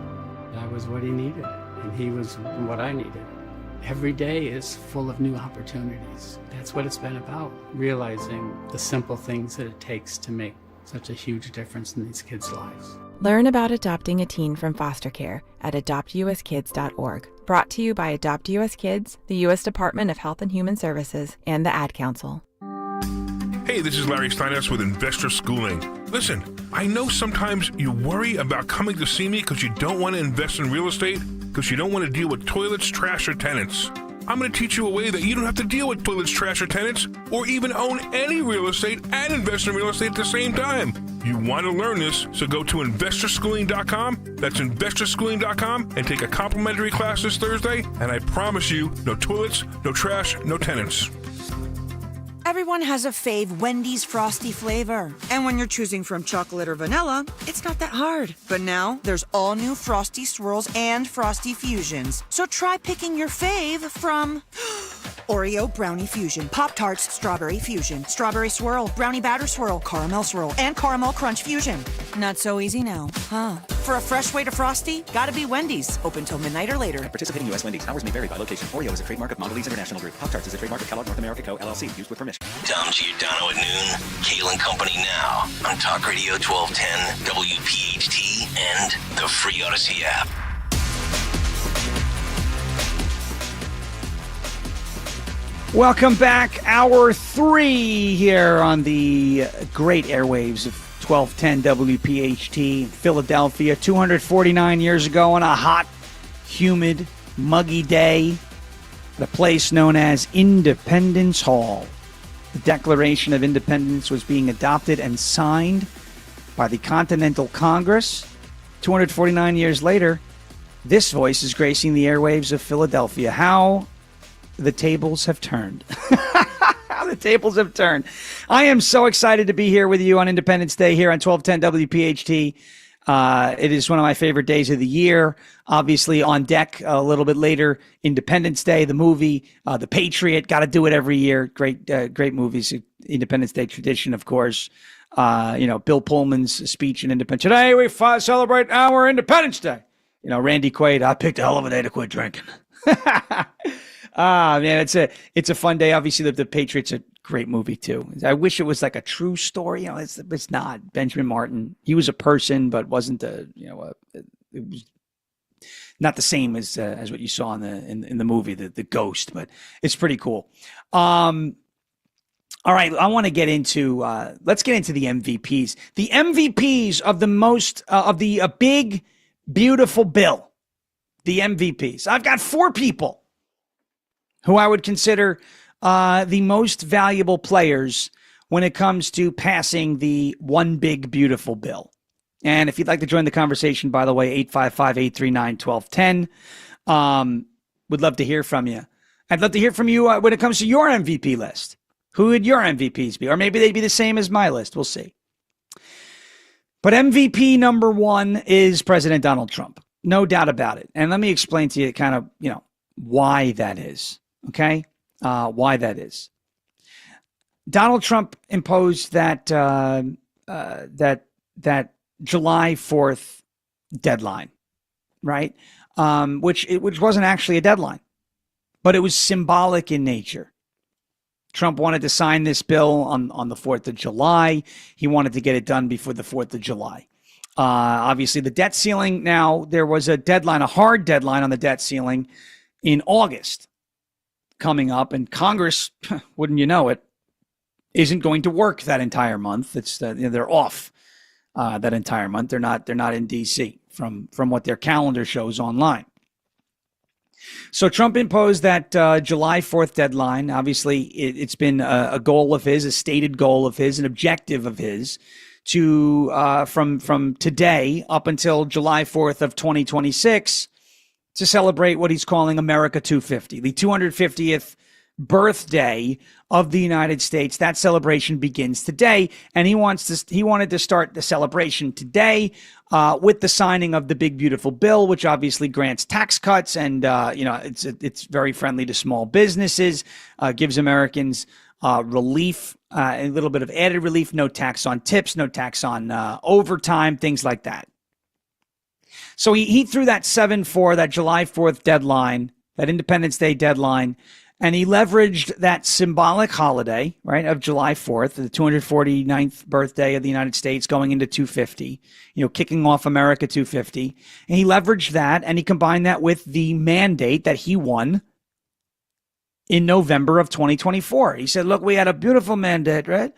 I was what he needed, and he was what I needed. Every day is full of new opportunities. That's what it's been about, realizing the simple things that it takes to make such a huge difference in these kids' lives. Learn about adopting a teen from foster care at adoptuskids.org. Brought to you by Adopt US Kids, the U.S. Department of Health and Human Services, and the Ad Council. Hey, this is Larry Steinhaus with Investor Schooling. Listen, I know sometimes you worry about coming to see me because you don't want to invest in real estate, because you don't want to deal with toilets, trash, or tenants. I'm going to teach you a way that you don't have to deal with toilets, trash, or tenants, or even own any real estate and invest in real estate at the same time. You want to learn this, so go to investorschooling.com. That's investorschooling.com, and take a complimentary class this Thursday, and I promise you, no toilets, no trash, no tenants. Everyone has a fave Wendy's Frosty flavor. And when you're choosing from chocolate or vanilla, it's not that hard. But now, there's all new Frosty Swirls and Frosty Fusions. So try picking your fave from Oreo Brownie Fusion, Pop-Tarts Strawberry Fusion, Strawberry Swirl, Brownie Batter Swirl, Caramel Swirl, and Caramel Crunch Fusion. Not so easy now, huh? For a fresh way to Frosty, gotta be Wendy's. Open till midnight or later. At participating U.S. Wendy's. Hours may vary by location. Oreo is a trademark of Mondelez International Group. Pop-Tarts is a trademark of Kellogg North America Co., LLC. Used with permission. Dom Giordano at noon. Kayal and Company now on Talk Radio 1210, WPHT, and the free Odyssey app. Welcome back. Hour 3 here on the great airwaves of 1210 WPHT, Philadelphia, 249 years ago on a hot, humid, muggy day, the place known as Independence Hall. The Declaration of Independence was being adopted and signed by the Continental Congress. 249 years later, this voice is gracing the airwaves of Philadelphia. How the tables have turned. How the tables have turned. I am so excited to be here with you on Independence Day here on 1210 WPHT. It is one of my favorite days of the year. Obviously, on deck a little bit later, Independence Day, the movie, The Patriot. Got to do it every year. Great movies. Independence Day tradition, of course. Bill Pullman's speech in Independence. Today we celebrate our Independence Day. Randy Quaid. I picked a hell of a day to quit drinking. Man, it's a fun day. Obviously, the Patriot's a great movie too. I wish it was like a true story. It's not. Benjamin Martin, he was a person, but wasn't it was not the same as what you saw in the movie, the ghost. But it's pretty cool. All right, I want to get into. Let's get into the MVPs. The MVPs of the most of the big, beautiful bill. The MVPs. I've got 4 people who I would consider the most valuable players when it comes to passing the one big, beautiful bill. And if you'd like to join the conversation, by the way, 855-839-1210. Would love to hear from you. I'd love to hear from you when it comes to your MVP list. Who would your MVPs be? Or maybe they'd be the same as my list. We'll see. But MVP number 1 is President Donald Trump. No doubt about it. And let me explain to you kind of, why that is. Okay? Why that is. Donald Trump imposed that that July 4th deadline, right? Which wasn't actually a deadline, but it was symbolic in nature. Trump wanted to sign this bill on the 4th of July. He wanted to get it done before the 4th of July. Obviously, the debt ceiling, now there was a deadline, a hard deadline on the debt ceiling in August coming up, and Congress, wouldn't you know it, isn't going to work that entire month. It's they're off that entire month. They're not in D.C. from what their calendar shows online. So Trump imposed that July 4th deadline. Obviously, it's been a goal of his, a stated goal of his, an objective of his, to from today up until July 4th of 2026 to celebrate what he's calling America 250, the 250th birthday of the United States. That celebration begins today, and he wanted to start the celebration today with the signing of the big beautiful bill, which obviously grants tax cuts, and it's very friendly to small businesses, gives Americans relief, a little bit of added relief, no tax on tips, no tax on overtime, things like that. So he threw that 7-4, that July 4th deadline that Independence Day deadline, and he leveraged that symbolic holiday, right, of July 4th, the 249th birthday of the United States going into 250, kicking off America 250. And he leveraged that, and he combined that with the mandate that he won in November of 2024. He said, look, we had a beautiful mandate, right?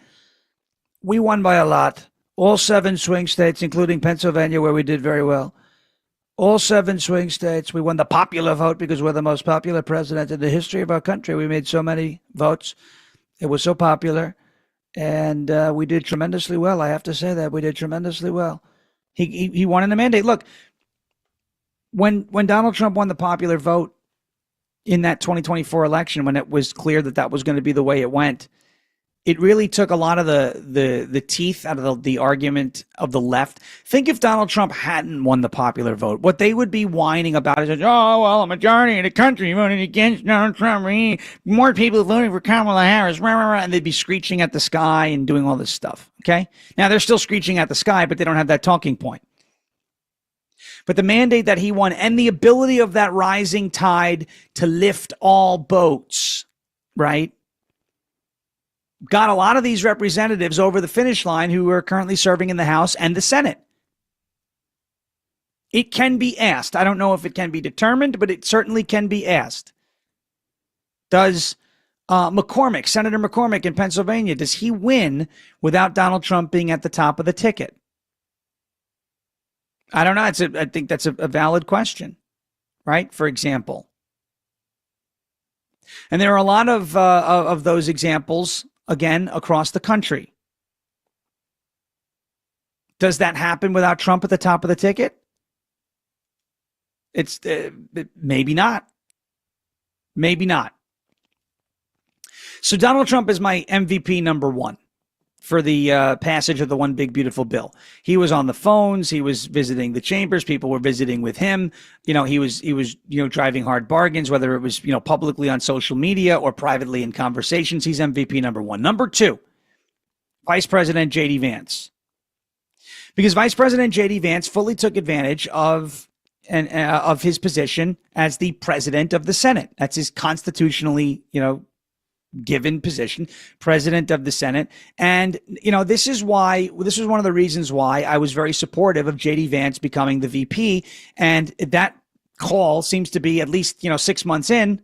We won by a lot. All 7 swing states, including Pennsylvania, where we did very well. All 7 swing states. We won the popular vote because we're the most popular president in the history of our country. We made so many votes. It was so popular. And we did tremendously well. I have to say that. We did tremendously well. He won in the mandate. Look, when Donald Trump won the popular vote in that 2024 election, when it was clear that that was going to be the way it went, it really took a lot of the teeth out of the argument of the left. Think if Donald Trump hadn't won the popular vote, what they would be whining about is, oh, well, a majority of the country voted against Donald Trump. More people voting for Kamala Harris. And they'd be screeching at the sky and doing all this stuff. Okay. Now they're still screeching at the sky, but they don't have that talking point. But the mandate that he won and the ability of that rising tide to lift all boats, right, got a lot of these representatives over the finish line who are currently serving in the House and the Senate. It can be asked. I don't know if it can be determined, but it certainly can be asked. Does Senator McCormick in Pennsylvania, does he win without Donald Trump being at the top of the ticket? I don't know. I think that's a valid question, right? For example. And there are a lot of those examples, again, across the country. Does that happen without Trump at the top of the ticket? It's maybe not. Maybe not. So Donald Trump is my MVP number 1 for the passage of the One Big Beautiful Bill. He was on the phones. He was visiting the chambers. People were visiting with him. He was driving hard bargains, whether it was, publicly on social media or privately in conversations. He's MVP number 1. Number 2, Vice President J.D. Vance. Because Vice President J.D. Vance fully took advantage of his position as the president of the Senate. That's his constitutionally, given position, president of the Senate. And, this was one of the reasons why I was very supportive of J.D. Vance becoming the VP. And that call seems to be at least, 6 months in,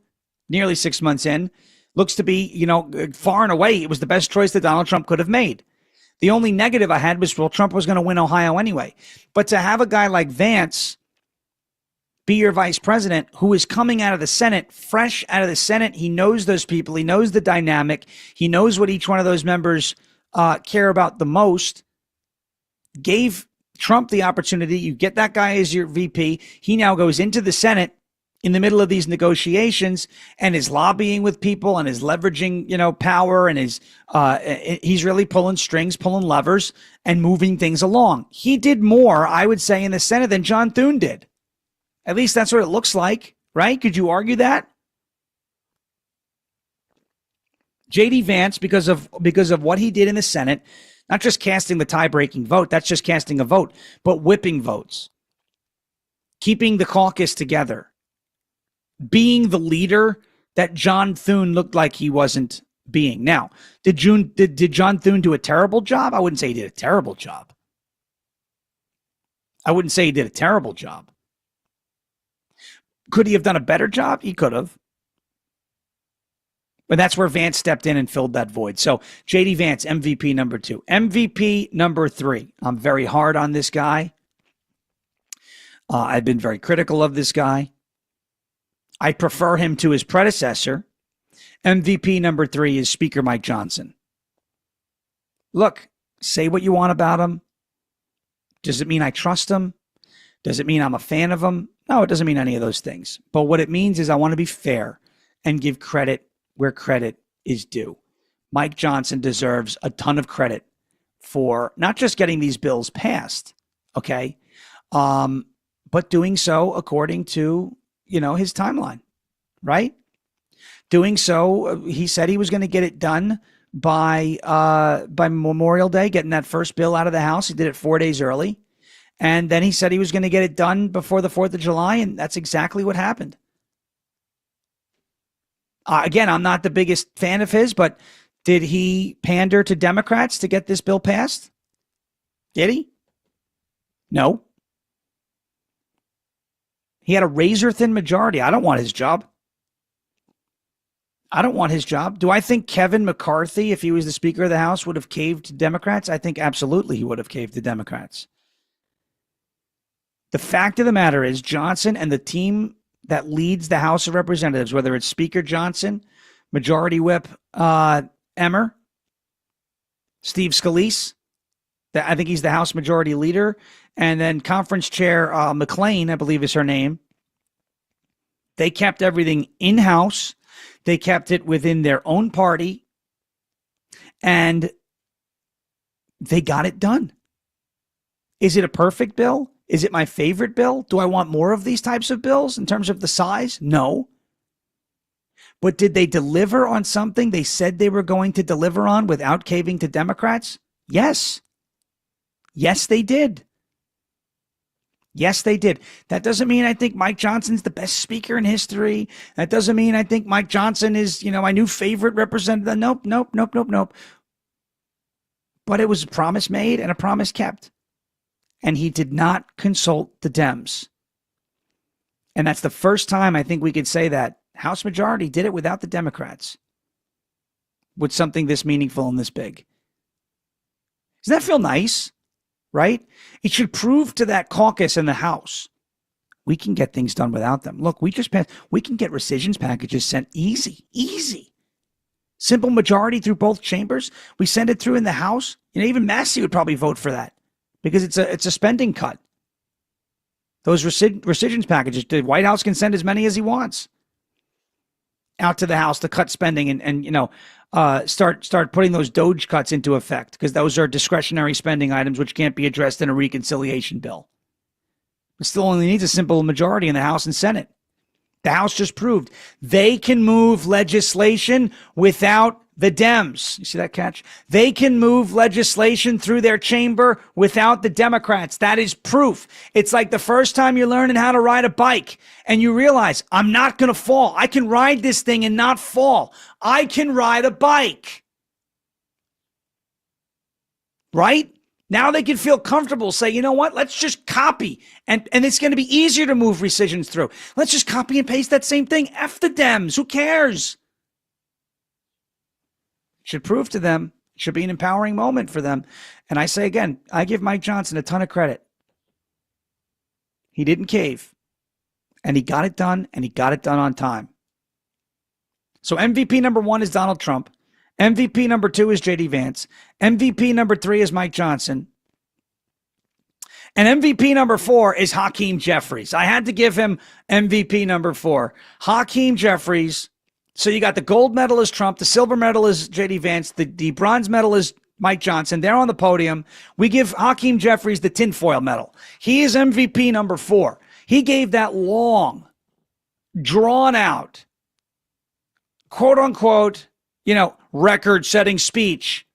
nearly 6 months in, looks to be, far and away, it was the best choice that Donald Trump could have made. The only negative I had was, well, Trump was going to win Ohio anyway. But to have a guy like Vance be your vice president, who is coming out of the Senate, fresh out of the Senate. He knows those people. He knows the dynamic. He knows what each one of those members care about the most. Gave Trump the opportunity. You get that guy as your VP. He now goes into the Senate in the middle of these negotiations and is lobbying with people and is leveraging, power, and he's really pulling strings, pulling levers, and moving things along. He did more, I would say, in the Senate than John Thune did. At least that's what it looks like, right? Could you argue that? J.D. Vance, because of what he did in the Senate, not just casting the tie-breaking vote, that's just casting a vote, but whipping votes, keeping the caucus together, being the leader that John Thune looked like he wasn't being. Now, did John Thune do a terrible job? I wouldn't say he did a terrible job. Could he have done a better job? He could have. But that's where Vance stepped in and filled that void. So J.D. Vance, MVP number 2. MVP number 3. I'm very hard on this guy. I've been very critical of this guy. I prefer him to his predecessor. MVP number 3 is Speaker Mike Johnson. Look, say what you want about him. Does it mean I trust him? Does it mean I'm a fan of him? No, it doesn't mean any of those things. But what it means is I want to be fair and give credit where credit is due. Mike Johnson deserves a ton of credit for not just getting these bills passed, okay, but doing so according to, his timeline, right? Doing so, he said he was going to get it done by Memorial Day, getting that first bill out of the House. He did it 4 days early. And then he said he was going to get it done before the 4th of July, and that's exactly what happened. Again, I'm not the biggest fan of his, but did he pander to Democrats to get this bill passed? Did he? No. He had a razor-thin majority. I don't want his job. I don't want his job. Do I think Kevin McCarthy, if he was the Speaker of the House, would have caved to Democrats? I think absolutely he would have caved to Democrats. The fact of the matter is Johnson and the team that leads the House of Representatives, whether it's Speaker Johnson, Majority Whip Emmer, Steve Scalise, I think he's the House Majority Leader, and then Conference Chair McClain, I believe is her name. They kept everything in-house. They kept it within their own party, and they got it done. Is it a perfect bill? Is it my favorite bill? Do I want more of these types of bills in terms of the size? No. But did they deliver on something they said they were going to deliver on without caving to Democrats? Yes. Yes, they did. Yes, they did. That doesn't mean I think Mike Johnson's the best speaker in history. That doesn't mean I think Mike Johnson is, my new favorite representative. Nope. But it was a promise made and a promise kept. And he did not consult the Dems. And that's the first time I think we could say that House Majority did it without the Democrats with something this meaningful and this big. Doesn't that feel nice? Right? It should prove to that caucus in the House, we can get things done without them. Look, we can get rescissions packages sent easy. Simple majority through both chambers. We send it through in the House. Even Massey would probably vote for that because it's a spending cut. Those rescissions packages, the White House can send as many as he wants out to the House to cut spending and start putting those DOGE cuts into effect because those are discretionary spending items which can't be addressed in a reconciliation bill. It still only needs a simple majority in the House and Senate. The House just proved they can move legislation without the Dems. You see that catch? They can move legislation through their chamber without the Democrats. That is proof. It's like the first time you're learning how to ride a bike and you realize, I'm not going to fall. I can ride this thing and not fall. I can ride a bike. Right? Now they can feel comfortable, say, you know what? Let's just copy. And it's going to be easier to move rescissions through. Let's just copy and paste that same thing. F the Dems. Who cares? Should prove to them, should be an empowering moment for them. And I say again, I give Mike Johnson a ton of credit. He didn't cave. And he got it done, and he got it done on time. So MVP number 1 is Donald Trump. MVP number 2 is J.D. Vance. MVP number 3 is Mike Johnson. And MVP number 4 is Hakeem Jeffries. I had to give him MVP number 4. Hakeem Jeffries. So you got the gold medal is Trump, the silver medal is J.D. Vance, the bronze medal is Mike Johnson. They're on the podium. We give Hakeem Jeffries the tinfoil medal. He is MVP number 4. He gave that long, drawn out, quote unquote, record-setting speech.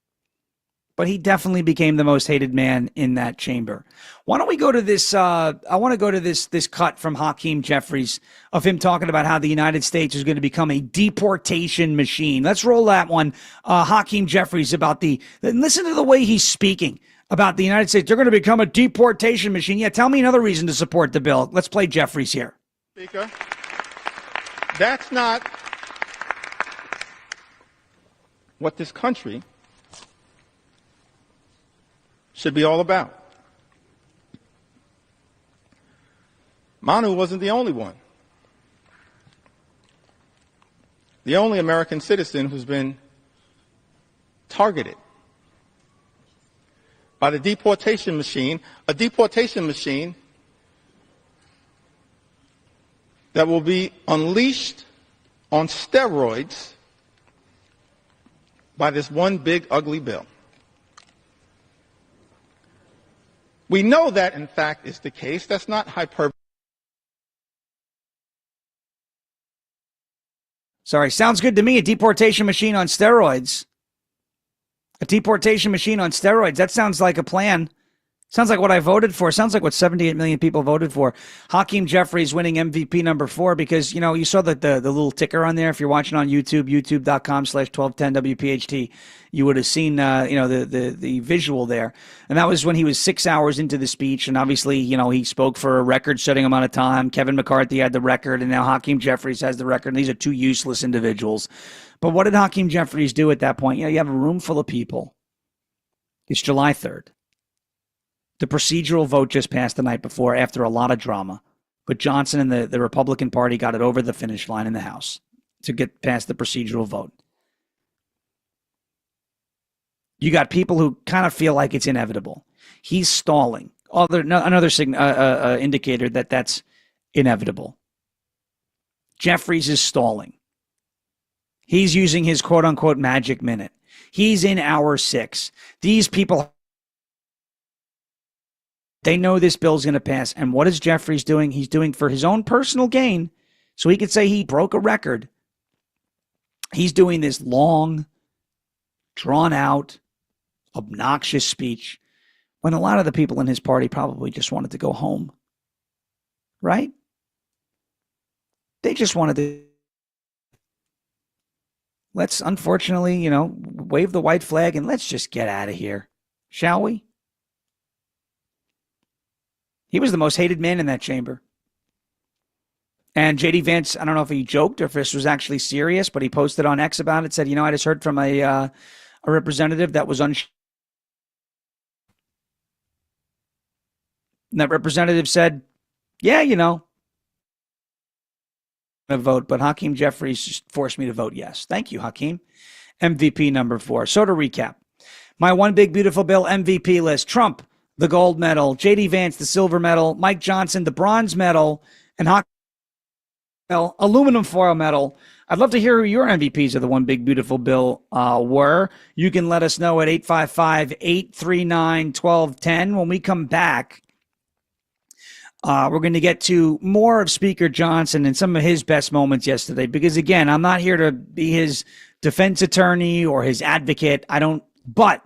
But he definitely became the most hated man in that chamber. Why don't we go to this? I want to go to this cut from Hakeem Jeffries of him talking about how the United States is going to become a deportation machine. Let's roll that one. Hakeem Jeffries listen to the way he's speaking about the United States. They're going to become a deportation machine. Yeah, tell me another reason to support the bill. Let's play Jeffries here. Speaker, that's not what this country should be all about. Manu wasn't the only one. The only American citizen who's been targeted by the deportation machine, a deportation machine that will be unleashed on steroids by this one big ugly bill. We know that, in fact, is the case. That's not hyperbole. Sorry, sounds good to me. A deportation machine on steroids. A deportation machine on steroids. That sounds like a plan. Sounds like what I voted for. Sounds like what 78 million people voted for. Hakeem Jeffries winning MVP number 4 because, you know, you saw the little ticker on there. If you're watching on YouTube, youtube.com/1210WPHT, you would have seen, the visual there. And that was when he was 6 hours into the speech. And obviously, you know, he spoke for a record-setting amount of time. Kevin McCarthy had the record, and now Hakeem Jeffries has the record. And these are two useless individuals. But what did Hakeem Jeffries do at that point? You know, you have a room full of people. It's July 3rd. The procedural vote just passed the night before after a lot of drama. But Johnson and the Republican Party got it over the finish line in the House to get past the procedural vote. You got people who kind of feel like it's inevitable. He's stalling. Another indicator that that's inevitable. Jeffries is stalling. He's using his quote-unquote magic minute. He's in hour 6. These people... They know this bill's going to pass. And what is Jeffries doing? He's doing for his own personal gain. So he could say he broke a record. He's doing this long, drawn out, obnoxious speech when a lot of the people in his party probably just wanted to go home. Right? They just wanted to. Let's unfortunately, wave the white flag and let's just get out of here. Shall we? He was the most hated man in that chamber. And J.D. Vance, I don't know if he joked or if this was actually serious, but he posted on X about it, said, I just heard from a representative that was And that representative said, a vote, but Hakeem Jeffries just forced me to vote yes. Thank you, Hakeem. MVP number 4. So to recap, my one big beautiful bill MVP list: Trump, the gold medal; J.D. Vance, the silver medal; Mike Johnson, the bronze medal; and Hakeem, aluminum foil medal. I'd love to hear who your MVPs of the one big beautiful bill were. You can let us know at 855-839-1210. When we come back, we're going to get to more of Speaker Johnson and some of his best moments yesterday. Because again, I'm not here to be his defense attorney or his advocate. But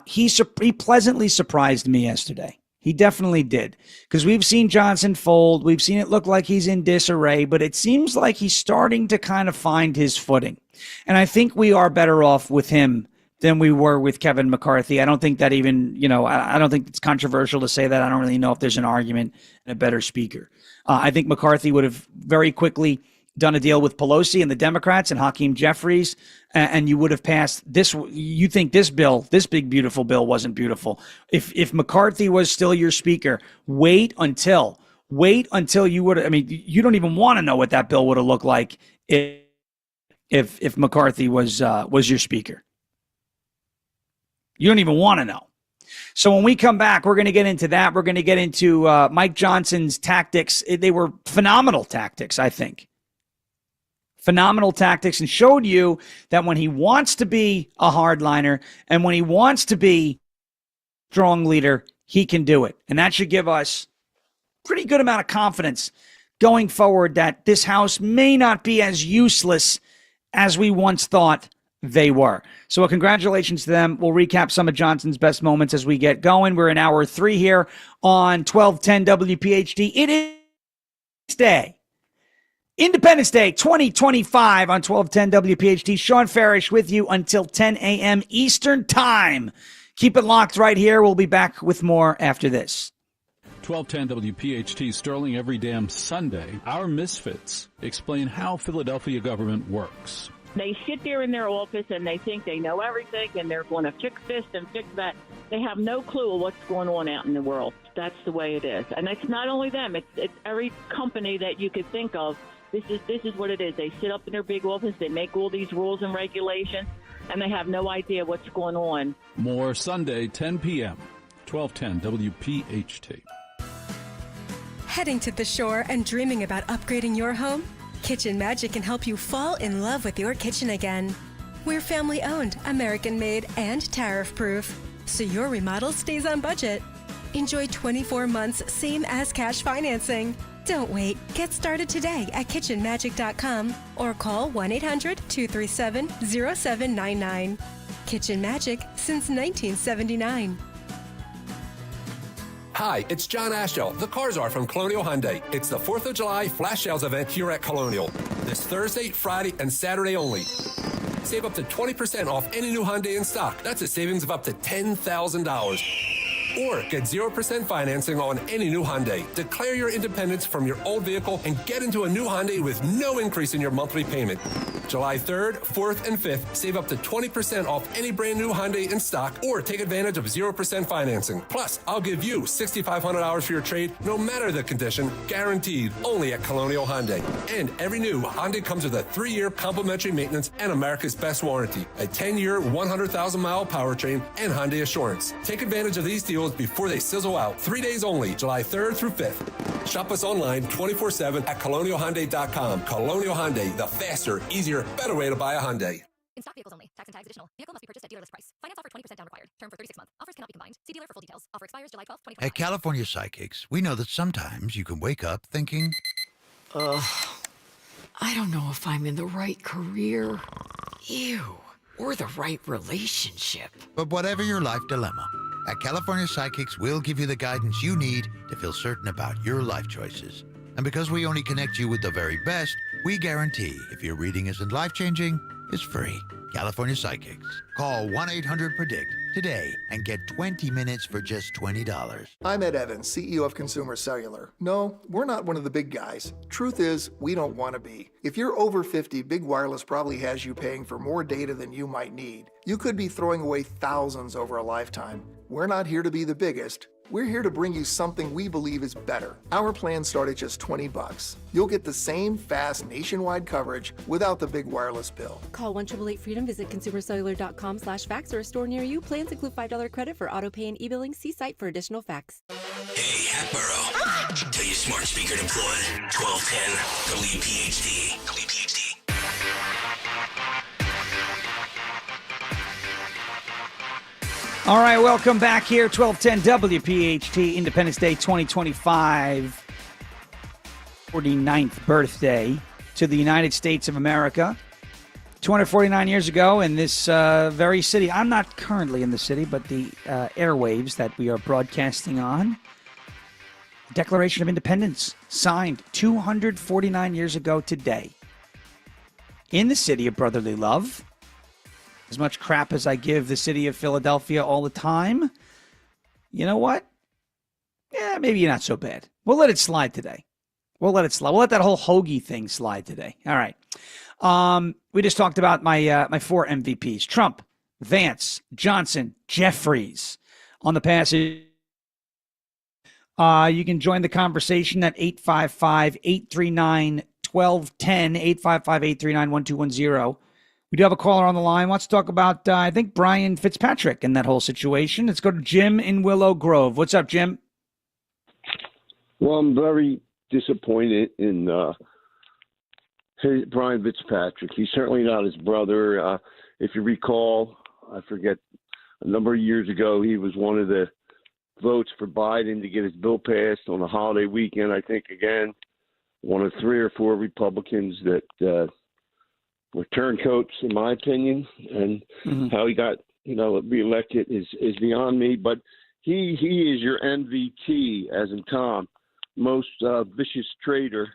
he pleasantly surprised me yesterday. He definitely did. Because we've seen Johnson fold. We've seen it look like he's in disarray. But it seems like he's starting to kind of find his footing. And I think we are better off with him than we were with Kevin McCarthy. I don't think that even, I don't think it's controversial to say that. I don't really know if there's an argument and a better speaker. I think McCarthy would have very quickly done a deal with Pelosi and the Democrats and Hakeem Jeffries, and you would have passed this. You think this bill, this big, beautiful bill, wasn't beautiful. If McCarthy was still your speaker, wait until you would. You don't even want to know what that bill would have looked like if McCarthy was your speaker. You don't even want to know. So when we come back, we're going to get into that. We're going to get into Mike Johnson's tactics. They were phenomenal tactics, I think. Phenomenal tactics, and showed you that when he wants to be a hardliner and when he wants to be a strong leader, he can do it. And that should give us a pretty good amount of confidence going forward that this House may not be as useless as we once thought they were. So congratulations to them. We'll recap some of Johnson's best moments as we get going. We're in hour 3 here on 1210 WPHT. It is Independence Day 2025 on 1210 WPHT. Sean Farish with you until 10 a.m. Eastern Time. Keep it locked right here. We'll be back with more after this. 1210 WPHT Sterling every damn Sunday. Our misfits explain how Philadelphia government works. They sit there in their office and they think they know everything and they're going to fix this and fix that. They have no clue of what's going on out in the world. That's the way it is. And it's not only them. It's every company that you could think of. This is what it is. They sit up in their big office. They make all these rules and regulations, and they have no idea what's going on. More Sunday, 10 p.m., 1210 WPHT. Heading to the shore and dreaming about upgrading your home? Kitchen Magic can help you fall in love with your kitchen again. We're family-owned, American-made, and tariff-proof, so your remodel stays on budget. Enjoy 24 months same-as-cash financing. Don't wait. Get started today at kitchenmagic.com or call 1-800-237-0799. Kitchen Magic since 1979. Hi, it's John Ashell, the car czar from Colonial Hyundai. It's the 4th of July Flash Sales event here at Colonial. This Thursday, Friday, and Saturday only. Save up to 20% off any new Hyundai in stock. That's a savings of up to $10,000. Or get 0% financing on any new Hyundai. Declare your independence from your old vehicle and get into a new Hyundai with no increase in your monthly payment. July 3rd, 4th, and 5th, save up to 20% off any brand new Hyundai in stock or take advantage of 0% financing. Plus, I'll give you $6,500 for your trade, no matter the condition, guaranteed only at Colonial Hyundai. And every new Hyundai comes with a 3-year complimentary maintenance and America's best warranty, a 10-year, 100,000-mile powertrain, and Hyundai Assurance. Take advantage of these deals before they sizzle out. 3 days only, July 3rd through 5th. Shop us online 24/7 at colonialhyundai.com. Colonial Hyundai, the faster, easier, better way to buy a Hyundai. In stock vehicles only. Tax and tags additional. Vehicle must be purchased at dealer list price. Finance offer 20% down required. Term for 36 months. Offers cannot be combined. See dealer for full details. Offer expires July 12th, 2020. At California Psychics, we know that sometimes you can wake up thinking, I don't know if I'm in the right career. Ew. Or the right relationship. but whatever your life dilemma, at California Psychics, we'll give you the guidance you need to feel certain about your life choices. And because we only connect you with the very best, we guarantee if your reading isn't life-changing, it's free. California Psychics. Call 1-800-PREDICT today and get 20 minutes for just $20. I'm Ed Evans, CEO of Consumer Cellular. No, we're not one of the big guys. Truth is, we don't want to be. If you're over 50, Big Wireless probably has you paying for more data than you might need. You could be throwing away thousands over a lifetime. We're not here to be the biggest. We're here to bring you something we believe is better. Our plans start at just $20. You'll get the same fast nationwide coverage without the big wireless bill. Call 1-888-FREEDOM, visit consumercellular.com/facts or a store near you. Plans include $5 credit for auto pay and e-billing. See site for additional facts. Hey, Hatboro. Tell your smart speaker to plug 1210 WPHT. WPHT. All right, welcome back here, 1210 WPHT, Independence Day 2025, 49th birthday to the United States of America. 249 years ago in this very city. I'm not currently in the city, but the airwaves that we are broadcasting on. The Declaration of Independence signed 249 years ago today in the city of brotherly love. As much crap as I give the city of Philadelphia all the time, you know what? Yeah, maybe not so bad. We'll let it slide today. We'll let it slide. We'll let that whole hoagie thing slide today. All right. We just talked about my 4 MVPs. Trump, Vance, Johnson, Jeffries on the passage. You can join the conversation at 855-839-1210, 855-839-1210. We do have a caller on the line. Wants to talk about, I think, Brian Fitzpatrick and that whole situation. Let's go to Jim in Willow Grove. What's up, Jim? Well, I'm very disappointed in Brian Fitzpatrick. He's certainly not his brother. If you recall, I forget, a number of years ago, he was one of the votes for Biden to get his bill passed on a holiday weekend. I think, again, one of 3 or 4 Republicans that were turncoats, in my opinion, and how he got, reelected is beyond me. But he is your MVP, as in Tom, most vicious traitor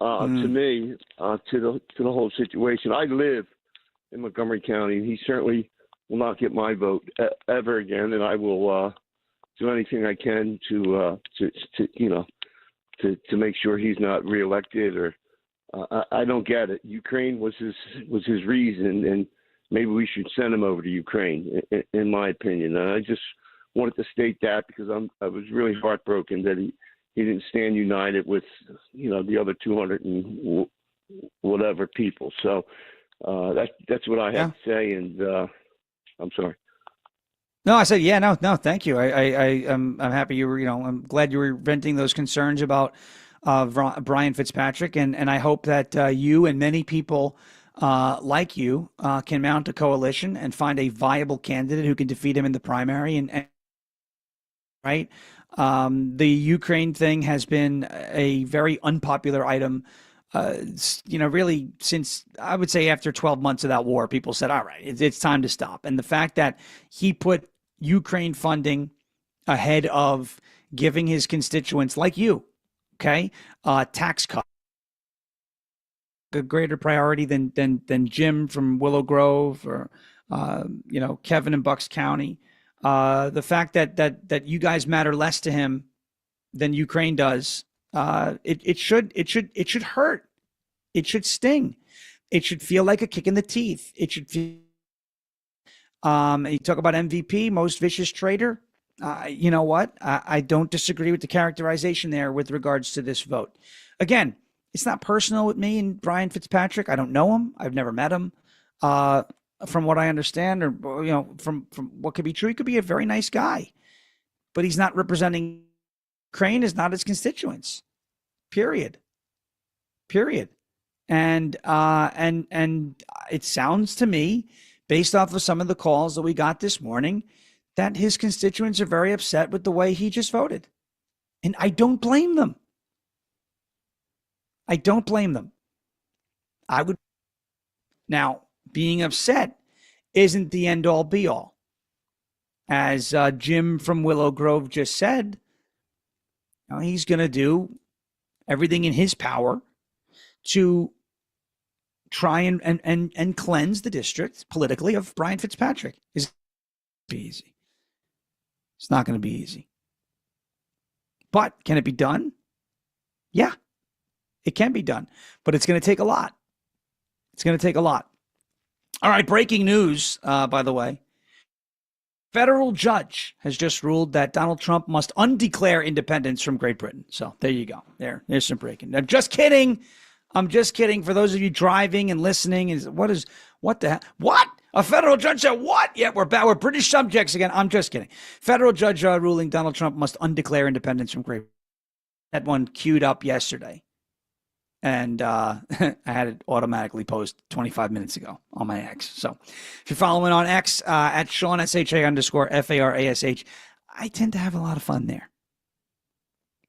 to me, to the whole situation. I live in Montgomery County, and he certainly will not get my vote ever again. And I will do anything I can to make sure he's not reelected. Or I don't get it. Ukraine was his reason, and maybe we should send him over to Ukraine, in my opinion. And I just wanted to state that because I was really heartbroken that he didn't stand united with the other 200 and whatever people. So that's what I have to say. And I'm sorry. No, I said, no, thank you. I'm happy you were, I'm glad you were venting those concerns about Brian Fitzpatrick, and I hope that you and many people like you can mount a coalition and find a viable candidate who can defeat him in the primary. And right, the Ukraine thing has been a very unpopular item. Really since I would say after 12 months of that war, people said, all right, it's time to stop. And the fact that he put Ukraine funding ahead of giving his constituents like you, okay, tax cut, a greater priority than Jim from Willow Grove or Kevin in Bucks County. The fact that you guys matter less to him than Ukraine does, it should hurt. It should sting. It should feel like a kick in the teeth. It should feel. You talk about MVP, most vicious traitor. You know what? I don't disagree with the characterization there with regards to this vote. Again, it's not personal with me and Brian Fitzpatrick. I don't know him. I've never met him. From what I understand, or from what could be true, he could be a very nice guy, but he's not representing Ukraine. Is not his constituents. Period. And it sounds to me, based off of some of the calls that we got this morning, that his constituents are very upset with the way he just voted. And I don't blame them. I would. Now, being upset isn't the end all be all. As Jim from Willow Grove just said, he's going to do everything in his power to try and cleanse the district politically of Brian Fitzpatrick. It's be easy. It's not going to be easy. But can it be done? Yeah, it can be done. But it's going to take a lot. All right, breaking news, by the way. Federal judge has just ruled that Donald Trump must undeclare independence from Great Britain. So there you go. There's some breaking. I'm just kidding. For those of you driving and listening, what the heck? What? A federal judge said what? Yeah, we're back. We're British subjects again. I'm just kidding. Federal judge ruling Donald Trump must undeclare independence from Great Britain. That one queued up yesterday. And I had it automatically post 25 minutes ago on my X. So if you're following on X at Sean _FARASH, I tend to have a lot of fun there.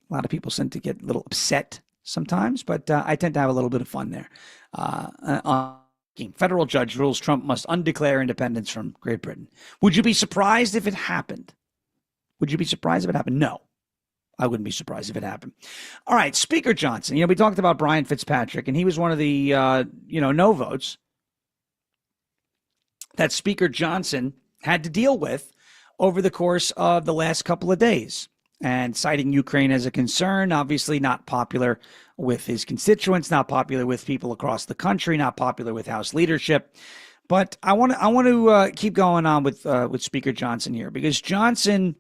A lot of people tend to get a little upset sometimes, but I tend to have a little bit of fun there. Federal judge rules Trump must undeclare independence from Great Britain. Would you be surprised if it happened? No. I wouldn't be surprised if it happened. All right, Speaker Johnson. We talked about Brian Fitzpatrick, and he was one of the, no votes that Speaker Johnson had to deal with over the course of the last couple of days. And citing Ukraine as a concern, obviously not popular with his constituents, not popular with people across the country, not popular with House leadership. But I want to keep going on with Speaker Johnson here, because Johnson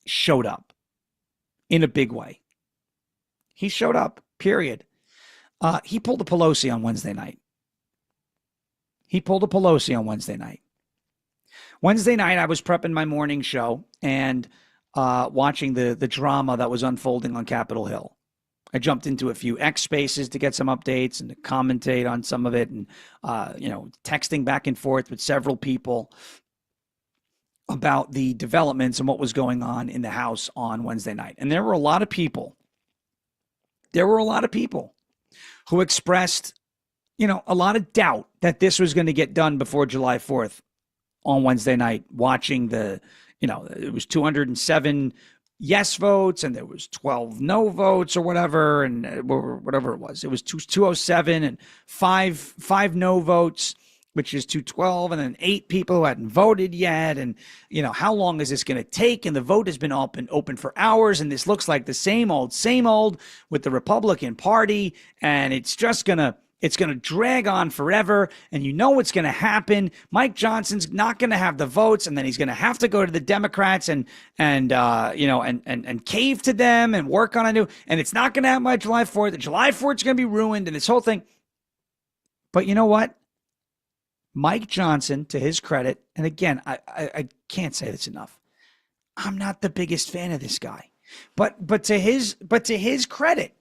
showed up in a big way. He showed up, period. He pulled a Pelosi on Wednesday night. Wednesday night, I was prepping my morning show and watching the drama that was unfolding on Capitol Hill. I jumped into a few X spaces to get some updates and to commentate on some of it, and texting back and forth with several people about the developments and what was going on in the House on Wednesday night. And there were a lot of people who expressed, a lot of doubt that this was going to get done before July 4th on Wednesday night, watching it was 207 yes votes and there was 12 no votes or whatever, and whatever it was. It was 207 and five no votes, which is 212, and then 8 people who hadn't voted yet. And, how long is this going to take? And the vote has been open for hours, and this looks like the same old with the Republican Party, and it's going to drag on forever, and what's going to happen. Mike Johnson's not going to have the votes, and then he's going to have to go to the Democrats and cave to them and work on a new, and it's not going to happen by July 4th. The July 4th is going to be ruined, and this whole thing. But you know what? Mike Johnson, to his credit, and again, I can't say this enough. I'm not the biggest fan of this guy, but to his credit,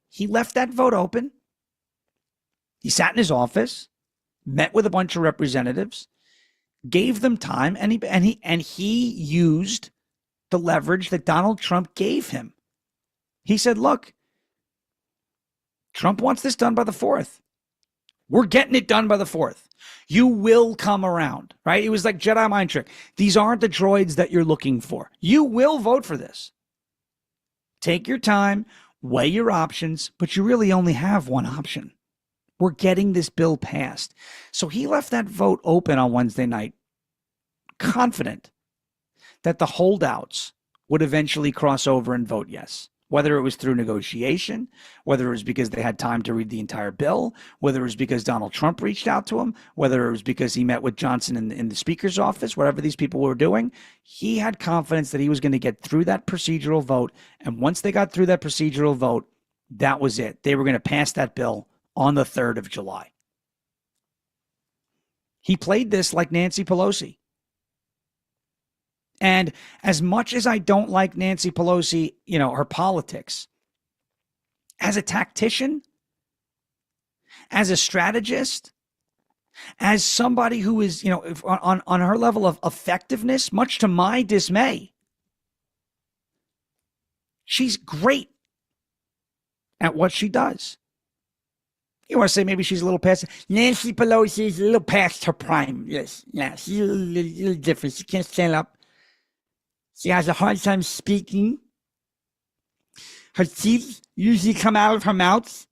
he left that vote open. He sat in his office, met with a bunch of representatives, gave them time, and he used the leverage that Donald Trump gave him. He said, "Look, Trump wants this done by the 4th. We're getting it done by the 4th. You will come around, right? It was like Jedi mind trick. These aren't the droids that you're looking for. You will vote for this. Take your time, weigh your options, but you really only have one option. We're getting this bill passed. So he left that vote open on Wednesday night, confident that the holdouts would eventually cross over and vote yes. Whether it was through negotiation, whether it was because they had time to read the entire bill, whether it was because Donald Trump reached out to him, whether it was because he met with Johnson in the speaker's office, whatever these people were doing, he had confidence that he was going to get through that procedural vote. And once they got through that procedural vote, that was it. They were going to pass that bill on the 3rd of July. He played this like Nancy Pelosi. And as much as I don't like Nancy Pelosi, her politics, as a tactician, as a strategist, as somebody who is, on her level of effectiveness, much to my dismay, she's great at what she does. You want to say maybe she's a little past Nancy Pelosi is a little past her prime. Yes. Yeah, she's a little different. She can't stand up. She has a hard time speaking. Her teeth usually come out of her mouth,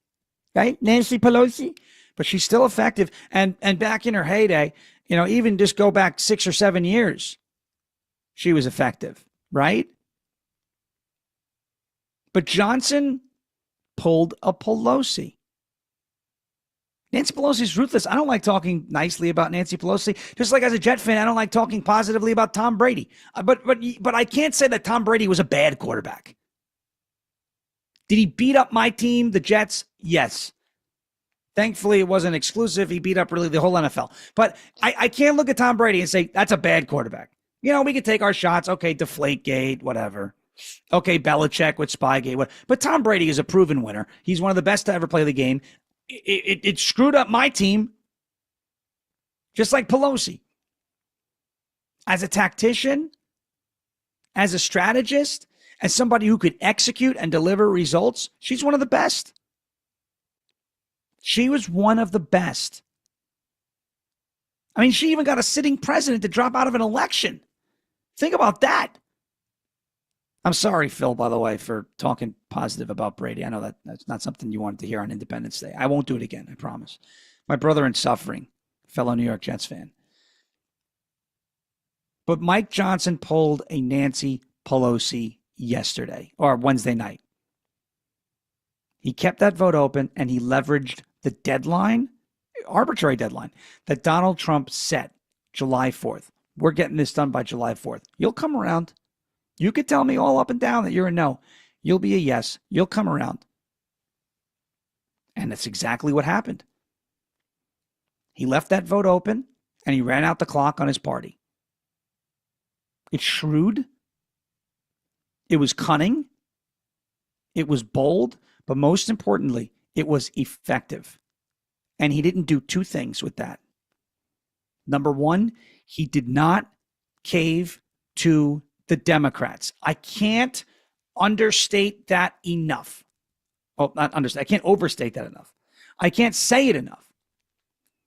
right? Nancy Pelosi. But she's still effective. And back in her heyday, even just go back 6 or 7 years, she was effective, right? But Johnson pulled a Pelosi. Nancy Pelosi's ruthless. I don't like talking nicely about Nancy Pelosi. Just like as a Jet fan, I don't like talking positively about Tom Brady. But I can't say that Tom Brady was a bad quarterback. Did he beat up my team, the Jets? Yes. Thankfully, it wasn't exclusive. He beat up really the whole NFL. But I can't look at Tom Brady and say, that's a bad quarterback. We could take our shots. Okay, Deflategate, whatever. Okay, Belichick with Spygate. But Tom Brady is a proven winner. He's one of the best to ever play the game. It screwed up my team, just like Pelosi. As a tactician, as a strategist, as somebody who could execute and deliver results, she's one of the best. She was one of the best. I mean, she even got a sitting president to drop out of an election. Think about that. I'm sorry, Phil, by the way, for talking positive about Brady. I know that's not something you wanted to hear on Independence Day. I won't do it again, I promise. My brother in suffering, fellow New York Jets fan. But Mike Johnson pulled a Nancy Pelosi yesterday, or Wednesday night. He kept that vote open, and he leveraged the deadline, arbitrary deadline, that Donald Trump set, July 4th. We're getting this done by July 4th. You'll come around. You could tell me all up and down that you're a no. You'll be a yes. You'll come around. And that's exactly what happened. He left that vote open, and he ran out the clock on his party. It's shrewd. It was cunning. It was bold. But most importantly, it was effective. And he didn't do two things with that. Number one, he did not cave to the Democrats. I can't understate that enough. Oh, not understate. I can't overstate that enough. I can't say it enough.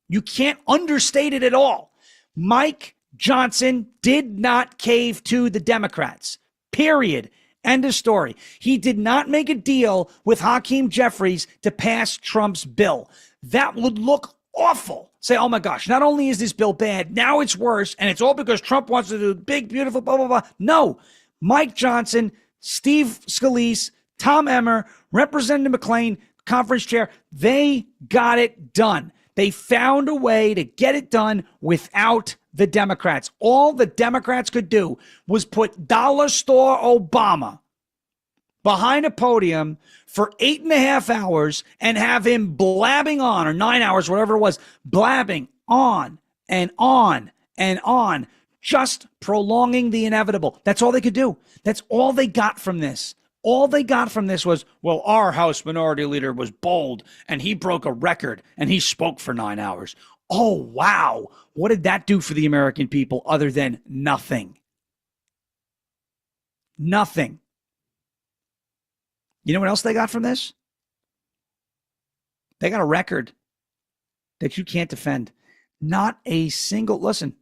You can't understate it at all. Mike Johnson did not cave to the Democrats. Period. End of story. He did not make a deal with Hakeem Jeffries to pass Trump's bill. That would look awful. Say, oh my gosh, not only is this bill bad, now it's worse, and it's all because Trump wants to do big, beautiful, blah, blah, blah. No. Mike Johnson, Steve Scalise, Tom Emmer, Representative McClain, conference chair, they got it done. They found a way to get it done without the Democrats. All the Democrats could do was put dollar store Obama behind a podium for 8.5 hours and have him blabbing on, or 9 hours, whatever it was, blabbing on and on and on, just prolonging the inevitable. That's all they could do. That's all they got from this. All they got from this was, well, our House Minority Leader was bold and he broke a record and he spoke for 9 hours. Oh, wow. What did that do for the American people other than nothing? Nothing. You know what else they got from this? They got a record. that you can't defend. Not a single, listen,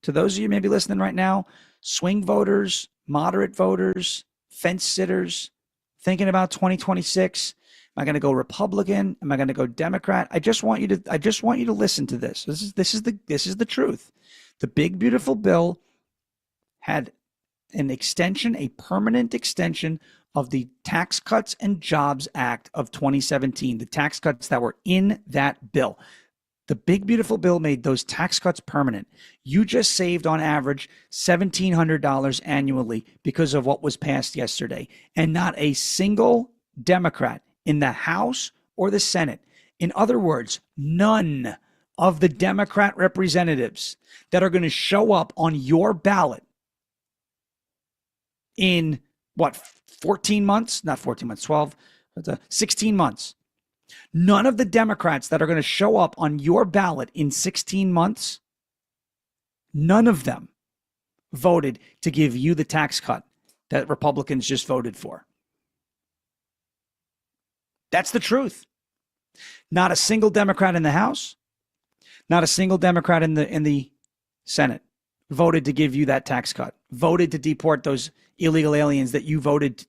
to those of you maybe listening right now, swing voters, moderate voters, fence sitters, thinking about 2026. Am I going to go Republican? Am I going to go Democrat? I just want you to listen to this. This is the truth. The big beautiful bill had an extension, a permanent extension of the Tax Cuts and Jobs Act of 2017, the tax cuts that were in that bill. The big beautiful bill made those tax cuts permanent. You just saved on average $1,700 annually because of what was passed yesterday. And not a single Democrat in the House or the Senate. In other words, none of the Democrat representatives that are going to show up on your ballot in 14 months? Not 14 months, 12, 16 months. None of the Democrats that are going to show up on your ballot in 16 months, none of them voted to give you the tax cut that Republicans just voted for. That's the truth. Not a single Democrat in the House, not a single Democrat in the Senate voted to give you that tax cut, voted to deport those illegal aliens that you voted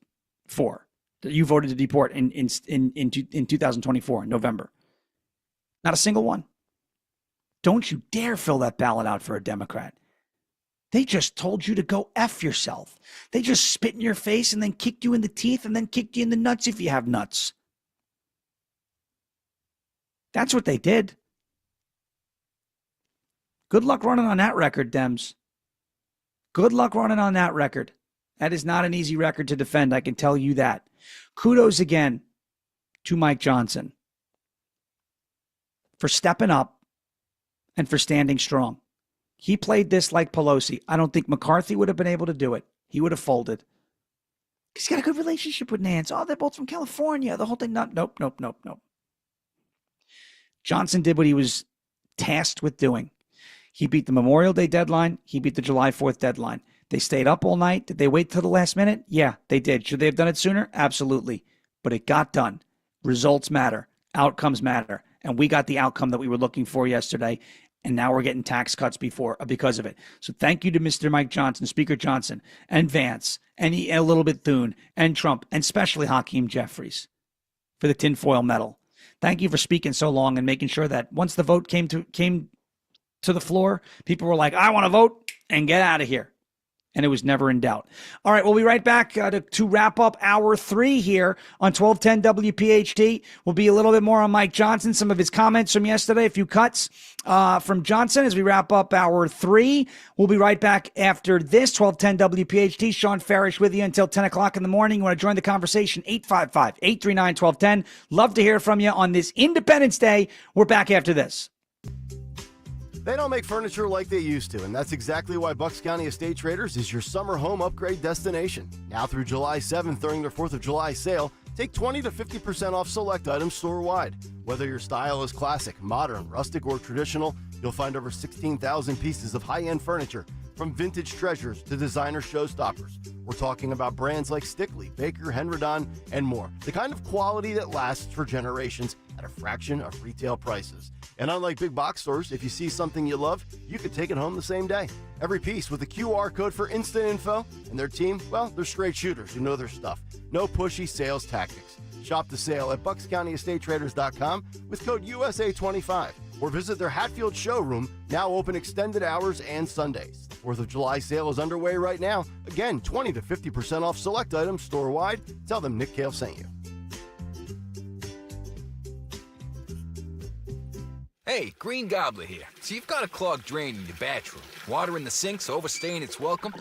for, that you voted to deport in 2024 in November. Not a single one. Don't you dare fill that ballot out for a Democrat. They just told you to go F yourself. They just spit in your face and then kicked you in the teeth and then kicked you in the nuts if you have nuts. That's what they did. Good luck running on that record, Dems. Good luck running on that record. That is not an easy record to defend, I can tell you that. Kudos again to Mike Johnson for stepping up and for standing strong. He played this like Pelosi. I don't think McCarthy would have been able to do it. He would have folded. He's got a good relationship with Nance. Oh, they're both from California. The whole thing, nope. Johnson did what he was tasked with doing. He beat the Memorial Day deadline. He beat the July 4th deadline. They stayed up all night. Did they wait till the last minute? Yeah, they did. Should they have done it sooner? Absolutely. But it got done. Results matter. Outcomes matter. And we got the outcome that we were looking for yesterday. And now we're getting tax cuts because of it. So thank you to Mr. Mike Johnson, Speaker Johnson, and Vance, and a little bit Thune, and Trump, and especially Hakeem Jeffries for the tinfoil medal. Thank you for speaking so long and making sure that once the vote came to the floor, people were like, I want to vote and get out of here. And it was never in doubt. All right, we'll be right back to wrap up hour 3 here on 1210 WPHT. We'll be a little bit more on Mike Johnson, some of his comments from yesterday, a few cuts from Johnson as we wrap up hour 3. We'll be right back after this, 1210 WPHT. Sean Farish with you until 10 o'clock in the morning. You want to join the conversation, 855-839-1210. Love to hear from you on this Independence Day. We're back after this. They don't make furniture like they used to, and that's exactly why Bucks County Estate Traders is your summer home upgrade destination. Now through July 7th during their 4th of July sale, take 20 to 50% off select items store-wide. Whether your style is classic, modern, rustic, or traditional, you'll find over 16,000 pieces of high-end furniture, from vintage treasures to designer showstoppers. We're talking about brands like Stickley, Baker, Henredon, and more. The kind of quality that lasts for generations at a fraction of retail prices. And unlike big box stores, if you see something you love, you could take it home the same day. Every piece with a QR code for instant info, and their team, well, they're straight shooters who know their stuff. No pushy sales tactics. Shop the sale at buckscountyestatetraders.com with code USA25, or visit their Hatfield showroom, now open extended hours and Sundays. The 4th of July sale is underway right now. Again, 20 to 50% off select items store-wide. Tell them Nick Kayal sent you. Hey, Green Gobbler here. So you've got a clogged drain in your bathroom. Water in the sink's overstaying its welcome.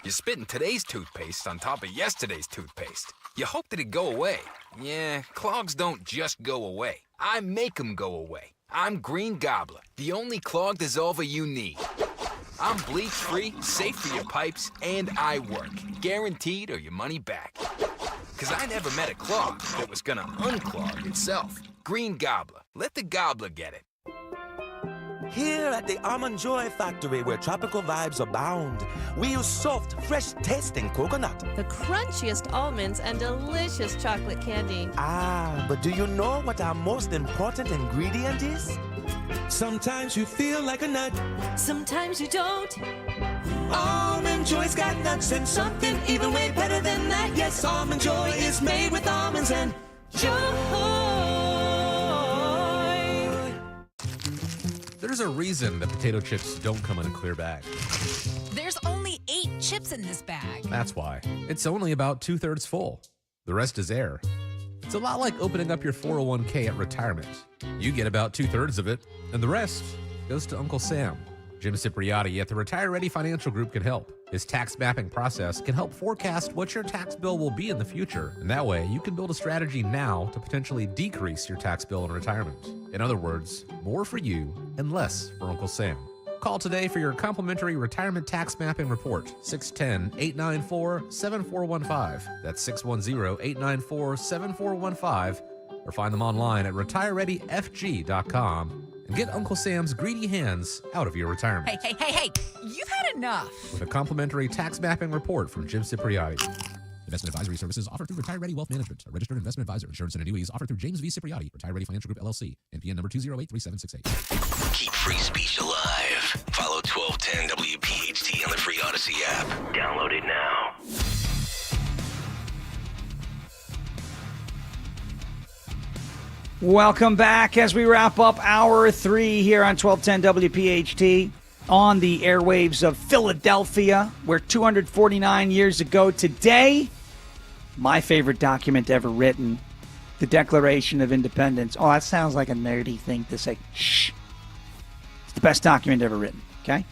You're spitting today's toothpaste on top of yesterday's toothpaste. You hope that it'd go away. Yeah, clogs don't just go away. I make them go away. I'm Green Gobbler, the only clog dissolver you need. I'm bleach-free, safe for your pipes, and I work. Guaranteed or your money back. Because I never met a clog that was gonna unclog itself. Green Gobbler. Let the gobbler get it. Here at the Almond Joy Factory, where tropical vibes abound, we use soft, fresh-tasting coconut. The crunchiest almonds and delicious chocolate candy. Ah, but do you know what our most important ingredient is? Sometimes you feel like a nut. Sometimes you don't. Almond Joy's got nuts and something even way better than that. Yes, Almond Joy is made with almonds and joy. There's a reason that potato chips don't come in a clear bag. There's only 8 chips in this bag. That's why. It's only about 2/3 full. The rest is air. It's a lot like opening up your 401k at retirement. You get about 2/3 of it, and the rest goes to Uncle Sam. Jim Cipriotti at the Retire Ready Financial Group can help. His tax mapping process can help forecast what your tax bill will be in the future, and that way you can build a strategy now to potentially decrease your tax bill in retirement. In other words, more for you and less for Uncle Sam. Call today for your complimentary retirement tax mapping report, 610-894-7415. That's 610-894-7415, or find them online at retirereadyfg.com. And get Uncle Sam's greedy hands out of your retirement. Hey, you've had enough. With a complimentary tax mapping report from Jim Cipriotti. Investment advisory services offered through Retire Ready Wealth Management, a registered investment advisor. Insurance and annuities offered through James V. Cipriotti, Retire Ready Financial Group, LLC, NPN number 2083768. Keep free speech alive. Follow 1210 WPHT on the free Odyssey app. Download it now. Welcome back as we wrap up hour 3 here on 1210 WPHT on the airwaves of Philadelphia, where 249 years ago today, my favorite document ever written, the Declaration of Independence. Oh, that sounds like a nerdy thing to say. Shh. It's the best document ever written, okay?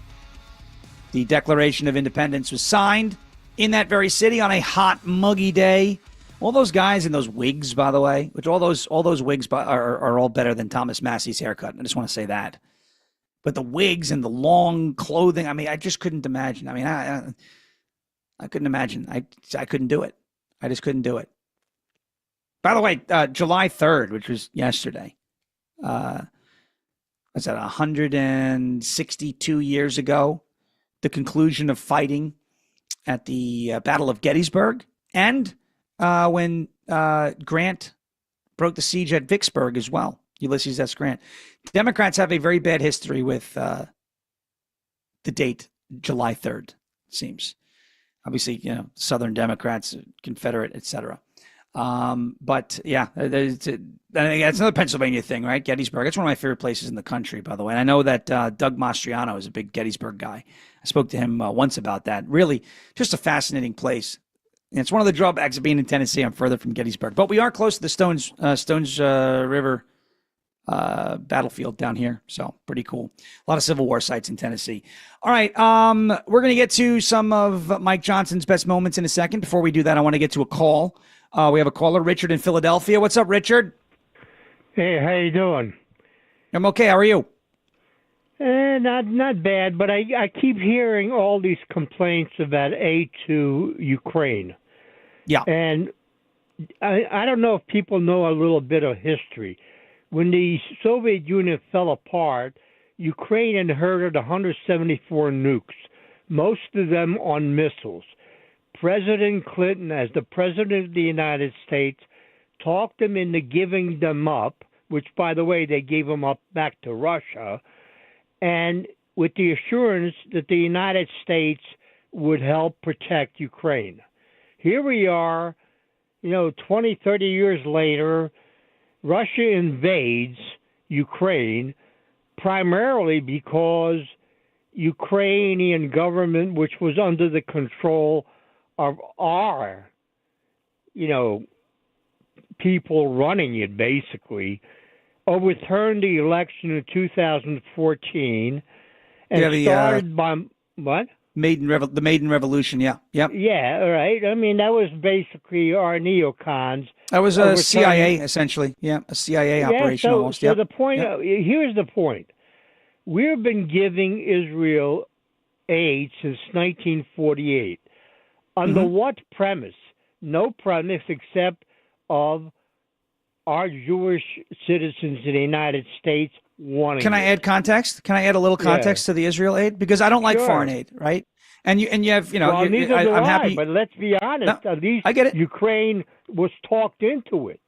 The Declaration of Independence was signed in that very city on a hot, muggy day. All those guys in those wigs, by the way, which all those wigs are all better than Thomas Massey's haircut. I just want to say that. But the wigs and the long clothing, I mean, I just couldn't imagine. I mean, I couldn't imagine. I couldn't do it. I just couldn't do it. By the way, July 3rd, which was yesterday, was that 162 years ago, the conclusion of fighting at the Battle of Gettysburg, and when Grant broke the siege at Vicksburg as well. Ulysses S. Grant. Democrats have a very bad history with the date July 3rd, it seems. Obviously, Southern Democrats, Confederate, etc. But yeah, that's another Pennsylvania thing, right? Gettysburg. It's one of my favorite places in the country, by the way. And I know that Doug Mastriano is a big Gettysburg guy. I spoke to him once about that. Really, just a fascinating place. And it's one of the drawbacks of being in Tennessee. I'm further from Gettysburg, but we are close to the Stones River battlefield down here, so pretty cool. A lot of Civil War sites in Tennessee. All right, we're going to get to some of Mike Johnson's best moments in a second. Before we do that, I want to get to a call. We have a caller, Richard in Philadelphia. What's up, Richard? Hey, how you doing? I'm okay. How are you? Not bad, but I keep hearing all these complaints about aid to Ukraine. Yeah. And I don't know if people know a little bit of history. When the Soviet Union fell apart, Ukraine inherited 174 nukes, most of them on missiles. President Clinton, as the President of the United States, talked them into giving them up, which, by the way, they gave them up back to Russia, and with the assurance that the United States would help protect Ukraine. Here we are, 20, 30 years later, Russia invades Ukraine primarily because Ukrainian government, which was under the control of our, people running it basically, overturned the election in 2014 and started by what? The Maiden Revolution, yeah. Yep. Yeah, right. I mean, that was basically our neocons. That was a CIA, essentially. Yeah, a CIA operation almost. So the point, here's the point. We've been giving Israel aid since 1948. Under what premise? No premise except of our Jewish citizens in the United States wanting Can I add context? Can I add a little context to the Israel aid? Because I don't like foreign aid, right? And you have, Well, neither do I'm I, happy. but let's be honest. No, at least I get it. Ukraine was talked into it.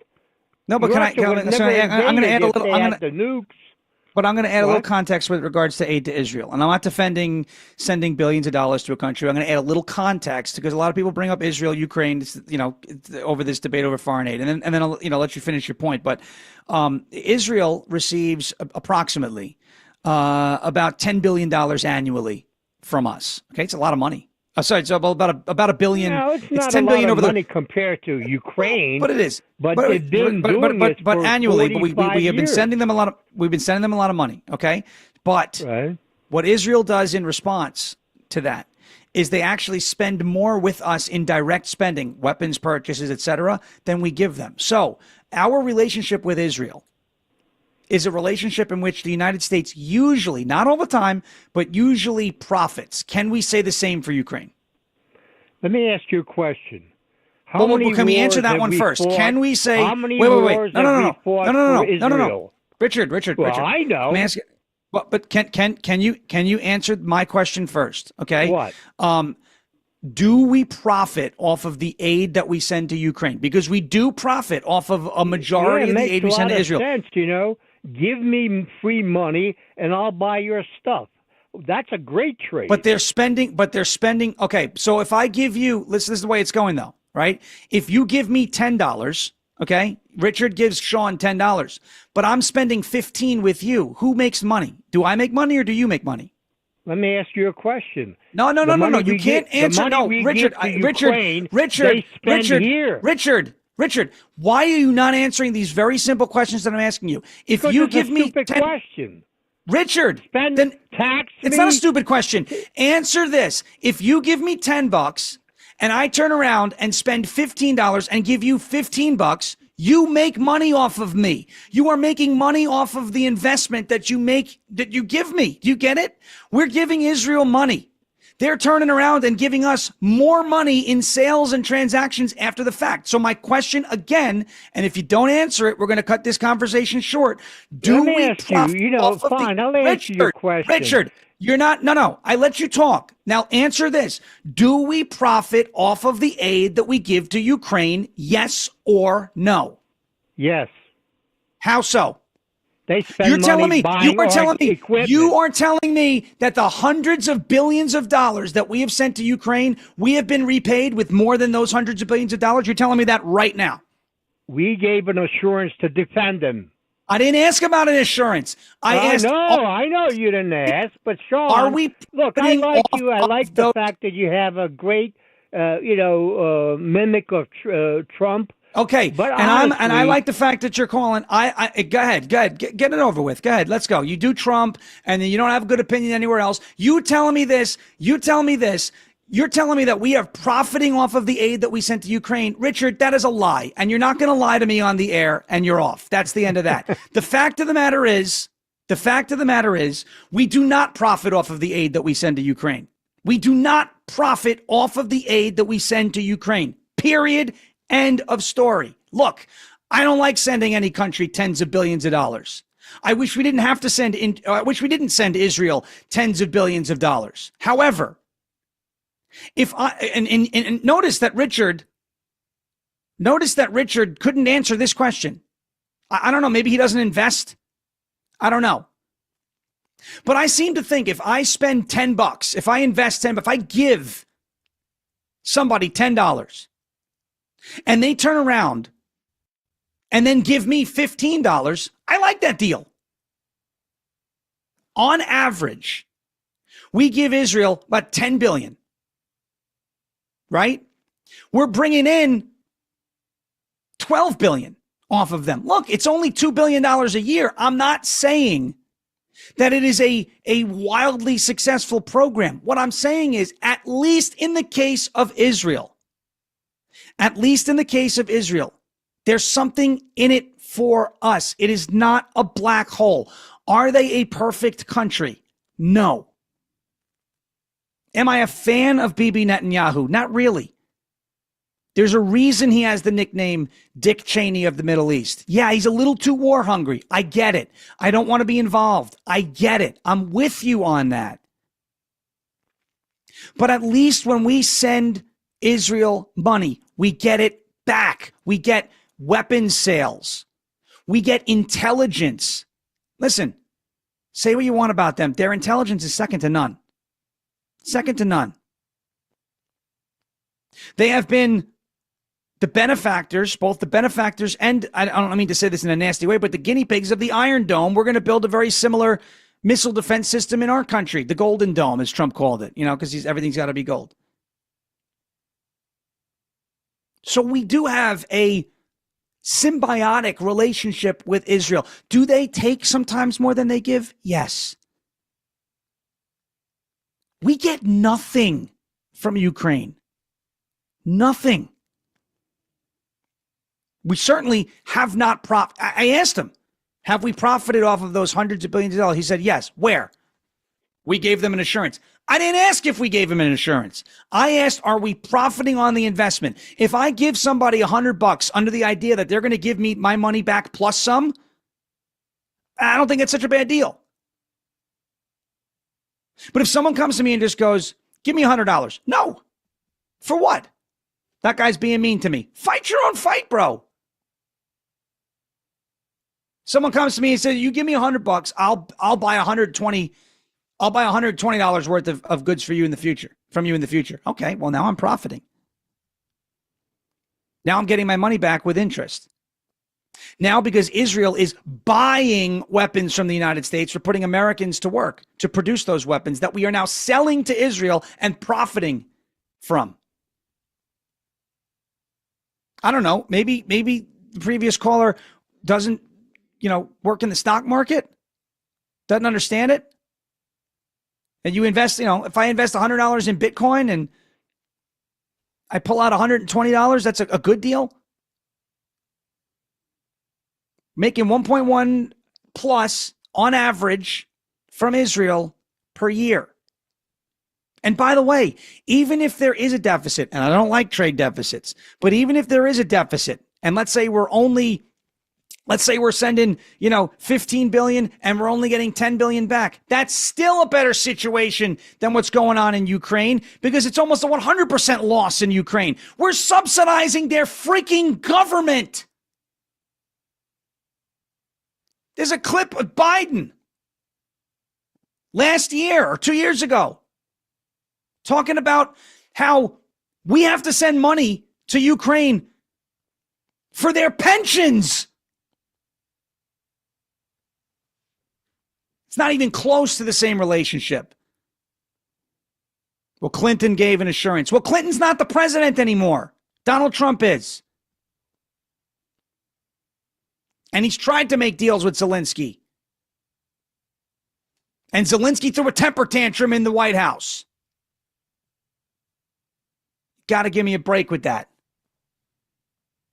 No, but Russia I'm would going never to add a if little. they had the nukes. But I'm going to add a little What? context with regards to aid to Israel. And I'm not defending sending billions of dollars to a country. I'm going to add a little context because a lot of people bring up Israel, Ukraine, over this debate over foreign aid. And then I'll, let you finish your point. But Israel receives approximately about $10 billion annually from us. Okay, it's a lot of money. Sorry, so about $1 billion. No, it's not $10 a billion lot of over money compared to Ukraine. But it is. But they've been doing this but for annually, 45 we have been years. sending them a lot of. We've been sending them a lot of money. Okay, but what Israel does in response to that is they actually spend more with us in direct spending, weapons purchases, etc., than we give them. So our relationship with Israel is a relationship in which the United States usually, not all the time, but usually profits. Can we say the same for Ukraine? Let me ask you a question. How many can we wars answer that have one we first? fought? Can we say? How many wait. wars have we fought for No. Israel? Richard. Well, I know. Let me ask you, but can you answer my question first? Okay. What? Do we profit off of the aid that we send to Ukraine? Because we do profit off of a majority of the aid we send to Israel. Sense, give me free money and I'll buy your stuff. That's a great trade. But they're spending. Okay, so if I give you, this is the way it's going though, right? If you give me $10, okay, Richard gives Sean $10, but I'm spending 15 with you. Who makes money? Do I make money or do you make money? Let me ask you a question. No. You can't answer. No, Richard. Richard, why are you not answering these very simple questions that I'm asking you? If because you it's give a me stupid 10, question. Richard, then tax it's not a stupid question. Answer this. If you give me $10 and I turn around and spend $15 and give you $15, you make money off of me. You are making money off of the investment that you give me. Do you get it? We're giving Israel money. They're turning around and giving us more money in sales and transactions after the fact. So my question again, and if you don't answer it, we're going to cut this conversation short. Let me ask you, fine, I'll answer your question. Richard, you're not, no, I let you talk. Now answer this. Do we profit off of the aid that we give to Ukraine? Yes or no? Yes. How so? They spend money buying equipment. You are telling me that the hundreds of billions of dollars that we have sent to Ukraine, we have been repaid with more than those hundreds of billions of dollars? You're telling me that right now? We gave an assurance to defend them. I didn't ask about an assurance. I know you didn't ask, but Sean, are we? Look, I like you. I like the fact that you have a great, mimic of Trump. Okay, but I like the fact that you're calling. I go ahead, get it over with. Go ahead, let's go. You do Trump, and then you don't have a good opinion anywhere else. You telling me this? You're telling me that we are profiting off of the aid that we sent to Ukraine. Richard, that is a lie, and you're not going to lie to me on the air, and you're off. That's the end of that. The fact of the matter is, we do not profit off of the aid that we send to Ukraine. We do not profit off of the aid that we send to Ukraine. Period. End of story. Look, I don't like sending any country tens of billions of dollars. I wish we didn't have to send Israel tens of billions of dollars. However, and notice that Richard couldn't answer this question. I don't know. Maybe he doesn't invest. I don't know. But I seem to think if I spend $10, if I invest $10, if I give somebody $10, and they turn around and then give me $15, I like that deal. On average, we give Israel about $10 billion, right? We're bringing in $12 billion off of them. Look, it's only $2 billion a year. I'm not saying that it is a wildly successful program. What I'm saying is, at least in the case of Israel, there's something in it for us. It is not a black hole. Are they a perfect country? No. Am I a fan of Bibi Netanyahu? Not really. There's a reason he has the nickname Dick Cheney of the Middle East. Yeah, he's a little too war hungry. I get it. I don't want to be involved. I get it. I'm with you on that. But at least when we send Israel money, we get it back. We get weapons sales. We get intelligence. Listen, say what you want about them. Their intelligence is second to none. Second to none. They have been the benefactors, both the benefactors and, I don't mean to say this in a nasty way, but the guinea pigs of the Iron Dome. We're going to build a very similar missile defense system in our country, the Golden Dome, as Trump called it, because everything's got to be gold. So we do have a symbiotic relationship with Israel. Do they take sometimes more than they give? Yes. We get nothing from Ukraine. Nothing. We certainly have not I asked him, have we profited off of those hundreds of billions of dollars? He said, yes. Where? We gave them an assurance. I didn't ask if we gave them an assurance. I asked, are we profiting on the investment? If I give somebody $100 under the idea that they're going to give me my money back plus some, I don't think it's such a bad deal. But if someone comes to me and just goes, give me $100. No. For what? That guy's being mean to me. Fight your own fight, bro. Someone comes to me and says, you give me $100, I'll buy $120 worth of goods for you in the future, from you in the future. Okay, well, now I'm profiting. Now I'm getting my money back with interest. Now, because Israel is buying weapons from the United States, we're putting Americans to work to produce those weapons that we are now selling to Israel and profiting from. I don't know. Maybe the previous caller doesn't, work in the stock market, doesn't understand it. And you invest, if I invest $100 in Bitcoin and I pull out $120, that's a good deal. Making 1.1 plus on average from Israel per year. And by the way, even if there is a deficit, and I don't like trade deficits, but even if there is a deficit, and let's say we're sending, 15 billion and we're only getting 10 billion back. That's still a better situation than what's going on in Ukraine, because it's almost a 100% loss in Ukraine. We're subsidizing their freaking government. There's a clip of Biden last year or 2 years ago talking about how we have to send money to Ukraine for their pensions. It's not even close to the same relationship. Well, Clinton gave an assurance. Well, Clinton's not the president anymore. Donald Trump is. And he's tried to make deals with Zelensky. And Zelensky threw a temper tantrum in the White House. Got to give me a break with that.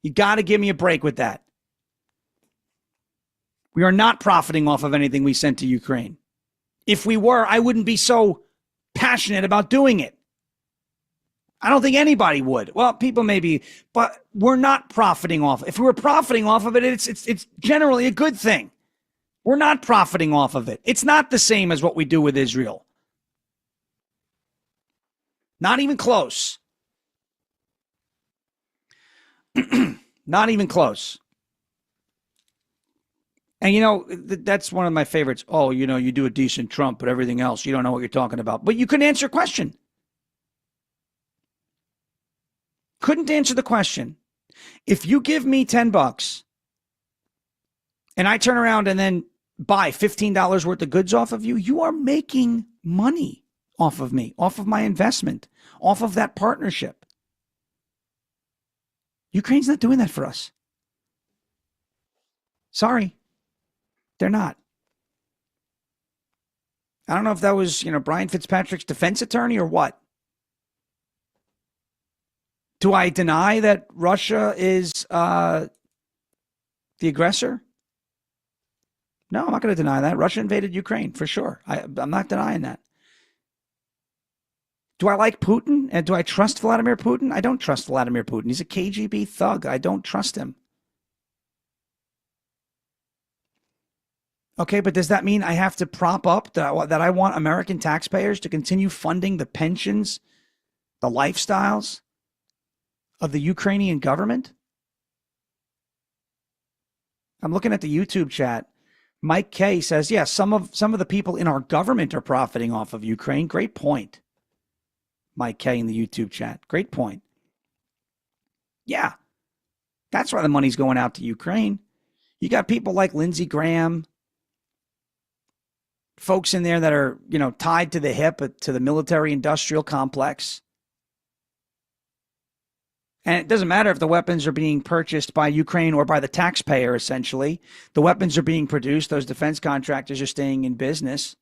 You got to give me a break with that. We are not profiting off of anything we sent to Ukraine. If we were, I wouldn't be so passionate about doing it. I don't think anybody would. Well, people maybe, but we're not profiting off. If we were profiting off of it, it's generally a good thing. We're not profiting off of it. It's not the same as what we do with Israel. Not even close. Not even close. And that's one of my favorites. Oh, you do a decent Trump, but everything else, you don't know what you're talking about. But you couldn't answer a question. Couldn't answer the question. If you give me $10 and I turn around and then buy $15 worth of goods off of you, you are making money off of me, off of my investment, off of that partnership. Ukraine's not doing that for us. Sorry. They're not. I don't know if that was, Brian Fitzpatrick's defense attorney or what. Do I deny that Russia is the aggressor? No, I'm not going to deny that. Russia invaded Ukraine, for sure. I'm not denying that. Do I like Putin? And do I trust Vladimir Putin? I don't trust Vladimir Putin. He's a KGB thug. I don't trust him. Okay, but does that mean I have to prop up that I want American taxpayers to continue funding the pensions, the lifestyles of the Ukrainian government? I'm looking at the YouTube chat. Mike K says, yeah, some of the people in our government are profiting off of Ukraine. Great point. Mike K in the YouTube chat. Great point. Yeah, that's why the money's going out to Ukraine. You got people like Lindsey Graham, folks in there that are, tied to the hip, to the military industrial complex. And it doesn't matter if the weapons are being purchased by Ukraine or by the taxpayer, essentially. The weapons are being produced. Those defense contractors are staying in business.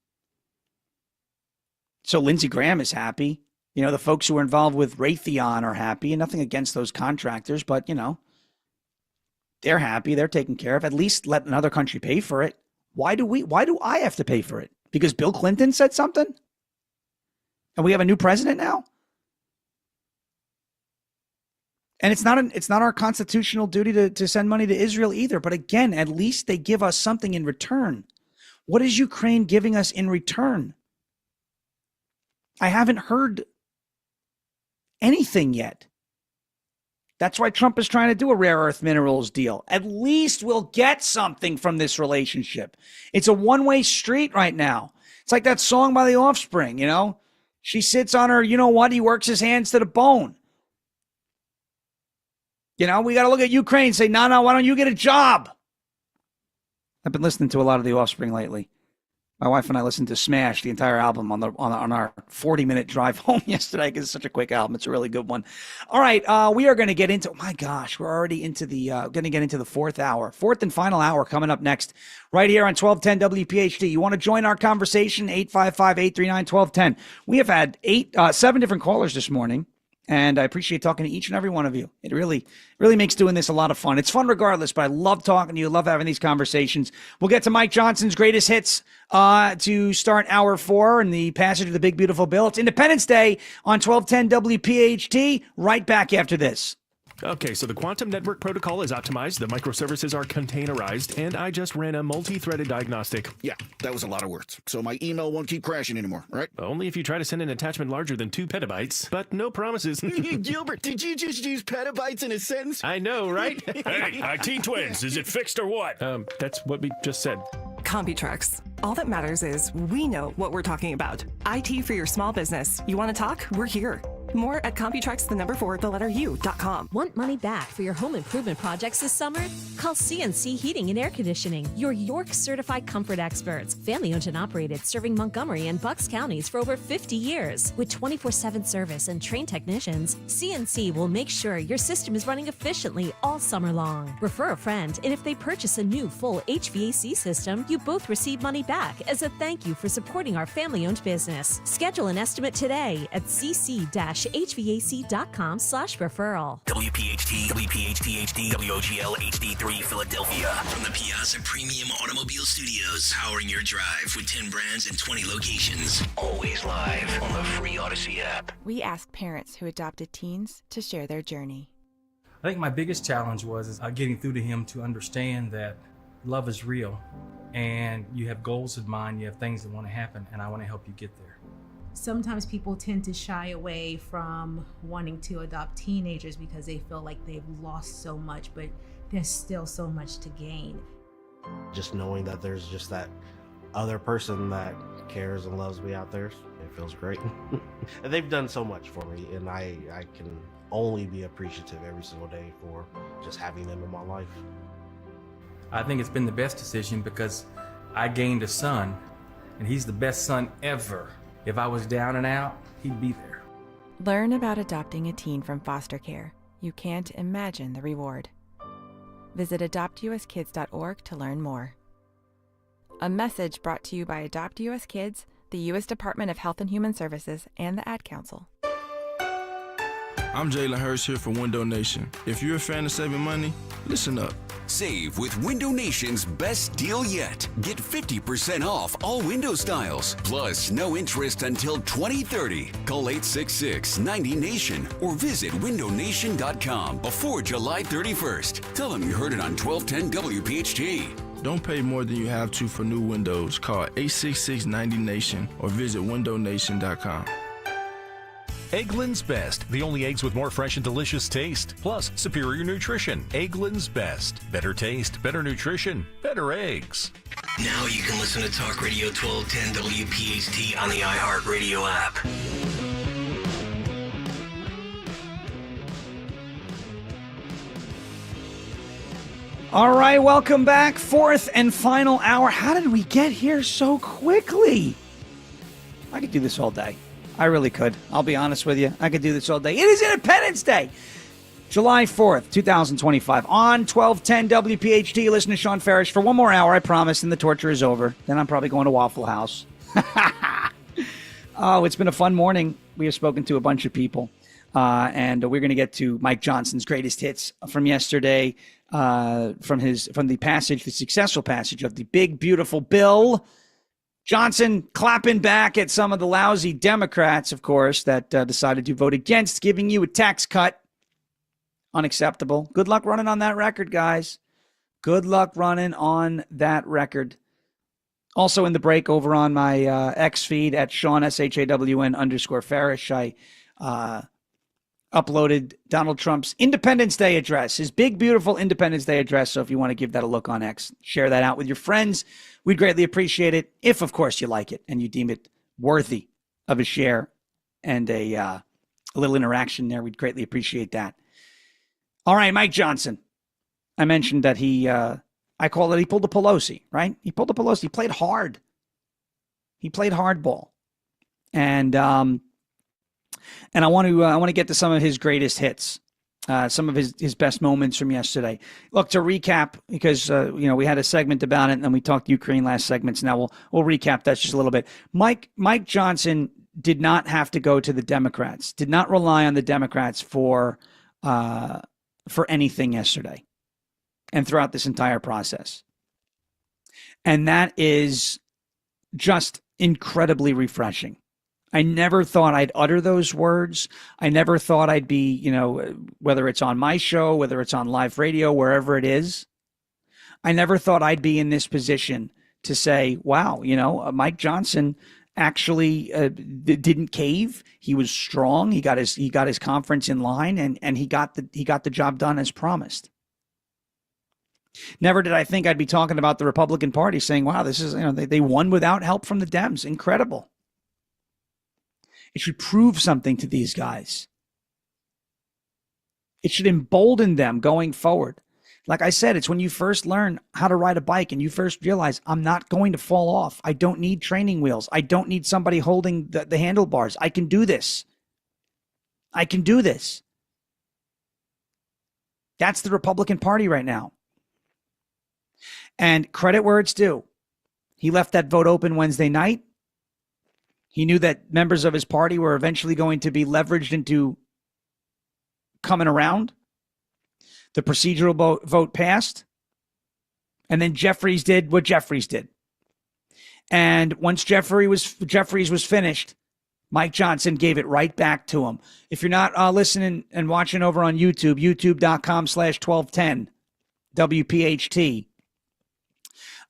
So Lindsey Graham is happy. The folks who are involved with Raytheon are happy. And nothing against those contractors, but, they're happy. They're taken care of. At least let another country pay for it. Why do I have to pay for it? Because Bill Clinton said something? And we have a new president now? And it's not our constitutional duty to send money to Israel either. But again, at least they give us something in return. What is Ukraine giving us in return? I haven't heard anything yet. That's why Trump is trying to do a rare earth minerals deal. At least we'll get something from this relationship. It's a one-way street right now. It's like that song by The Offspring, She sits on her, he works his hands to the bone. We got to look at Ukraine and say, no, why don't you get a job? I've been listening to a lot of The Offspring lately. My wife and I listened to Smash, the entire album, on our 40-minute drive home yesterday because it's such a quick album. It's a really good one. All right, we are going to get into. Oh my gosh, we're already into the going to get into the fourth and final hour coming up next, right here on 1210 WPHT. You want to join our conversation? 855-839-1210. We have had 7 different callers this morning. And I appreciate talking to each and every one of you. It really makes doing this a lot of fun. It's fun regardless, but I love talking to you, love having these conversations. We'll get to Mike Johnson's greatest hits to start hour 4 and the passage of the Big Beautiful Bill. It's Independence Day on 1210 WPHT. Right back after this. Okay, so the quantum network protocol is optimized, the microservices are containerized, and I just ran a multi-threaded diagnostic. Yeah, that was a lot of words. So my email won't keep crashing anymore, right? Only if you try to send an attachment larger than 2 petabytes, but no promises. Gilbert, did you just use petabytes in a sentence? I know, right? Hey, IT Twins, is it fixed or what? That's what we just said. Computrex. All that matters is we know what we're talking about. IT for your small business. You want to talk? We're here. More at Computrex4u.com. Want money back for your home improvement projects this summer? Call CNC Heating and Air Conditioning, your York certified comfort experts. Family owned and operated, serving Montgomery and Bucks counties for over 50 years. With 24/7 service and trained technicians, CNC will make sure your system is running efficiently all summer long. Refer a friend, and if they purchase a new full HVAC system, you both receive money back as a thank you for supporting our family owned business. Schedule an estimate today at cc-hvac.com/referral. WPHT, WPHT HD, WOGL HD3 Philadelphia. From the Piazza Premium Automobile Studios, powering your drive with 10 brands and 20 locations. Always live on the free Odyssey app. We asked parents who adopted teens to share their journey. I think my biggest challenge was getting through to him to understand that love is real and you have goals in mind, you have things that want to happen, and I want to help you get there. Sometimes people tend to shy away from wanting to adopt teenagers because they feel like they've lost so much, but there's still so much to gain. Just knowing that there's just that other person that cares and loves me out there, it feels great. And they've done so much for me, and I can only be appreciative every single day for just having them in my life. I think it's been the best decision because I gained a son, and he's the best son ever. If I was down and out, he'd be there. Learn about adopting a teen from foster care. You can't imagine the reward. Visit adoptuskids.org to learn more. A message brought to you by Adopt US Kids, the U.S. Department of Health and Human Services, and the Ad Council. I'm Jalen Hurst here for Window Nation. If you're a fan of saving money, listen up. Save with Window Nation's best deal yet. Get 50% off all window styles, plus no interest until 2030. Call 866-90-NATION or visit windownation.com before July 31st. Tell them you heard it on 1210 WPHT. Don't pay more than you have to for new windows. Call 866-90-NATION or visit windownation.com. Eggland's Best, the only eggs with more fresh and delicious taste, plus superior nutrition. Eggland's Best. Better taste, better nutrition, better eggs. Now you can listen to Talk Radio 1210 WPHT on the iHeartRadio app. All right, welcome back. Fourth and final hour. How did we get here so quickly? I could do this all day. I really could. I'll be honest with you. I could do this all day. It is Independence Day. July 4th, 2025. On 1210 WPHT, listen to Sean Farish for one more hour, I promise, and the torture is over. Then I'm probably going to Waffle House. Oh, it's been a fun morning. We have spoken to a bunch of people. And we're going to get to Mike Johnson's greatest hits from yesterday, from the passage, the successful passage of the big, beautiful bill. Johnson clapping back at some of the lousy Democrats, of course, that decided to vote against giving you a tax cut. Unacceptable. Good luck running on that record, guys. Good luck running on that record. Also in the break over on my X feed at Sean, SHAWN_Farish, I uploaded Donald Trump's Independence Day address, his big, beautiful Independence Day address. So if you want to give that a look on X, share that out with your friends. We'd greatly appreciate it if, of course, you like it and you deem it worthy of a share and a little interaction there. We'd greatly appreciate that. All right, Mike Johnson. I mentioned that he pulled a Pelosi, right? He pulled a Pelosi. He played hard. He played hardball. And I want to get to some of his greatest hits, some of his best moments from yesterday. Look, to recap, because we had a segment about it, and then we talked Ukraine last segment. So now we'll recap that just a little bit. Mike Johnson did not have to go to the Democrats, did not rely on the Democrats for anything yesterday, and throughout this entire process, and that is just incredibly refreshing. I never thought I'd utter those words. I never thought I'd be, whether it's on my show, whether it's on live radio, wherever it is, I never thought I'd be in this position to say, wow, Mike Johnson actually didn't cave. He was strong. He got his conference in line, and he got the job done as promised. Never did I think I'd be talking about the Republican Party saying, wow, this is, they won without help from the Dems. Incredible. It should prove something to these guys. It should embolden them going forward. Like I said, it's when you first learn how to ride a bike and you first realize I'm not going to fall off. I don't need training wheels. I don't need somebody holding the handlebars. I can do this. I can do this. That's the Republican Party right now. And credit where it's due. He left that vote open Wednesday night. He knew that members of his party were eventually going to be leveraged into coming around. The procedural vote passed. And then Jeffries did what Jeffries did. And once Jeffries was finished, Mike Johnson gave it right back to him. If you're not listening and watching over on YouTube, youtube.com/1210 WPHT,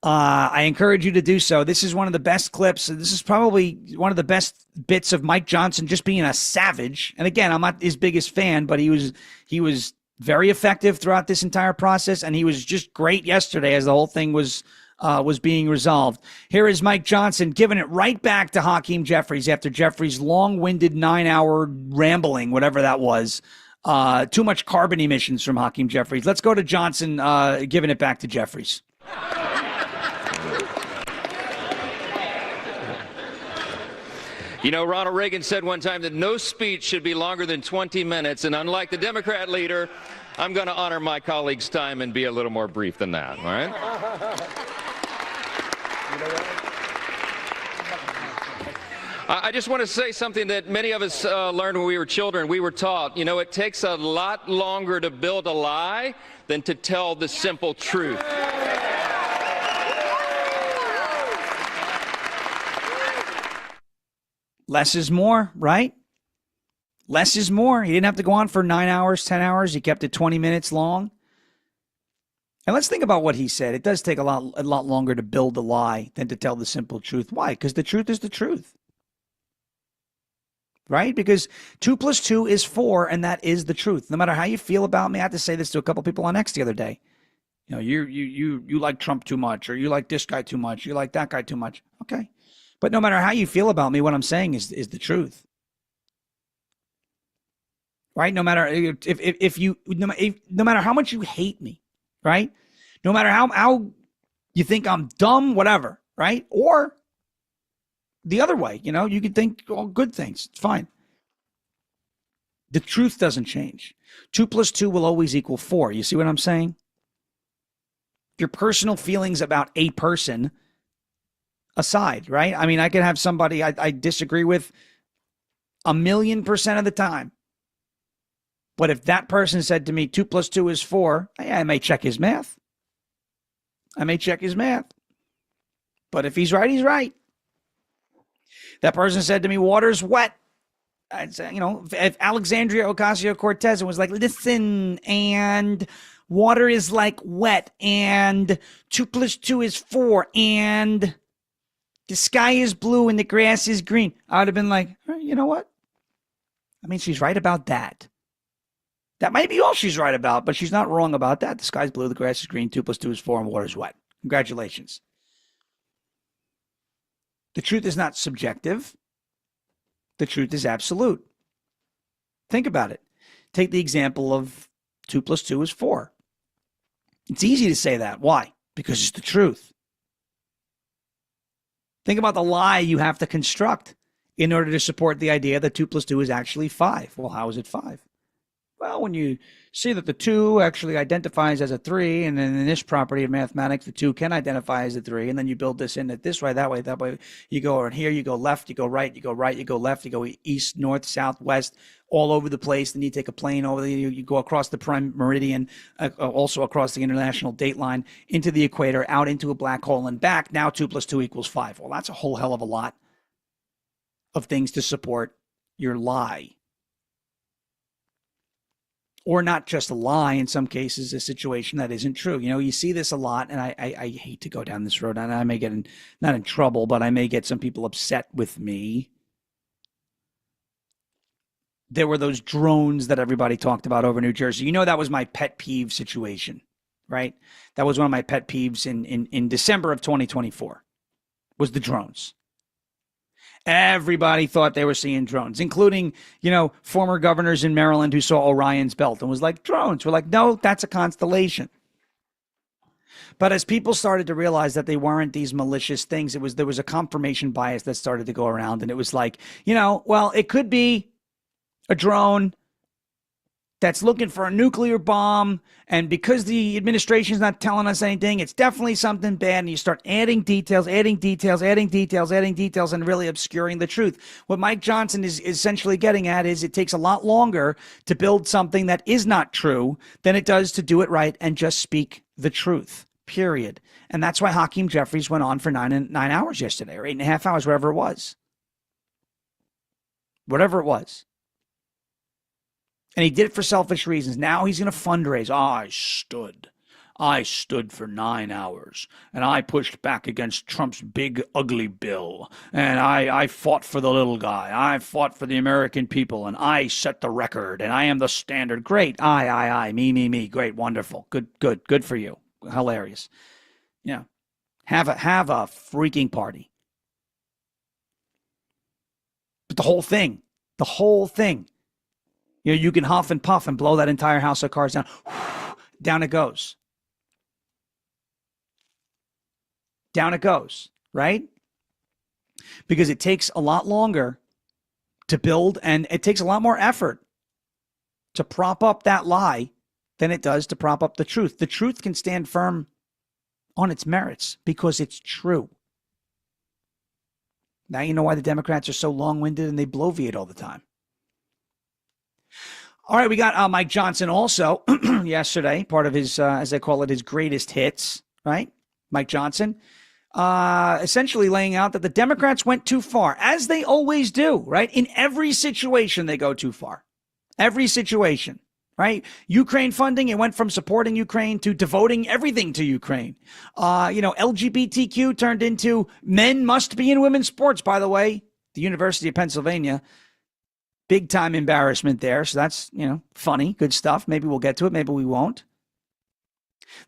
I encourage you to do so. This is one of the best clips. This is probably one of the best bits of Mike Johnson just being a savage. And again, I'm not his biggest fan, but he was very effective throughout this entire process, and he was just great yesterday as the whole thing was being resolved. Here is Mike Johnson giving it right back to Hakeem Jeffries after Jeffries' long-winded 9-hour rambling, whatever that was. Too much carbon emissions from Hakeem Jeffries. Let's go to Johnson giving it back to Jeffries. Ronald Reagan said one time that no speech should be longer than 20 minutes, and unlike the Democrat leader, I'm going to honor my colleague's time and be a little more brief than that, all right? I just want to say something that many of us learned when we were children. We were taught, it takes a lot longer to build a lie than to tell the simple truth. Less is more, right? Less is more. He didn't have to go on for 9 hours, 10 hours. He kept it 20 minutes long. And let's think about what he said. It does take a lot longer to build a lie than to tell the simple truth. Why? Because the truth is the truth. Right? Because 2 + 2 is 4, and that is the truth. No matter how you feel about me, I had to say this to a couple people on X the other day. You like Trump too much, or you like this guy too much, you like that guy too much. Okay. But no matter how you feel about me, what I'm saying is the truth. Right? No matter no matter how much you hate me, right? No matter how you think I'm dumb, whatever, right? Or the other way, you can think all good things. It's fine. The truth doesn't change. 2 + 2 will always equal 4. You see what I'm saying? Your personal feelings about a person aside, right? I mean, I could have somebody I disagree with 1,000,000% of the time. But if that person said to me 2 + 2 is 4, I may check his math. But if he's right, he's right. That person said to me, water's wet. I'd say, if Alexandria Ocasio-Cortez was like, listen, and water is like wet, and 2 + 2 is 4, and the sky is blue and the grass is green, I would have been like, you know what? I mean, she's right about that. That might be all she's right about, but she's not wrong about that. The sky's blue, the grass is green, 2 + 2 is 4, and water's wet. Congratulations. The truth is not subjective. The truth is absolute. Think about it. Take the example of 2 + 2 is 4. It's easy to say that. Why? Because it's the truth. Think about the lie you have to construct in order to support the idea that 2 + 2 is actually 5. Well, how is it 5? Well, when you see that the 2 actually identifies as a 3, and then in this property of mathematics, the 2 can identify as a 3, and then you build this in it this way, that way, you go over here, you go left, you go right, you go right, you go left, you go east, north, south, west, all over the place. Then you take a plane over there, you go across the prime meridian, also across the international date line, into the equator, out into a black hole, and back. Now 2 + 2 equals 5. Well, that's a whole hell of a lot of things to support your lie. Or not just a lie, in some cases, a situation that isn't true. You see this a lot, and I hate to go down this road, and I may get not in trouble, but I may get some people upset with me. There were those drones that everybody talked about over New Jersey. That was my pet peeve situation, right? That was one of my pet peeves in December of 2024, was the drones. Everybody thought they were seeing drones, including, former governors in Maryland who saw Orion's belt and was like, drones. We're like, no, that's a constellation. But as people started to realize that they weren't these malicious things, there was a confirmation bias that started to go around. And it was like, well, it could be a drone that's looking for a nuclear bomb, and because the administration's not telling us anything, it's definitely something bad, and you start adding details, and really obscuring the truth. What Mike Johnson is essentially getting at is it takes a lot longer to build something that is not true than it does to do it right and just speak the truth, period. And that's why Hakeem Jeffries went on for 9 hours yesterday, or 8.5 hours, whatever it was. And he did it for selfish reasons. Now he's going to fundraise. I stood for 9 hours, and I pushed back against Trump's big, ugly bill. And I fought for the little guy. I fought for the American people, and I set the record, and I am the standard. Great. I, me. Great, wonderful. Good for you. Hilarious. Have a freaking party. But the whole thing, you can huff and puff and blow that entire house of cards down. Down it goes. Right? Because it takes a lot longer to build, and it takes a lot more effort to prop up that lie than it does to prop up the truth. The truth can stand firm on its merits because it's true. Now you know why the Democrats are so long-winded and they bloviate all the time. All right, we got Mike Johnson also yesterday, part of his, as they call it, his greatest hits, right? Mike Johnson, essentially laying out that the Democrats went too far, as they always do, right? In every situation, they go too far. Every situation, right? Ukraine funding, it went from supporting Ukraine to devoting everything to Ukraine. LGBTQ turned into men must be in women's sports, by the way. The University of Pennsylvania, big time embarrassment there. So that's, funny, good stuff. Maybe we'll get to it. Maybe we won't.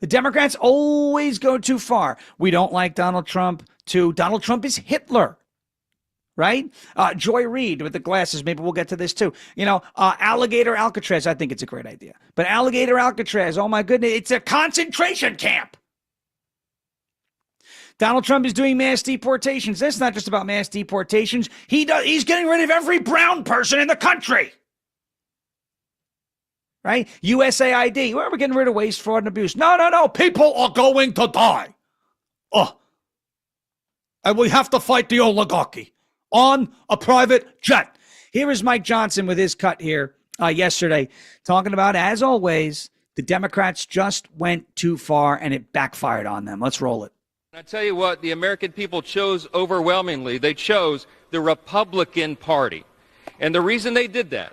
The Democrats always go too far. We don't like Donald Trump to Donald Trump is Hitler, right? Joy Reid with the glasses. Maybe we'll get to this too. Alligator Alcatraz. I think it's a great idea. But Alligator Alcatraz, oh my goodness, it's a concentration camp. Donald Trump is doing mass deportations. That's not just about mass deportations. He's getting rid of every brown person in the country. Right? USAID. We're getting rid of waste, fraud, and abuse. No. People are going to die. And we have to fight the oligarchy on a private jet. Here is Mike Johnson with his cut here yesterday, talking about, as always, the Democrats just went too far and it backfired on them. Let's roll it. I tell you what, the American people chose overwhelmingly. They chose the Republican Party. And the reason they did that,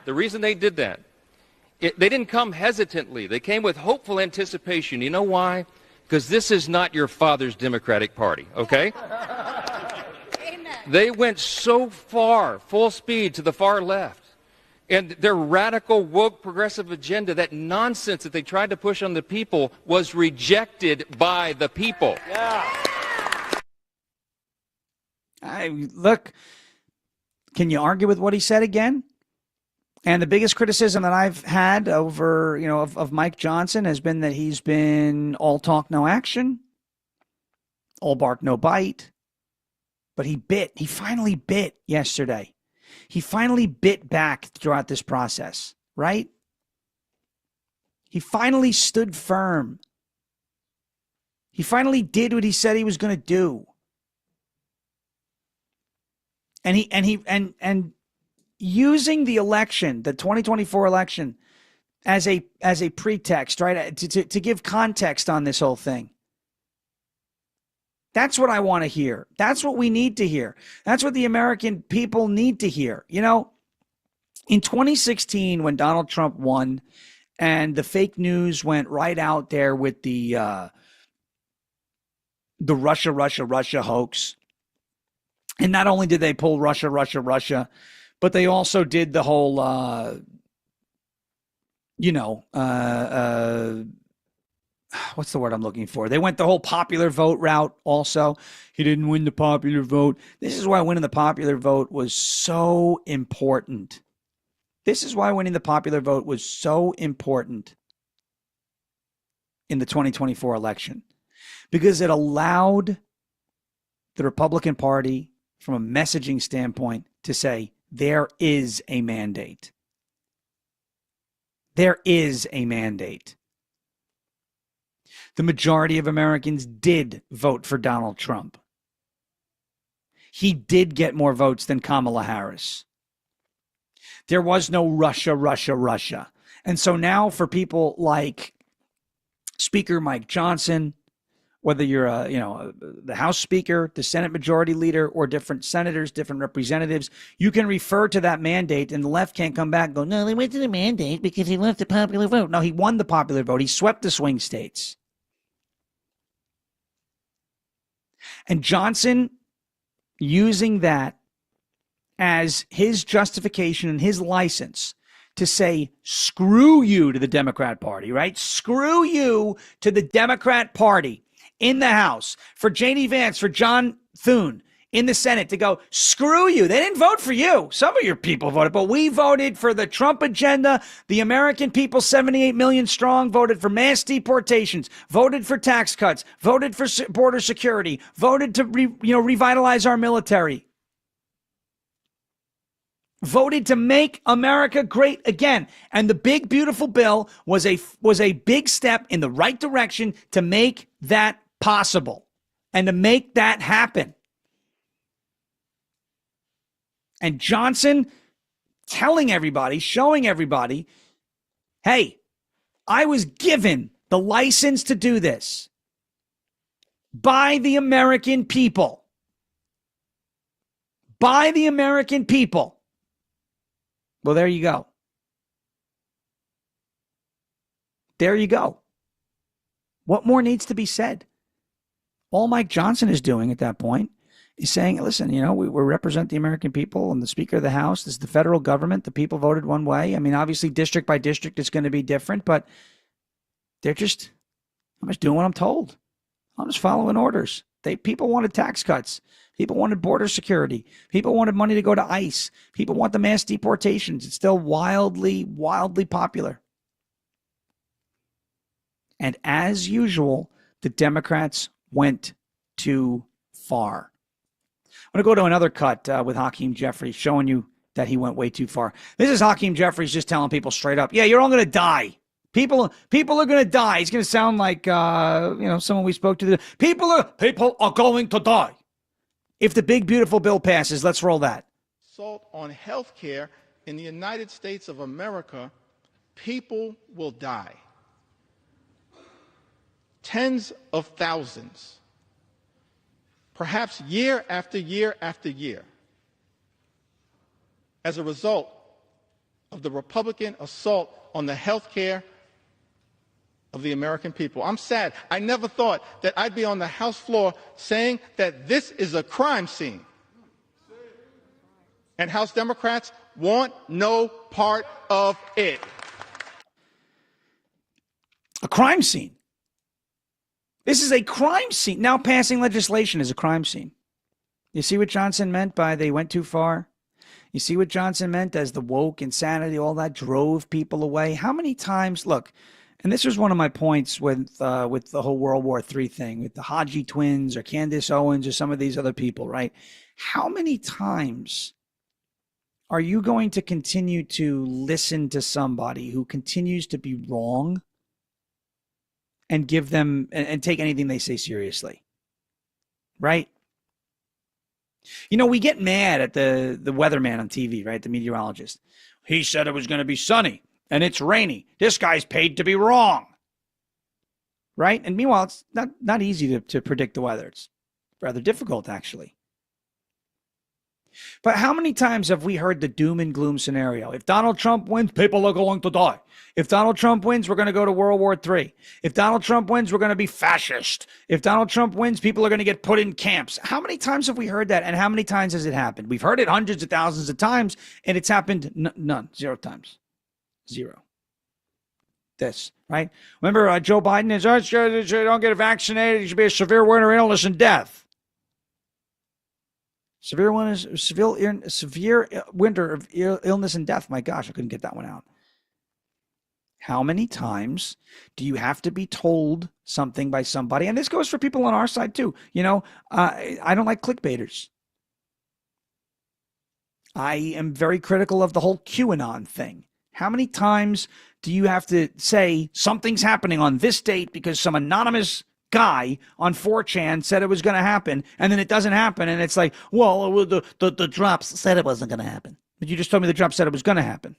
they didn't come hesitantly. They came with hopeful anticipation. You know why? Because this is not your father's Democratic Party, okay? They went so far, full speed to the far left. And their radical, woke, progressive agenda, that nonsense that they tried to push on the people, was rejected by the people. Yeah. Look, can you argue with what he said again? And the biggest criticism that I've had over, of Mike Johnson has been that he's been all talk, no action, all bark, no bite. But he finally bit yesterday. He finally bit back throughout this process, right? He finally stood firm. He finally did what he said he was going to do. And using the election, the 2024 election, as a pretext, right? To give context on this whole thing. That's what I want to hear. That's what we need to hear. That's what the American people need to hear. In 2016, when Donald Trump won and the fake news went right out there with the Russia hoax. And not only did they pull Russia, but they also did the whole, what's the word I'm looking for? They went the whole popular vote route also. He didn't win the popular vote. This is why winning the popular vote was so important. In the 2024 election. Because it allowed the Republican Party, from a messaging standpoint, to say, there is a mandate. There is a mandate. The majority of Americans did vote for Donald Trump. He did get more votes than Kamala Harris. There was no Russia. And so now for people like Speaker Mike Johnson, whether you're the House Speaker, the Senate Majority Leader, or different senators, different representatives, you can refer to that mandate, and the left can't come back and go, no, they went to the mandate because he lost the popular vote. No, he won the popular vote. He swept the swing states. And Johnson using that as his justification and his license to say, screw you to the Democrat Party, right? Screw you to the Democrat Party in the House, for J.D. Vance, for John Thune in the Senate to go, screw you. They didn't vote for you. Some of your people voted, but we voted for the Trump agenda. The American people, 78 million strong, voted for mass deportations, voted for tax cuts, voted for border security, voted to revitalize our military, voted to make America great again. And the big, beautiful bill was a big step in the right direction to make that possible and to make that happen. And Johnson telling everybody, showing everybody, hey, I was given the license to do this by the American people. By the American people. Well, there you go. There you go. What more needs to be said? All Mike Johnson is doing at that point is saying, listen, we represent the American people, and the Speaker of the House, this is the federal government. The people voted one way. I mean, obviously, district by district, it's going to be different, but I'm just doing what I'm told. I'm just following orders. People wanted tax cuts. People wanted border security. People wanted money to go to ICE. People want the mass deportations. It's still wildly, wildly popular. And as usual, the Democrats went too far. I'm going to go to another cut with Hakeem Jeffries, showing you that he went way too far. This is Hakeem Jeffries just telling people straight up, yeah, you're all going to die. People are going to die. He's going to sound like, someone we spoke to. People are going to die. If the big, beautiful bill passes, let's roll that. Assault on health care in the United States of America, people will die. Tens of thousands, perhaps year after year after year, as a result of the Republican assault on the health care of the American people. I'm sad. I never thought that I'd be on the House floor saying that this is a crime scene. And House Democrats want no part of it. A crime scene. This is a crime scene. Now passing legislation is a crime scene. You see what Johnson meant by they went too far? You see what Johnson meant as the woke insanity, all that drove people away? How many times, look, and this was one of my points with the whole World War III thing, with the Haji twins or Candace Owens or some of these other people, right? How many times are you going to continue to listen to somebody who continues to be wrong and give them and take anything they say seriously? Right? We get mad at the weatherman on TV, right? The meteorologist. He said it was going to be sunny and it's rainy. This guy's paid to be wrong. Right? And meanwhile, it's not easy to predict the weather. It's rather difficult, actually. But how many times have we heard the doom and gloom scenario? If Donald Trump wins, people are going to die. If Donald Trump wins, we're going to go to World War III. If Donald Trump wins, we're going to be fascist. If Donald Trump wins, people are going to get put in camps. How many times have we heard that, and how many times has it happened? We've heard it hundreds of thousands of times, and it's happened none, 0 times. 0. This, right? Remember, Joe Biden is, don't get vaccinated, you should be a severe winter illness and death. Severe winter of illness and death. My gosh, I couldn't get that one out. How many times do you have to be told something by somebody? And this goes for people on our side too. I don't like clickbaiters. I am very critical of the whole QAnon thing. How many times do you have to say something's happening on this date because some anonymous guy on 4chan said it was going to happen, and then it doesn't happen, and it's like, well, the drops said it wasn't going to happen, but you just told me the drops said it was going to happen.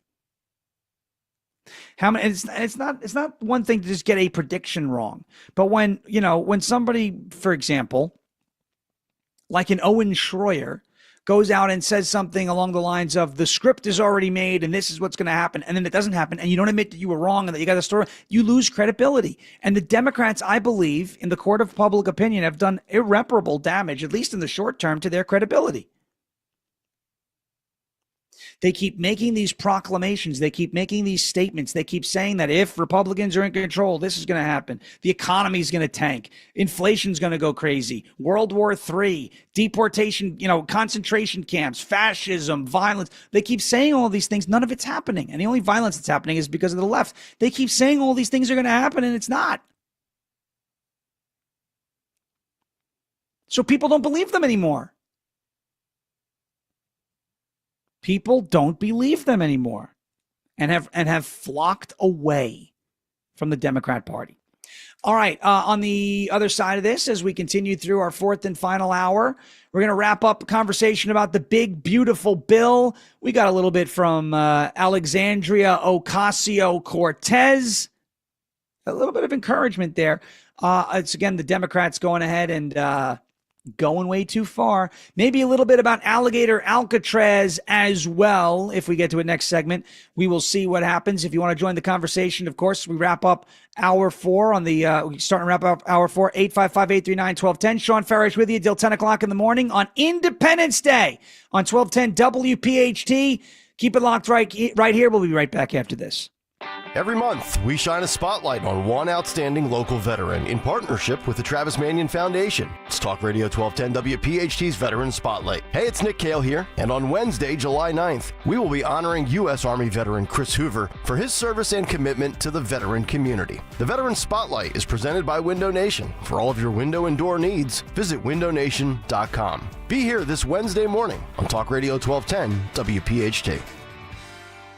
How many? It's not one thing to just get a prediction wrong, but when somebody, for example, like an Owen Schroyer, goes out and says something along the lines of the script is already made and this is what's going to happen, and then it doesn't happen, and you don't admit that you were wrong and that you got a story, you lose credibility. And the Democrats, I believe, in the court of public opinion, have done irreparable damage, at least in the short term, to their credibility. They keep making these proclamations. They keep making these statements. They keep saying that if Republicans are in control, this is going to happen. The economy is going to tank. Inflation's going to go crazy. World War III, deportation, concentration camps, fascism, violence. They keep saying all these things. None of it's happening. And the only violence that's happening is because of the left. They keep saying all these things are going to happen, and it's not. So people don't believe them anymore. People don't believe them anymore and have flocked away from the Democrat Party. All right. On the other side of this, as we continue through our fourth and final hour, we're going to wrap up a conversation about the big, beautiful bill. We got a little bit from Alexandria Ocasio-Cortez. A little bit of encouragement there. It's, again, the Democrats going ahead and going way too far. Maybe a little bit about Alligator Alcatraz as well. If we get to it next segment, we will see what happens. If you want to join the conversation, of course, we wrap up hour 4 on the, we start and wrap up hour 4, 855-839-1210. Sean Farish with you till 10 o'clock in the morning on Independence Day on 1210 WPHT. Keep it locked right here. We'll be right back after this. Every month, we shine a spotlight on one outstanding local veteran in partnership with the Travis Manion Foundation. It's Talk Radio 1210 WPHT's Veteran Spotlight. Hey, it's Nick Kayal here, and on Wednesday, July 9th, we will be honoring U.S. Army veteran Chris Hoover for his service and commitment to the veteran community. The Veteran Spotlight is presented by Window Nation. For all of your window and door needs, visit windownation.com. Be here this Wednesday morning on Talk Radio 1210 WPHT.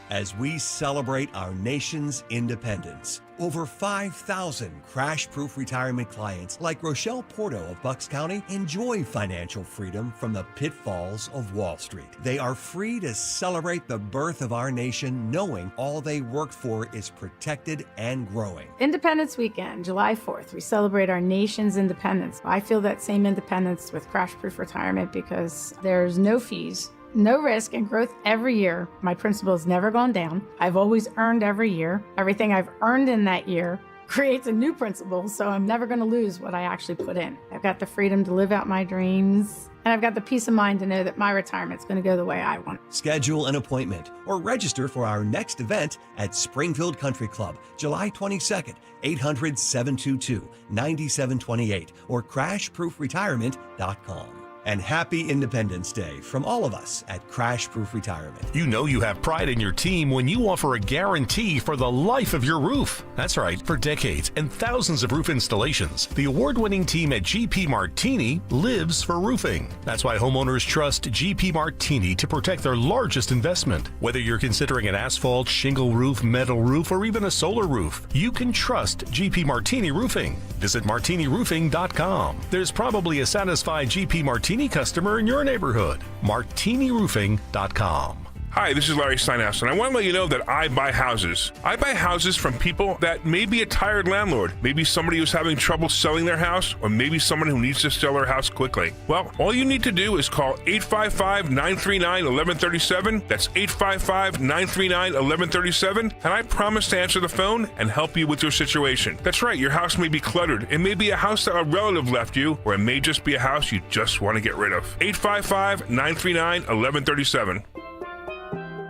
As we celebrate our nation's independence, over 5,000 crash-proof retirement clients like Rochelle Porto of Bucks County enjoy financial freedom from the pitfalls of Wall Street. They are free to celebrate the birth of our nation, knowing all they worked for is protected and growing. Independence Weekend, July 4th, we celebrate our nation's independence. I feel that same independence with crash-proof retirement because there's no fees, no risk, and growth every year. My principal has never gone down. I've always earned every year. Everything I've earned in that year creates a new principal, so I'm never going to lose what I actually put in. I've got the freedom to live out my dreams, and I've got the peace of mind to know that my retirement's going to go the way I want. Schedule an appointment or register for our next event at Springfield Country Club, July 22nd, 800-722-9728 or crashproofretirement.com. And happy Independence Day from all of us at Crash Proof Retirement. You know you have pride in your team when you offer a guarantee for the life of your roof. That's right, for decades and thousands of roof installations, the award-winning team at GP Martini lives for roofing. That's why homeowners trust GP Martini to protect their largest investment. Whether you're considering an asphalt, shingle roof, metal roof, or even a solar roof, you can trust GP Martini Roofing. Visit martiniroofing.com. There's probably a satisfied GP Martini customer in your neighborhood. martiniroofing.com. Hi, this is Larry Steinhaus, and I want to let you know that I buy houses. I buy houses from people that may be a tired landlord, maybe somebody who's having trouble selling their house, or maybe someone who needs to sell their house quickly. Well, all you need to do is call 855-939-1137. That's 855-939-1137, and I promise to answer the phone and help you with your situation. That's right, your house may be cluttered. It may be a house that a relative left you, or it may just be a house you just want to get rid of. 855-939-1137.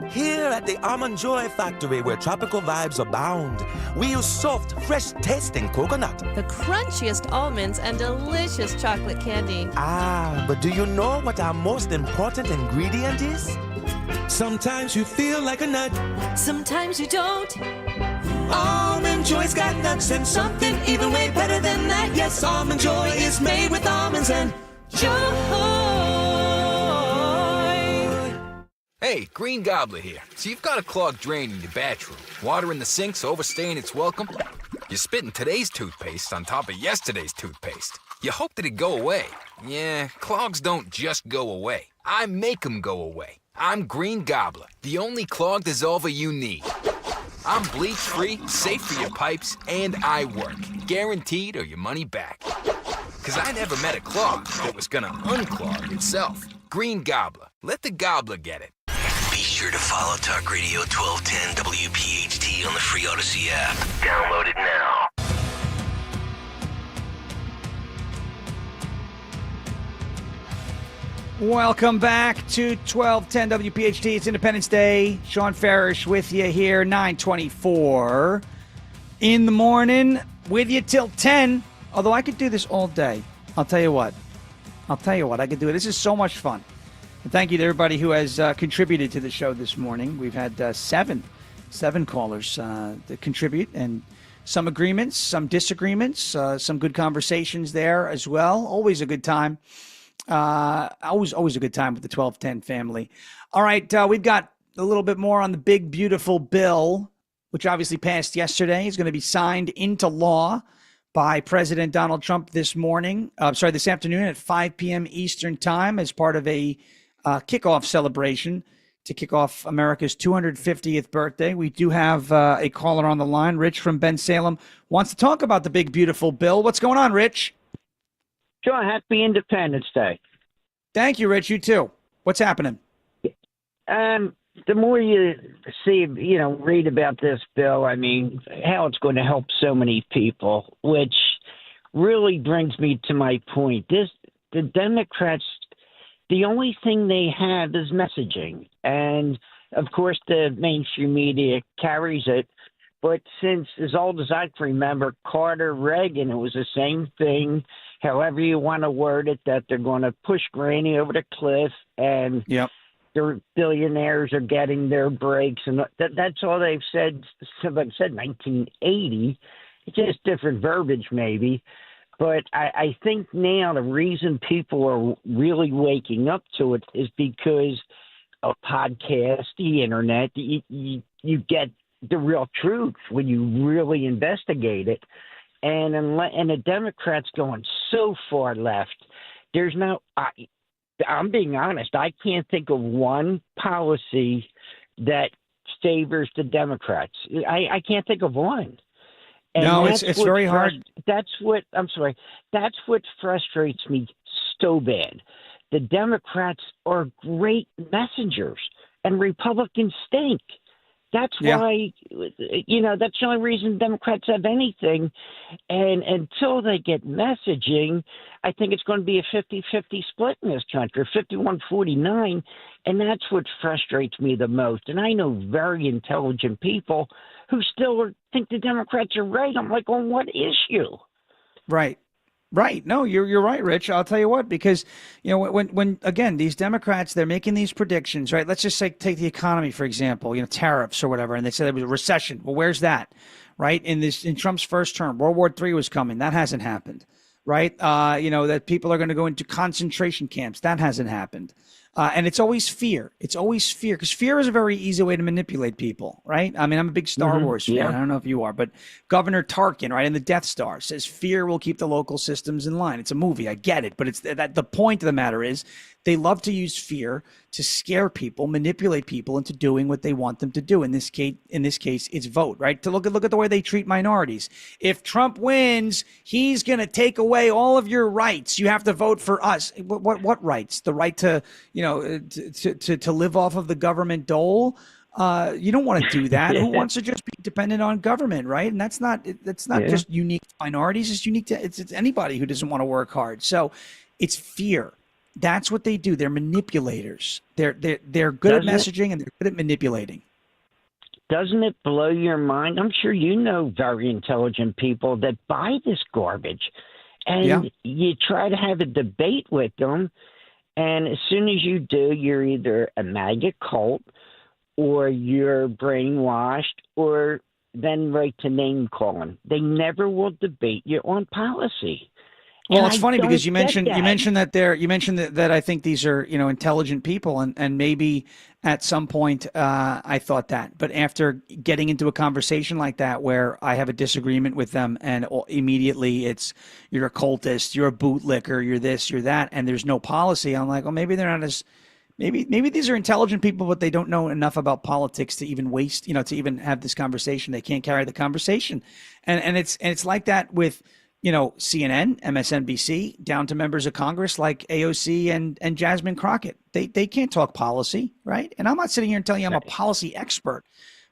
Here at the Almond Joy Factory, where tropical vibes abound, we use soft, fresh-tasting coconut. The crunchiest almonds and delicious chocolate candy. Ah, but do you know what our most important ingredient is? Sometimes you feel like a nut. Sometimes you don't. Almond Joy's got nuts and something even way better than that. Yes, Almond Joy is made with almonds and joy. Hey, Green Gobbler here. So you've got a clogged drain in your bathroom. Water in the sink's overstaying its welcome. You're spitting today's toothpaste on top of yesterday's toothpaste. You hope that it go away. Yeah, clogs don't just go away. I make them go away. I'm Green Gobbler, the only clog dissolver you need. I'm bleach-free, safe for your pipes, and I work. Guaranteed or your money back. Because I never met a clog that was gonna unclog itself. Green Gobbler. Let the gobbler get it. Be sure to follow Talk Radio 1210 WPHT on the free Odyssey app. Download it now. Welcome back to 1210 WPHT. It's Independence Day. Sean Farish with you here, 9:24 in the morning, with you till 10. Although I could do this all day. I'll tell you what, I could do it. This is so much fun. And thank you to everybody who has contributed to the show this morning. We've had seven callers that contribute, and some agreements, some disagreements, some good conversations there as well. Always a good time. Always a good time with the 1210 family. All right, we've got a little bit more on the big, beautiful bill, which obviously passed yesterday. Is going to be signed into law by President Donald Trump this afternoon at 5 p.m. Eastern Time as part of a kickoff celebration to kick off America's 250th birthday. We do have a caller on the line. Rich from Ben Salem wants to talk about the big, beautiful bill. What's going on, Rich? Sure. Happy Independence Day. Thank you, Rich. You too. What's happening? The more you see, read about this bill, I mean, how it's going to help so many people, which really brings me to my point. The Democrats, the only thing they have is messaging. And, of course, the mainstream media carries it. But since as old as I can remember, Carter, Reagan, it was the same thing. However you want to word it, that they're going to push Granny over the cliff and the billionaires are getting their breaks. And that's all they've said. Somebody said 1980. It's just different verbiage maybe. But I think now the reason people are really waking up to it is because of podcasts, the internet. You get the real truth when you really investigate it. And the Democrats going so far left, there's no I'm being honest, I can't think of one policy that favors the Democrats. I can't think of one. And no, it's very hard. That's what frustrates me so bad. The Democrats are great messengers and Republicans stink. That's why, that's the only reason Democrats have anything. And until they get messaging, I think it's going to be a 50-50 split in this country, 51-49. And that's what frustrates me the most. And I know very intelligent people who still think the Democrats are right. I'm like, on what issue? Right. Right. No, you're right, Rich. I'll tell you what, because, when again, these Democrats, they're making these predictions, right? Let's just say, take the economy, for example, tariffs or whatever. And they said there was a recession. Well, where's that? Right. In Trump's first term, World War III was coming. That hasn't happened. Right. That people are going to go into concentration camps. That hasn't happened. And it's always fear. It's always fear, because fear is a very easy way to manipulate people, right? I mean, I'm a big Star Wars fan. I don't know if you are, but Governor Tarkin, right, in the Death Star says fear will keep the local systems in line. It's a movie. I get it. But it's that the point of the matter is they love to use fear to scare people, manipulate people into doing what they want them to do. In this case, it's vote, right? To look at the way they treat minorities. If Trump wins, he's going to take away all of your rights. You have to vote for us. What rights? The right to, to live off of the government dole. You don't want to do that. Who wants to just be dependent on government, right? And that's not just unique to minorities. It's unique to it's anybody who doesn't want to work hard. So it's fear. That's what they do. They're manipulators. They're good at messaging and they're good at manipulating. Doesn't it blow your mind? I'm sure you know very intelligent people that buy this garbage, and you try to have a debate with them, and as soon as you do, you're either a MAGA cult or you're brainwashed, or then right to name calling. They never will debate you on policy. Well, it's funny because you mentioned that I think these are, intelligent people, and maybe at some point I thought that, but after getting into a conversation like that where I have a disagreement with them and immediately it's you're a cultist, you're a bootlicker, you're this, you're that, and there's no policy, I'm like, well, maybe they're not as maybe these are intelligent people, but they don't know enough about politics to even waste, to even have this conversation. They can't carry the conversation, and it's like that with CNN, MSNBC, down to members of Congress like AOC and Jasmine Crockett. They can't talk policy, right? And I'm not sitting here and telling you I'm a policy expert,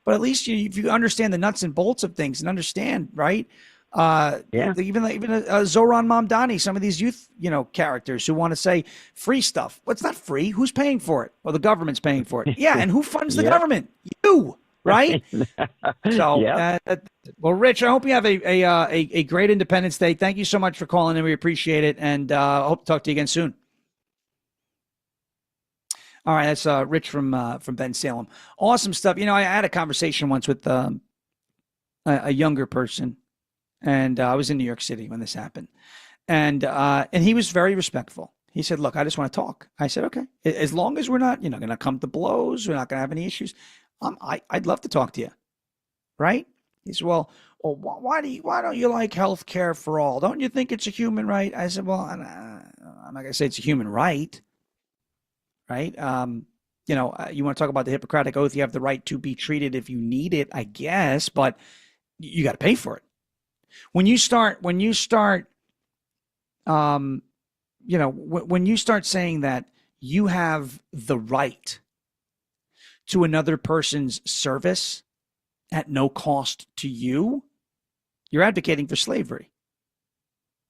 but at least if you understand the nuts and bolts of things and understand, right? Even Zoran Mamdani, some of these youth, characters who want to say free stuff. Well, it's not free. Who's paying for it? Well, the government's paying for it. Yeah, and who funds the government? You. Right. So, well, Rich, I hope you have a great Independence Day. Thank you so much for calling in. We appreciate it. And I hope to talk to you again soon. All right. That's Rich from Ben Salem. Awesome stuff. I had a conversation once with a younger person, and I was in New York City when this happened. And he was very respectful. He said, look, I just want to talk. I said, okay, as long as we're not, going to come to blows, we're not going to have any issues. I'd love to talk to you. Right? He said, well, well, why don't you like health care for all? Don't you think it's a human right? I said, well, I'm not going to say it's a human right, right? You want to talk about the Hippocratic Oath, you have the right to be treated if you need it, I guess, but you got to pay for it. When you start saying that you have the right to another person's service at no cost to you, you're advocating for slavery,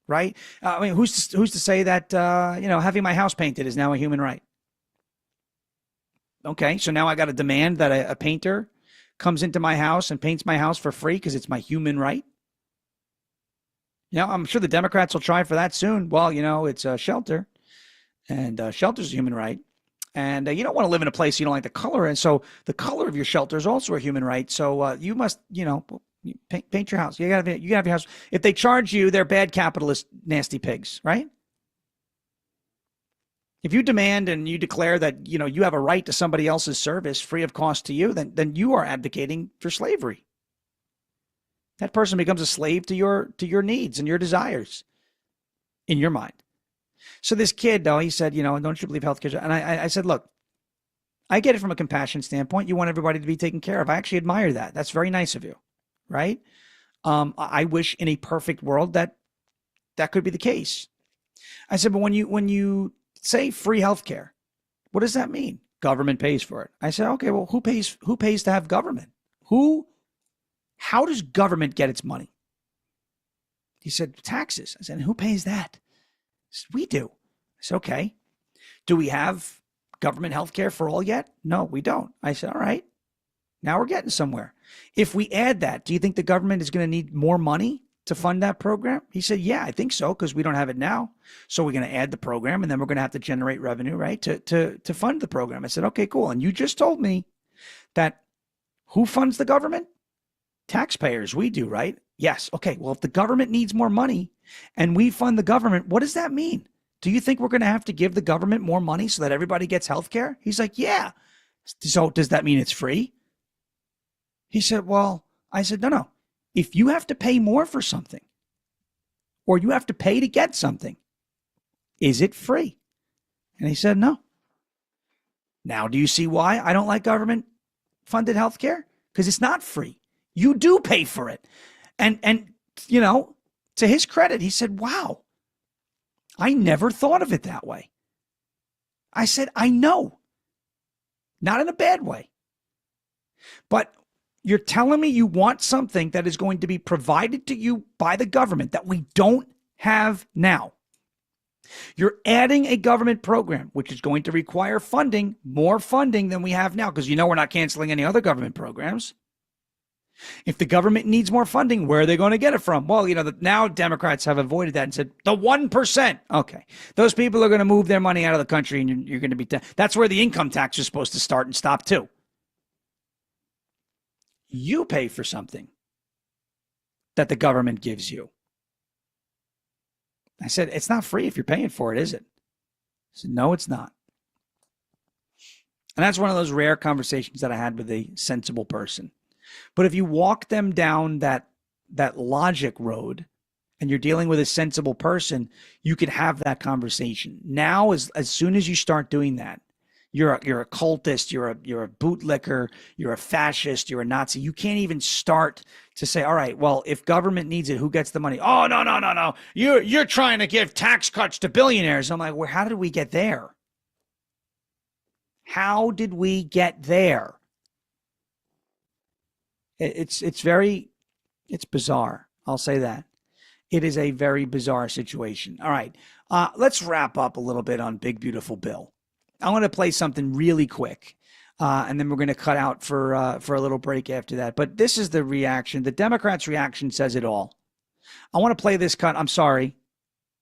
right? I mean, who's to say that having my house painted is now a human right? Okay, so now I got to demand that a painter comes into my house and paints my house for free because it's my human right. I'm sure the Democrats will try for that soon. Well, it's a shelter, and shelter's a human right. And you don't want to live in a place you don't like the color, and so the color of your shelter is also a human right. So you must, paint your house. You gotta have your house. If they charge you, they're bad capitalist, nasty pigs, right? If you demand and you declare that you have a right to somebody else's service free of cost to you, then you are advocating for slavery. That person becomes a slave to your needs and your desires in your mind. So this kid, though, he said, don't you believe healthcare? And I said, look, I get it from a compassion standpoint. You want everybody to be taken care of. I actually admire that. That's very nice of you, right? I wish in a perfect world that could be the case. I said, but when you say free healthcare, what does that mean? Government pays for it. I said, okay, well, who pays to have government? How does government get its money? He said, taxes. I said, who pays that? He said, we do. I said, okay. Do we have government health care for all yet? No, we don't. I said, all right. Now we're getting somewhere. If we add that, do you think the government is going to need more money to fund that program? He said, yeah, I think so, because we don't have it now. So we're going to add the program, and then we're going to have to generate revenue, right, to fund the program. I said, okay, cool. And you just told me that who funds the government? Taxpayers, we do, right? Yes. Okay. Well, if the government needs more money and we fund the government, what does that mean? Do you think we're going to have to give the government more money so that everybody gets health care? He's like, yeah. So does that mean it's free? He said, well, I said, no. If you have to pay more for something or you have to pay to get something, is it free? And he said, no. Now, do you see why I don't like government funded health care? Because it's not free. You do pay for it. And to his credit, he said, wow, I never thought of it that way. I said, I know. Not in a bad way. But you're telling me you want something that is going to be provided to you by the government that we don't have now. You're adding a government program, which is going to require funding, more funding than we have now, because we're not canceling any other government programs. If the government needs more funding, where are they going to get it from? Well, now Democrats have avoided that and said the 1%. Okay. Those people are going to move their money out of the country and you're going to be, that's where the income tax is supposed to start and stop too. You pay for something that the government gives you. I said, it's not free if you're paying for it, is it? I said, no, it's not. And that's one of those rare conversations that I had with a sensible person. But if you walk them down that logic road and you're dealing with a sensible person, you can have that conversation. Now, as soon as you start doing that, you're a cultist, you're a bootlicker, you're a fascist, you're a Nazi. You can't even start to say, all right, well, if government needs it, who gets the money? Oh, no. You're trying to give tax cuts to billionaires. I'm like, well, how did we get there? How did we get there? It's bizarre. I'll say that. It is a very bizarre situation. All right. Let's wrap up a little bit on Big Beautiful Bill. I want to play something really quick, and then we're going to cut out for a little break after that. But this is the reaction. The Democrats' reaction says it all. I want to play this cut, I'm sorry,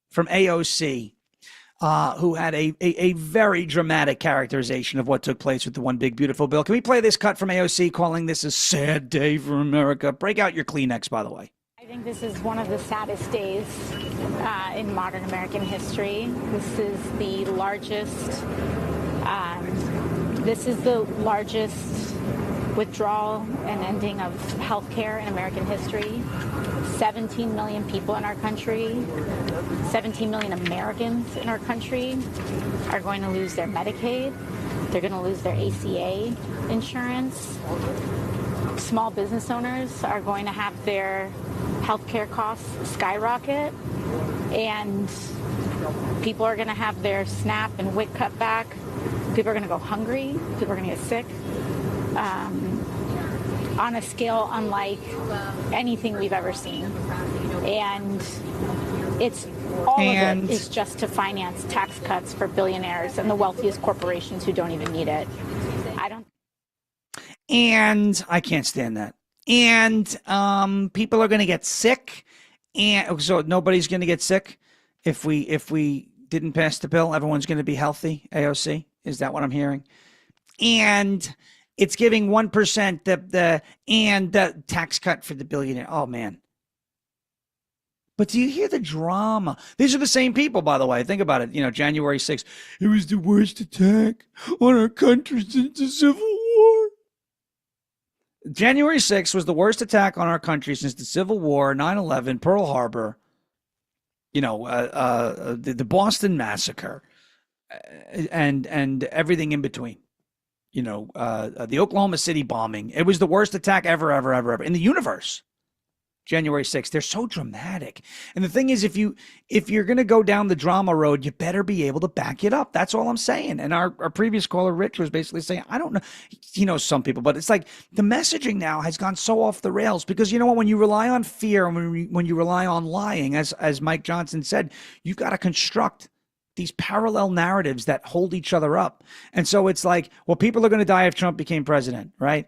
from AOC, who had a very dramatic characterization of what took place with the One Big Beautiful Bill. Can we play this cut from AOC calling this a sad day for America? Break out your Kleenex, by the way. I think this is one of the saddest days in modern American history. This is the largest withdrawal and ending of health care in American history. 17 million people in our country, 17 million Americans in our country are going to lose their Medicaid. They're going to lose their ACA insurance. Small business owners are going to have their health care costs skyrocket. And people are going to have their SNAP and WIC cut back. People are going to go hungry. People are going to get sick. On a scale unlike anything we've ever seen. And it's all of it is just to finance tax cuts for billionaires and the wealthiest corporations who don't even need it. And I can't stand that. And people are going to get sick. And so nobody's going to get sick if we didn't pass the bill. Everyone's going to be healthy. AOC, is that what I'm hearing? And it's giving 1% the tax cut for the billionaire. Oh man. But do you hear the drama? These are the same people, by the way. Think about it. January 6th. It was the worst attack on our country since the Civil War. January 6th was the worst attack on our country since the Civil War, 9/11, Pearl Harbor, the Boston Massacre, and everything in between. The Oklahoma City bombing. It was the worst attack ever in the universe. January 6th. They're so dramatic. And the thing is, if you're going to go down the drama road, you better be able to back it up. That's all I'm saying. And our previous caller, Rich, was basically saying, I don't know. He knows some people, but it's like the messaging now has gone so off the rails because you know what? When you rely on fear and when you rely on lying, as Mike Johnson said, you've got to construct these parallel narratives that hold each other up. And so it's like, well, people are going to die if Trump became president, right?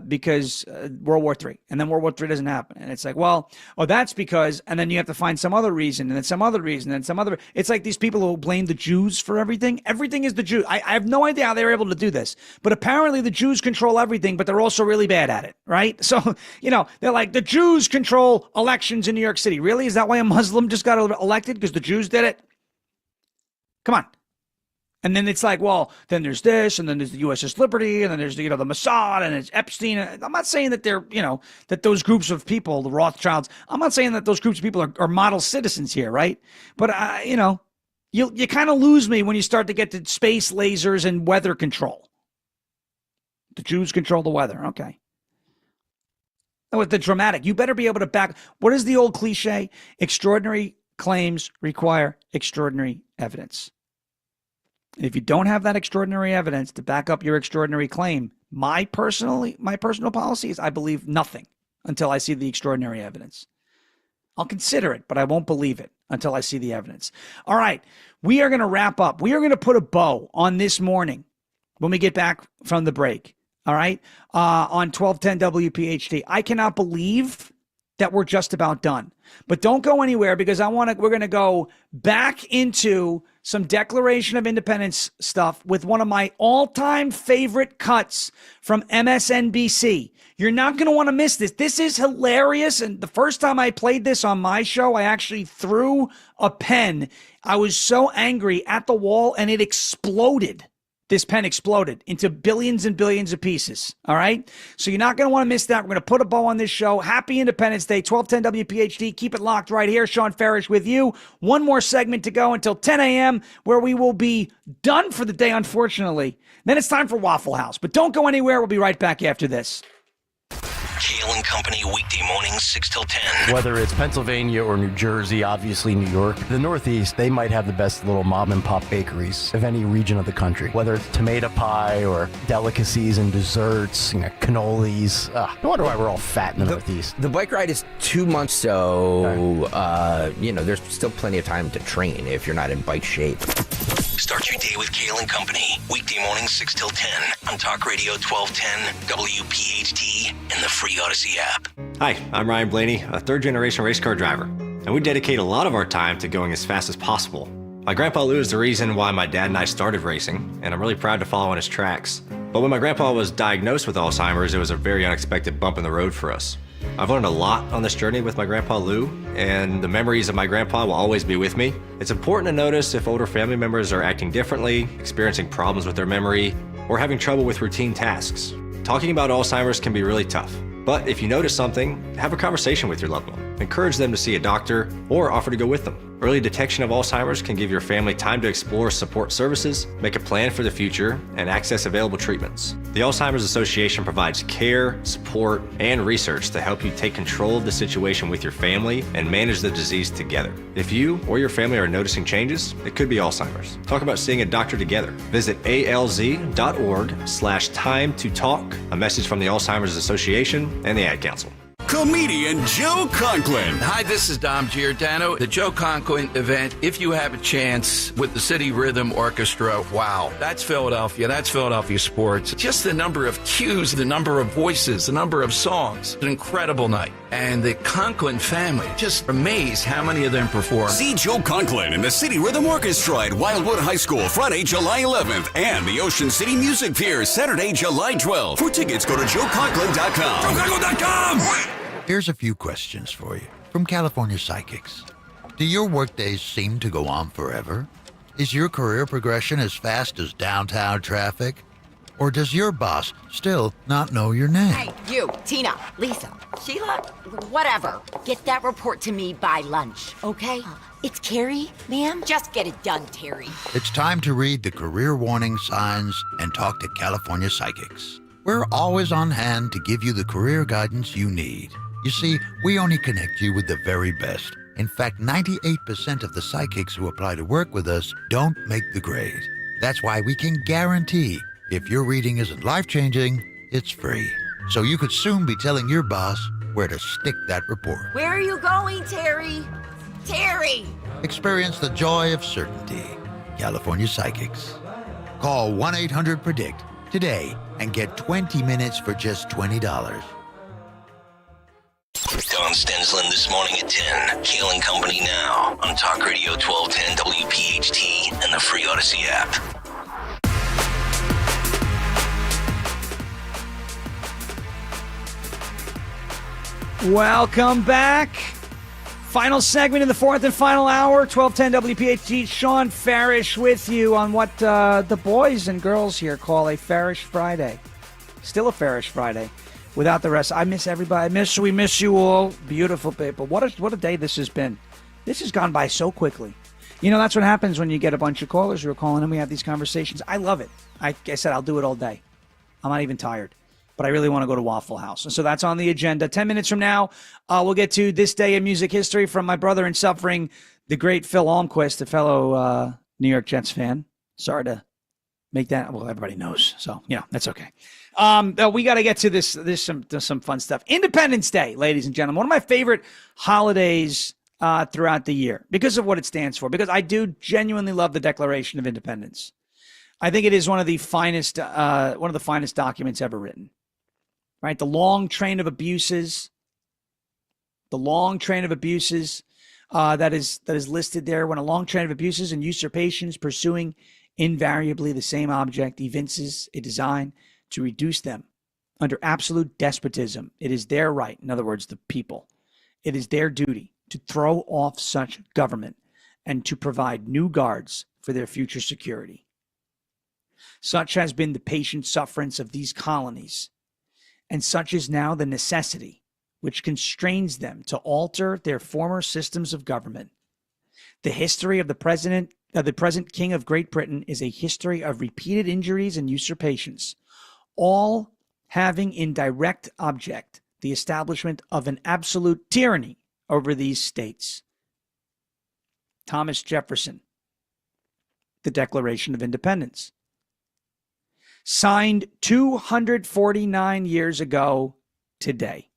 Because World War III, and then World War III doesn't happen. And it's like, well, that's because, and then you have to find some other reason, and then some other reason, and some other, it's like these people who blame the Jews for everything. Everything is the Jews. I have no idea how they were able to do this, but apparently the Jews control everything, but they're also really bad at it, right? So, they're like, the Jews control elections in New York City. Really? Is that why a Muslim just got elected? Because the Jews did it? Come on. And then it's like, well, then there's this, and then there's the USS Liberty, and then there's the Mossad, and it's Epstein. I'm not saying that they're, that those groups of people, the Rothschilds, I'm not saying that those groups of people are model citizens here, right? But, you kind of lose me when you start to get to space lasers and weather control. The Jews control the weather. Okay. Oh, the dramatic. You better be able to back. What is the old cliche? Extraordinary claims require extraordinary evidence. And if you don't have that extraordinary evidence to back up your extraordinary claim, my personal policy is I believe nothing until I see the extraordinary evidence. I'll consider it, but I won't believe it until I see the evidence. All right, we are going to wrap up. We are going to put a bow on this morning when we get back from the break. All right, on 1210 WPHT. I cannot believe that we're just about done. But don't go anywhere because we're going to go back into some Declaration of Independence stuff with one of my all-time favorite cuts from MSNBC. You're not going to want to miss this. This is hilarious. And the first time I played this on my show, I actually threw a pen. I was so angry at the wall and it exploded. This pen exploded into billions and billions of pieces. All right. So you're not going to want to miss that. We're going to put a bow on this show. Happy Independence Day, 1210 WPHT. Keep it locked right here. Sean Farish with you. One more segment to go until 10 a.m. where we will be done for the day, unfortunately. Then it's time for Waffle House. But don't go anywhere. We'll be right back after this. Kayal and Company, weekday mornings, 6 till 10. Whether it's Pennsylvania or New Jersey, obviously New York, the Northeast, they might have the best little mom and pop bakeries of any region of the country. Whether it's tomato pie or delicacies and desserts, cannolis. No wonder why we're all fat in the Northeast. The bike ride is 2 months, so, there's still plenty of time to train if you're not in bike shape. Start your day with Kayal and Company, weekday mornings 6 till 10 on Talk Radio 1210, WPHT, and the free Odyssey app. Hi, I'm Ryan Blaney, a third-generation race car driver, and we dedicate a lot of our time to going as fast as possible. My grandpa Lou is the reason why my dad and I started racing, and I'm really proud to follow in his tracks. But when my grandpa was diagnosed with Alzheimer's, it was a very unexpected bump in the road for us. I've learned a lot on this journey with my grandpa Lou, and the memories of my grandpa will always be with me. It's important to notice if older family members are acting differently, experiencing problems with their memory, or having trouble with routine tasks. Talking about Alzheimer's can be really tough, but if you notice something, have a conversation with your loved one. Encourage them to see a doctor or offer to go with them. Early detection of Alzheimer's can give your family time to explore support services, make a plan for the future, and access available treatments. The Alzheimer's Association provides care, support, and research to help you take control of the situation with your family and manage the disease together. If you or your family are noticing changes, it could be Alzheimer's. Talk about seeing a doctor together. Visit alz.org/time to talk. A message from the Alzheimer's Association and the Ad Council. Comedian Joe Conklin. Hi, this is Dom Giordano. The Joe Conklin event, if you have a chance with the City Rhythm Orchestra, wow, that's Philadelphia. That's Philadelphia sports. Just the number of cues, the number of voices, the number of songs. An incredible night. And the Conklin family, just amazed how many of them perform. See Joe Conklin and the City Rhythm Orchestra at Wildwood High School Friday, July 11th, and the Ocean City Music Pier Saturday, July 12th. For tickets, go to joeconklin.com. JoeConklin.com! Here's a few questions for you from California Psychics. Do your workdays seem to go on forever? Is your career progression as fast as downtown traffic? Or does your boss still not know your name? Hey, you, Tina, Lisa, Sheila, whatever. Get that report to me by lunch, okay? It's Carrie, ma'am. Just get it done, Terry. It's time to read the career warning signs and talk to California Psychics. We're always on hand to give you the career guidance you need. You see, we only connect you with the very best. In fact, 98% of the psychics who apply to work with us don't make the grade. That's why we can guarantee if your reading isn't life-changing, it's free. So you could soon be telling your boss where to stick that report. Where are you going, Terry? Terry! Experience the joy of certainty. California Psychics. Call 1-800-PREDICT today and get 20 minutes for just $20. Don Stensland this morning at 10. Kayal and Company now on Talk Radio 1210 WPHT and the free Odyssey app. Welcome back. Final segment in the fourth and final hour, 1210 WPHT. Sean Farish with you on what the boys and girls here call a Farish Friday. Still a Farish Friday. Without the rest, I miss everybody. We miss you all. Beautiful people. What a day this has been. This has gone by so quickly. You know, that's what happens when you get a bunch of callers who are calling and we have these conversations. I love it. Like I said, I'll do it all day. I'm not even tired. But I really want to go to Waffle House. And so that's on the agenda. 10 minutes from now, we'll get to This Day in Music History from my brother in suffering, the great Phil Almquist, a fellow New York Jets fan. Sorry to make that. Well, everybody knows. So, that's okay. We got to get to this. There's some fun stuff. Independence Day, ladies and gentlemen. One of my favorite holidays throughout the year because of what it stands for. Because I do genuinely love the Declaration of Independence. I think it is one of the finest documents ever written. Right, the long train of abuses that is listed there. When a long train of abuses and usurpations pursuing invariably the same object evinces a design to reduce them under absolute despotism, it is their right, in other words, the people, it is their duty to throw off such government and to provide new guards for their future security. Such has been the patient sufferance of these colonies, and such is now the necessity which constrains them to alter their former systems of government. The history of the present King of Great Britain is a history of repeated injuries and usurpations, all having in direct object the establishment of an absolute tyranny over these states. Thomas Jefferson, the Declaration of Independence. Signed 249 years ago today.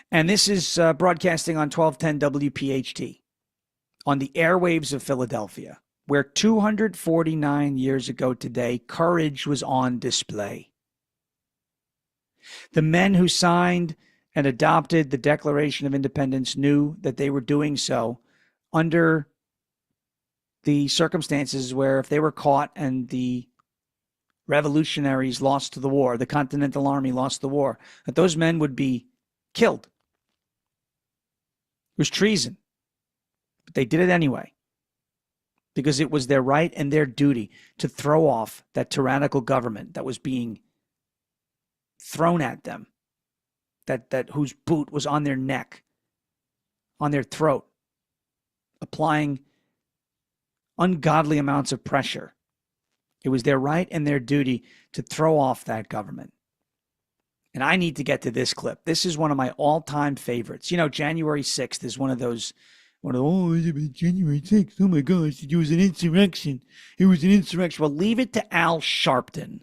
And this is broadcasting on 1210 WPHT on the airwaves of Philadelphia, where 249 years ago today, courage was on display. The men who signed and adopted the Declaration of Independence knew that they were doing so under the circumstances where if they were caught and the revolutionaries lost the war, the Continental Army lost the war, that those men would be killed. It was treason. But they did it anyway, because it was their right and their duty to throw off that tyrannical government that was being thrown at them, that whose boot was on their neck, on their throat, applying ungodly amounts of pressure. It was their right and their duty to throw off that government. And I need to get to this clip. This is one of my all-time favorites. You know, January 6th is one of those, January 6th, oh my gosh, it was an insurrection. It was an insurrection. Well, leave it to Al Sharpton.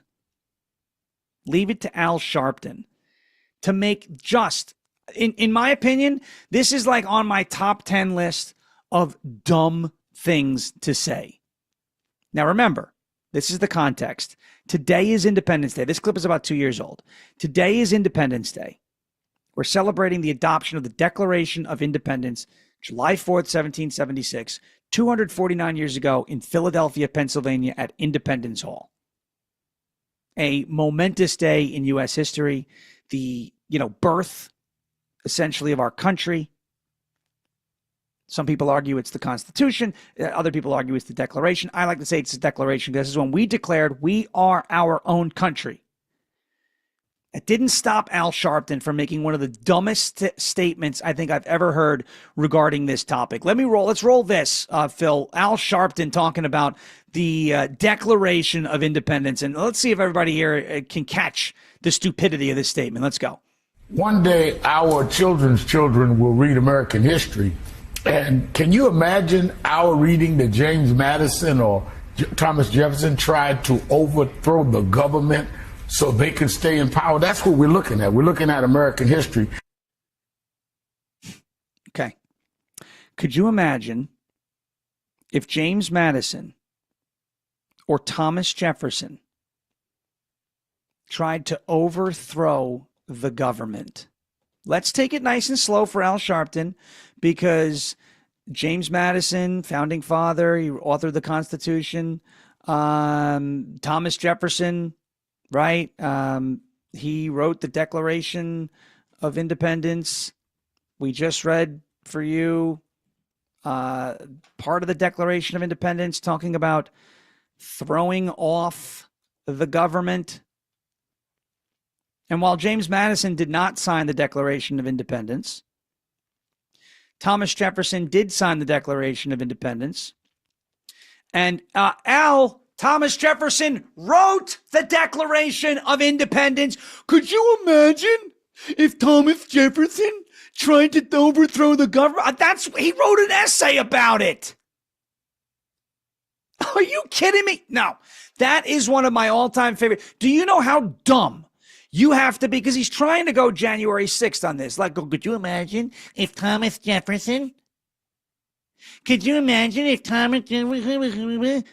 Leave it to Al Sharpton to make just, in my opinion, this is like on my top 10 list of dumb things to say. Now remember, this is the context. Today is Independence Day. This clip is about 2 years old. Today is Independence Day. We're celebrating the adoption of the Declaration of Independence, July 4th, 1776, 249 years ago in Philadelphia, Pennsylvania at Independence Hall. A momentous day in U.S. history, the, birth, essentially, of our country. Some people argue it's the Constitution. Other people argue it's the Declaration. I like to say it's the Declaration because this is when we declared we are our own country. It didn't stop Al Sharpton from making one of the dumbest statements I think I've ever heard regarding this topic. Let's roll this, Phil. Al Sharpton talking about the Declaration of Independence. And let's see if everybody here can catch the stupidity of this statement. Let's go. One day, our children's children will read American history. And can you imagine our reading that James Madison or Thomas Jefferson tried to overthrow the government so they can stay in power? That's what we're looking at. We're looking at American history. Okay. Could you imagine if James Madison or Thomas Jefferson tried to overthrow the government? Let's take it nice and slow for Al Sharpton, because James Madison, founding father, he authored the Constitution. Thomas Jefferson, right? He wrote the Declaration of Independence. We just read for you part of the Declaration of Independence talking about throwing off the government. And while James Madison did not sign the Declaration of Independence, Thomas Jefferson did sign the Declaration of Independence. And Thomas Jefferson wrote the Declaration of Independence. Could you imagine if Thomas Jefferson tried to overthrow the government? He wrote an essay about it. Are you kidding me? No, that is one of my all-time favorite. Do you know how dumb you have to be? Because he's trying to go January 6th on this. Like, could you imagine if Thomas Jefferson? Could you imagine if Thomas Jefferson,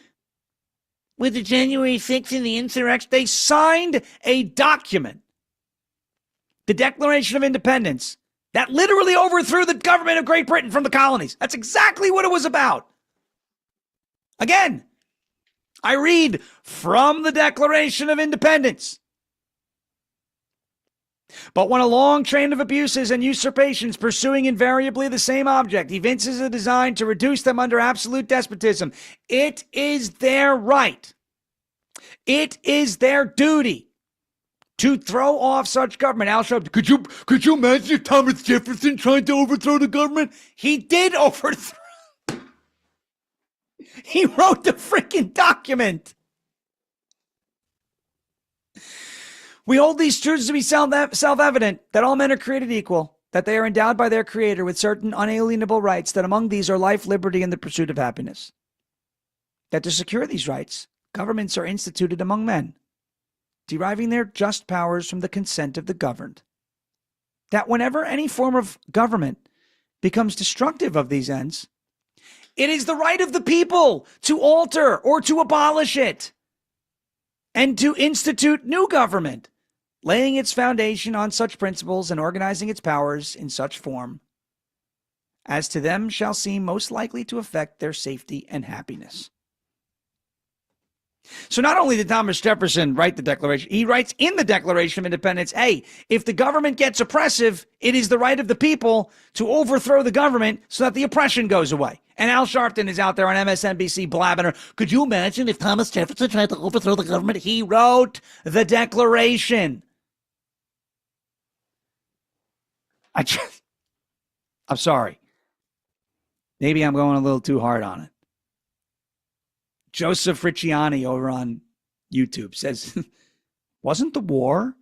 with the January 6th and the insurrection, they signed a document, the Declaration of Independence, that literally overthrew the government of Great Britain from the colonies. That's exactly what it was about. Again, I read from the Declaration of Independence. But when a long train of abuses and usurpations pursuing invariably the same object evinces a design to reduce them under absolute despotism, it is their right, it is their duty to throw off such government. Al Sharpton, could you imagine if Thomas Jefferson tried to overthrow the government? He did overthrow. He wrote the freaking document. We hold these truths to be self-evident, that all men are created equal, that they are endowed by their Creator with certain unalienable rights, that among these are life, liberty, and the pursuit of happiness. That to secure these rights, governments are instituted among men, deriving their just powers from the consent of the governed. That whenever any form of government becomes destructive of these ends, it is the right of the people to alter or to abolish it, and to institute new government, laying its foundation on such principles and organizing its powers in such form as to them shall seem most likely to affect their safety and happiness. So not only did Thomas Jefferson write the Declaration, he writes in the Declaration of Independence, hey, if the government gets oppressive, it is the right of the people to overthrow the government so that the oppression goes away. And Al Sharpton is out there on MSNBC blabbing her. Could you imagine if Thomas Jefferson tried to overthrow the government? He wrote the Declaration. I'm sorry. Maybe I'm going a little too hard on it. Joseph Ricciani over on YouTube says, wasn't the war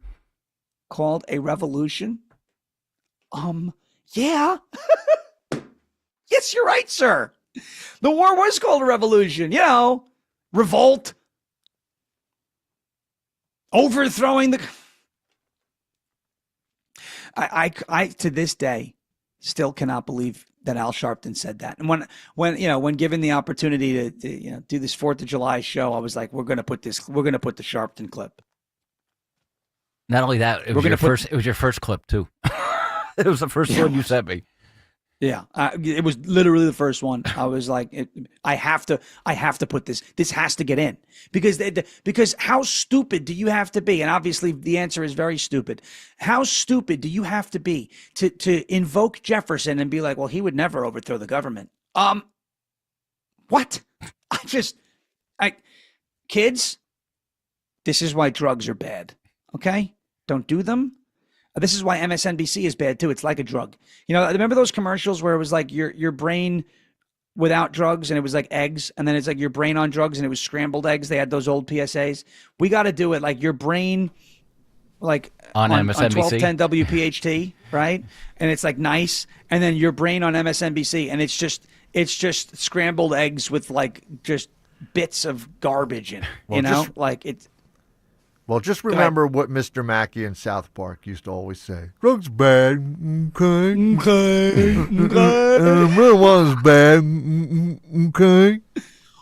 called a revolution? Yeah. Yes, you're right, sir. The war was called a revolution. You know, revolt, overthrowing the... I to this day still cannot believe that Al Sharpton said that. And when given the opportunity to do this 4th of July show, I was like, we're going to put the Sharpton clip. Not only that, it was your first clip too. It was the first one you sent me. Yeah, it was literally the first one. I was like, I have to put this. This has to get in because how stupid do you have to be? And obviously, the answer is very stupid. How stupid do you have to be to invoke Jefferson and be like, well, he would never overthrow the government? What? Kids, this is why drugs are bad. Okay, don't do them. This is why MSNBC is bad too. It's like a drug. You know, remember those commercials where it was like your brain without drugs and it was like eggs, and then it's like your brain on drugs and it was scrambled eggs. They had those old PSAs. We got to do it like your brain, like on MSNBC, 1210 WPHT, right? And it's like nice, and then your brain on MSNBC, and it's just scrambled eggs with like just bits of garbage in it. Well, just remember what Mr. Mackey in South Park used to always say. Drugs bad, okay. Okay. Marijuana's bad, okay.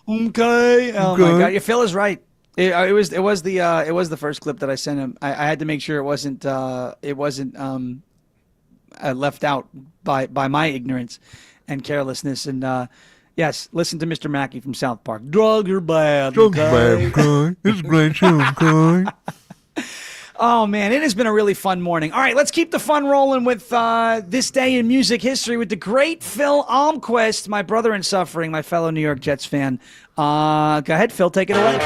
Okay. Oh my God, your Phil is right. It was the first clip that I sent him. I had to make sure it wasn't left out by my ignorance and carelessness. And yes, listen to Mr. Mackey from South Park. Drugs are bad. Drugs bad, okay. It's great too, okay. Oh, man, it has been a really fun morning. All right, let's keep the fun rolling with this day in music history with the great Phil Almquist, my brother in suffering, my fellow New York Jets fan. Go ahead, Phil, take it away. What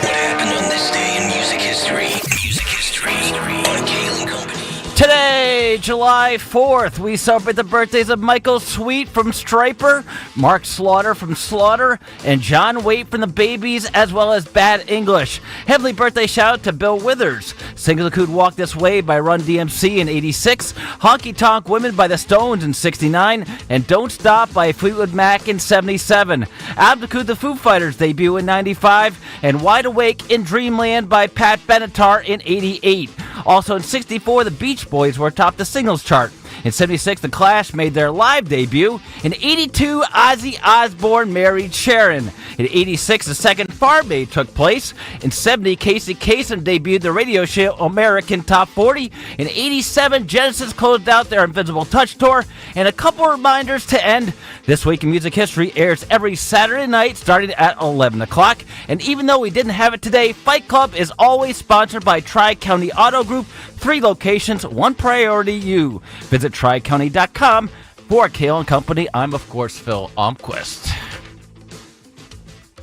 happened on this day in music history? Music history on Kayal and Company. Today, July 4th, we celebrate the birthdays of Michael Sweet from Stryper, Mark Slaughter from Slaughter, and John Waite from the Babies, as well as Bad English. Heavenly birthday shout out to Bill Withers. Singles Could Walk This Way by Run DMC in 86, Honky Tonk Women by the Stones in 69, and Don't Stop by Fleetwood Mac in 77. Altitude the Foo Fighters debut in 95, and Wide Awake in Dreamland by Pat Benatar in 88. Also in 64, the Beach Boys were atop the singles chart. In 76, The Clash made their live debut. In 82, Ozzy Osbourne married Sharon. In 86, the second Farm Aid took place. In 70, Casey Kasem debuted the radio show American Top 40. In 87, Genesis closed out their Invisible Touch tour. And a couple reminders to end. This Week in Music History airs every Saturday night starting at 11 o'clock. And even though we didn't have it today, Fight Club is always sponsored by Tri-County Auto Group. 3 locations, 1 priority you. Visit tricounty.com. For Kayal and Company, I'm, of course, Phil Almquist.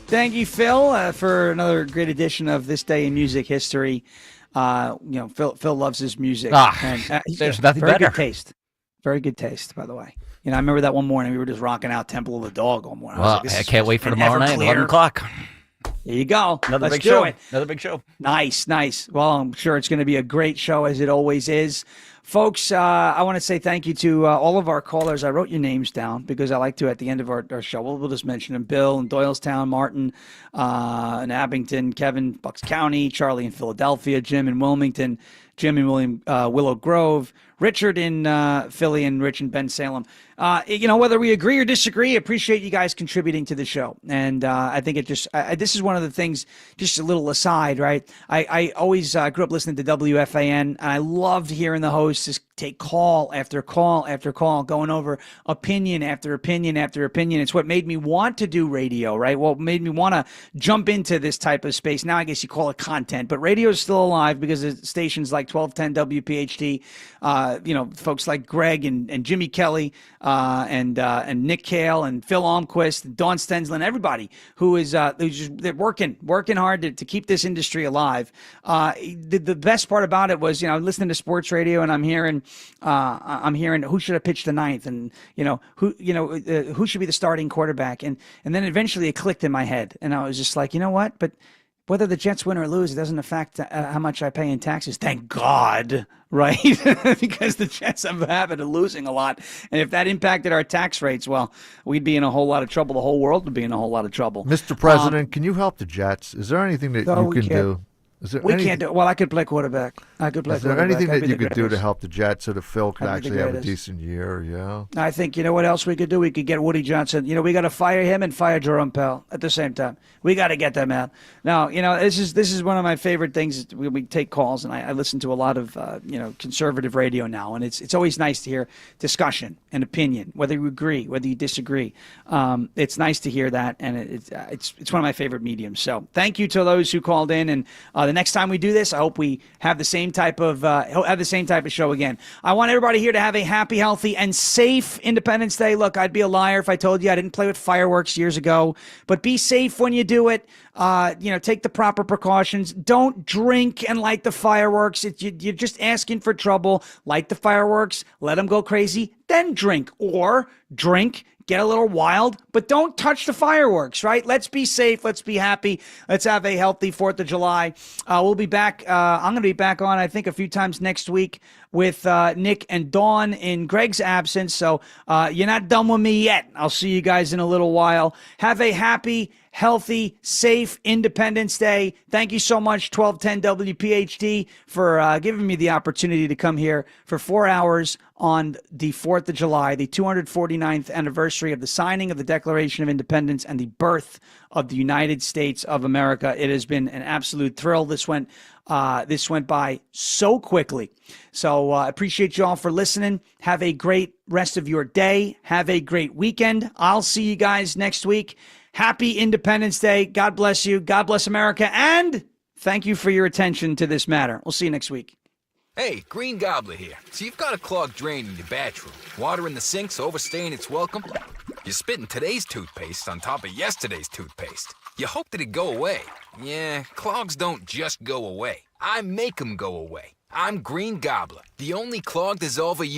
Thank you, Phil, for another great edition of This Day in Music History. Phil loves his music. There's nothing very better. Good taste. Very good taste, by the way. I remember that one morning we were just rocking out Temple of the Dog all morning. Well, I can't wait for tomorrow night, 11 o'clock. There you go. Another Let's big do show. it. Another big show. Nice. Well, I'm sure it's going to be a great show, as it always is. Folks, I want to say thank you to all of our callers. I wrote your names down because I like to at the end of our show. We'll just mention them. Bill in Doylestown, Martin in Abington, Kevin, Bucks County, Charlie in Philadelphia, Jim in Wilmington, Jim in Willow Grove, Richard in Philly, and Rich in Ben Salem. Whether we agree or disagree, appreciate you guys contributing to the show. And I think it just this is one of the things, just a little aside, right? I always grew up listening to WFAN, and I loved hearing the hosts just take call after call after call, going over opinion after opinion after opinion. It's what made me want to do radio, right? What made me want to jump into this type of space. Now I guess you call it content, but radio is still alive because of stations like 1210 WPHT, folks like Greg and Jimmy Kelly, and Nick Kayal and Phil Almquist, and Dawn Stensland, everybody who's they're working hard to keep this industry alive. The best part about it was, listening to sports radio, and I'm hearing who should have pitched the ninth, and who should be the starting quarterback, and then eventually it clicked in my head, and I was just like, you know what? But whether the Jets win or lose, it doesn't affect how much I pay in taxes. Thank God, right? Because the Jets have a habit of losing a lot. And if that impacted our tax rates, well, we'd be in a whole lot of trouble. The whole world would be in a whole lot of trouble. Mr. President, can you help the Jets? Is there anything that you can do? Can't do. Well, I could play quarterback. Is there anything that you could do to help the Jets so that Phil could actually have a decent year? Yeah. I think, you know what else we could do? We could get Woody Johnson. We got to fire him and fire Jerome Powell at the same time. We got to get them out. Now, this is one of my favorite things. We take calls, and I listen to a lot of conservative radio now, and it's always nice to hear discussion and opinion, whether you agree, whether you disagree. It's nice to hear that, and it's one of my favorite mediums. So thank you to those who called in, and the next time we do this, I hope we have the same type of show again. I want everybody here to have a happy, healthy, and safe Independence Day. Look, I'd be a liar if I told you I didn't play with fireworks years ago, but be safe when you do it. Take the proper precautions. Don't drink and light the fireworks. You're just asking for trouble. Light the fireworks, let them go crazy, then drink. Or drink, get a little wild, but don't touch the fireworks, right? Let's be safe. Let's be happy. Let's have a healthy 4th of July. We'll be back. I'm going to be back on, I think, a few times next week with Nick and Dawn in Greg's absence. So you're not done with me yet. I'll see you guys in a little while. Have a happy, healthy, safe Independence Day. Thank you so much, 1210 WPHT, for giving me the opportunity to come here for 4 hours on the 4th of July, the 249th anniversary of the signing of the Declaration of Independence and the birth of the United States of America. It has been an absolute thrill. This went by so quickly. So I appreciate you all for listening. Have a great rest of your day. Have a great weekend. I'll see you guys next week. Happy Independence Day. God bless you. God bless America. And thank you for your attention to this matter. We'll see you next week. Hey, Green Gobbler here. So you've got a clogged drain in your bathroom. Water in the sink's overstaying its welcome. You're spitting today's toothpaste on top of yesterday's toothpaste. You hope that it'd go away. Yeah, clogs don't just go away. I make them go away. I'm Green Gobbler, the only clog dissolver you